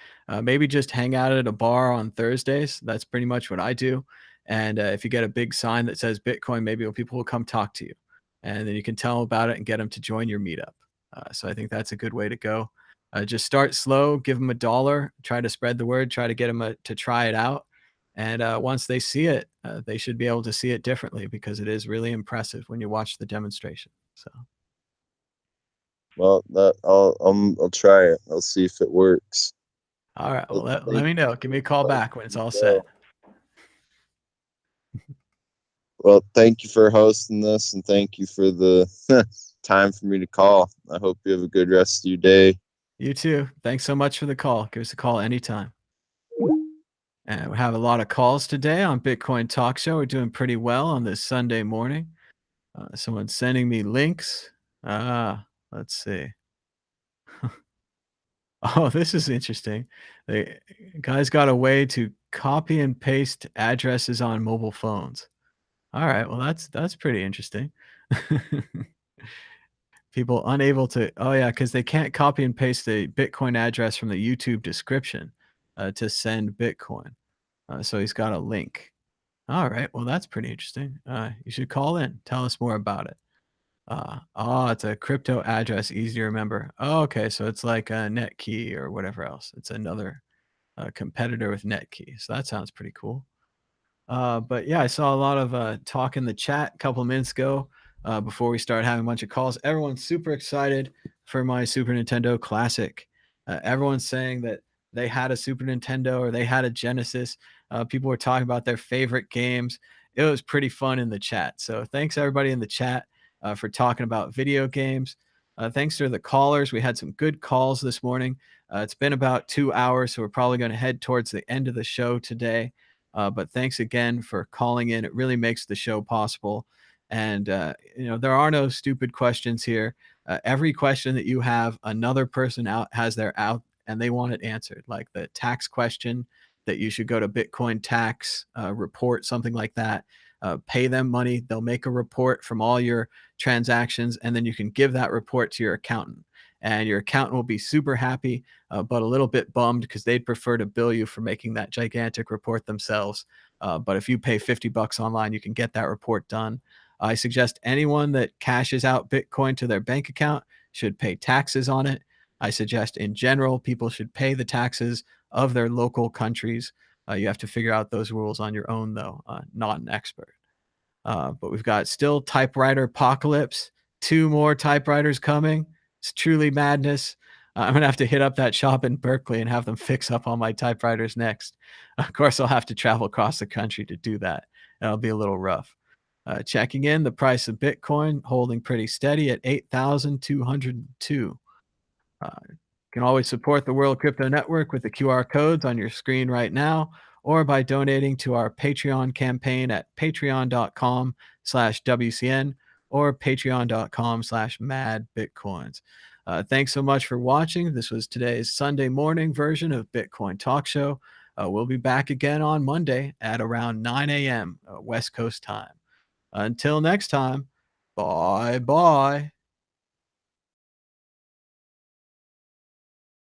Speaker 1: Maybe just hang out at a bar on Thursdays. That's pretty much what I do. And if you get a big sign that says Bitcoin, maybe people will come talk to you, and then you can tell them about it and get them to join your meetup. So I think that's a good way to go. Just start slow, give them $1, try to spread the word, try to get them to try it out. And once they see it, they should be able to see it differently because it is really impressive when you watch the demonstration. So,
Speaker 4: Well, I'll try it. I'll see if it works.
Speaker 1: all right. Well,
Speaker 4: Well,
Speaker 1: let me know. Give me a call back when it's all set.
Speaker 4: Well, thank you for hosting this, and thank you for the time for me to call. I hope you have a good rest of your day.
Speaker 1: You too. Thanks so much for the call. Give us a call anytime. And we have a lot of calls today on Bitcoin Talk Show. We're doing pretty well on this Sunday morning. Someone's sending me links. Let's see. Oh, this is interesting. The guys got a way to copy and paste addresses on mobile phones. All right, well that's pretty interesting. People unable to, oh yeah, because they can't copy and paste the Bitcoin address from the YouTube description to send Bitcoin. So he's got a link. All right, well that's pretty interesting. You should call in. Tell us more about it. It's a crypto address, easy to remember. Oh, okay, so it's like a Netkey or whatever else. It's another competitor with Netkey. So that sounds pretty cool. But yeah, I saw a lot of talk in the chat a couple of minutes ago before we started having a bunch of calls. Everyone's super excited for my Super Nintendo Classic. Everyone's saying that they had a Super Nintendo or they had a Genesis. People were talking about their favorite games. It was pretty fun in the chat. So thanks everybody in the chat for talking about video games. Thanks to the callers. We had some good calls this morning. It's been about 2 hours, so we're probably going to head towards the end of the show today. But thanks again for calling in. It really makes the show possible. And, there are no stupid questions here. Every question that you have, another person out has their out and they want it answered. Like the tax question that you should go to Bitcoin tax report, something like that. Pay them money. They'll make a report from all your transactions, and then you can give that report to your accountant. And your accountant will be super happy, but a little bit bummed because they'd prefer to bill you for making that gigantic report themselves. But if you pay $50 online, you can get that report done. I suggest anyone that cashes out Bitcoin to their bank account should pay taxes on it. I suggest in general, people should pay the taxes of their local countries. You have to figure out those rules on your own, though, not an expert. But we've got still typewriter apocalypse, 2 more typewriters coming. It's truly madness. I'm gonna have to hit up that shop in Berkeley and have them fix up all my typewriters next. Of course, I'll have to travel across the country to do that. That'll be a little rough. Checking in, the price of Bitcoin holding pretty steady at 8,202. You can always support the World Crypto Network with the QR codes on your screen right now, or by donating to our Patreon campaign at patreon.com/WCN or patreon.com/madbitcoins. Thanks so much for watching. This was today's Sunday morning version of Bitcoin Talk Show. We'll be back again on Monday at around 9 a.m. West Coast time. Until next time, bye bye.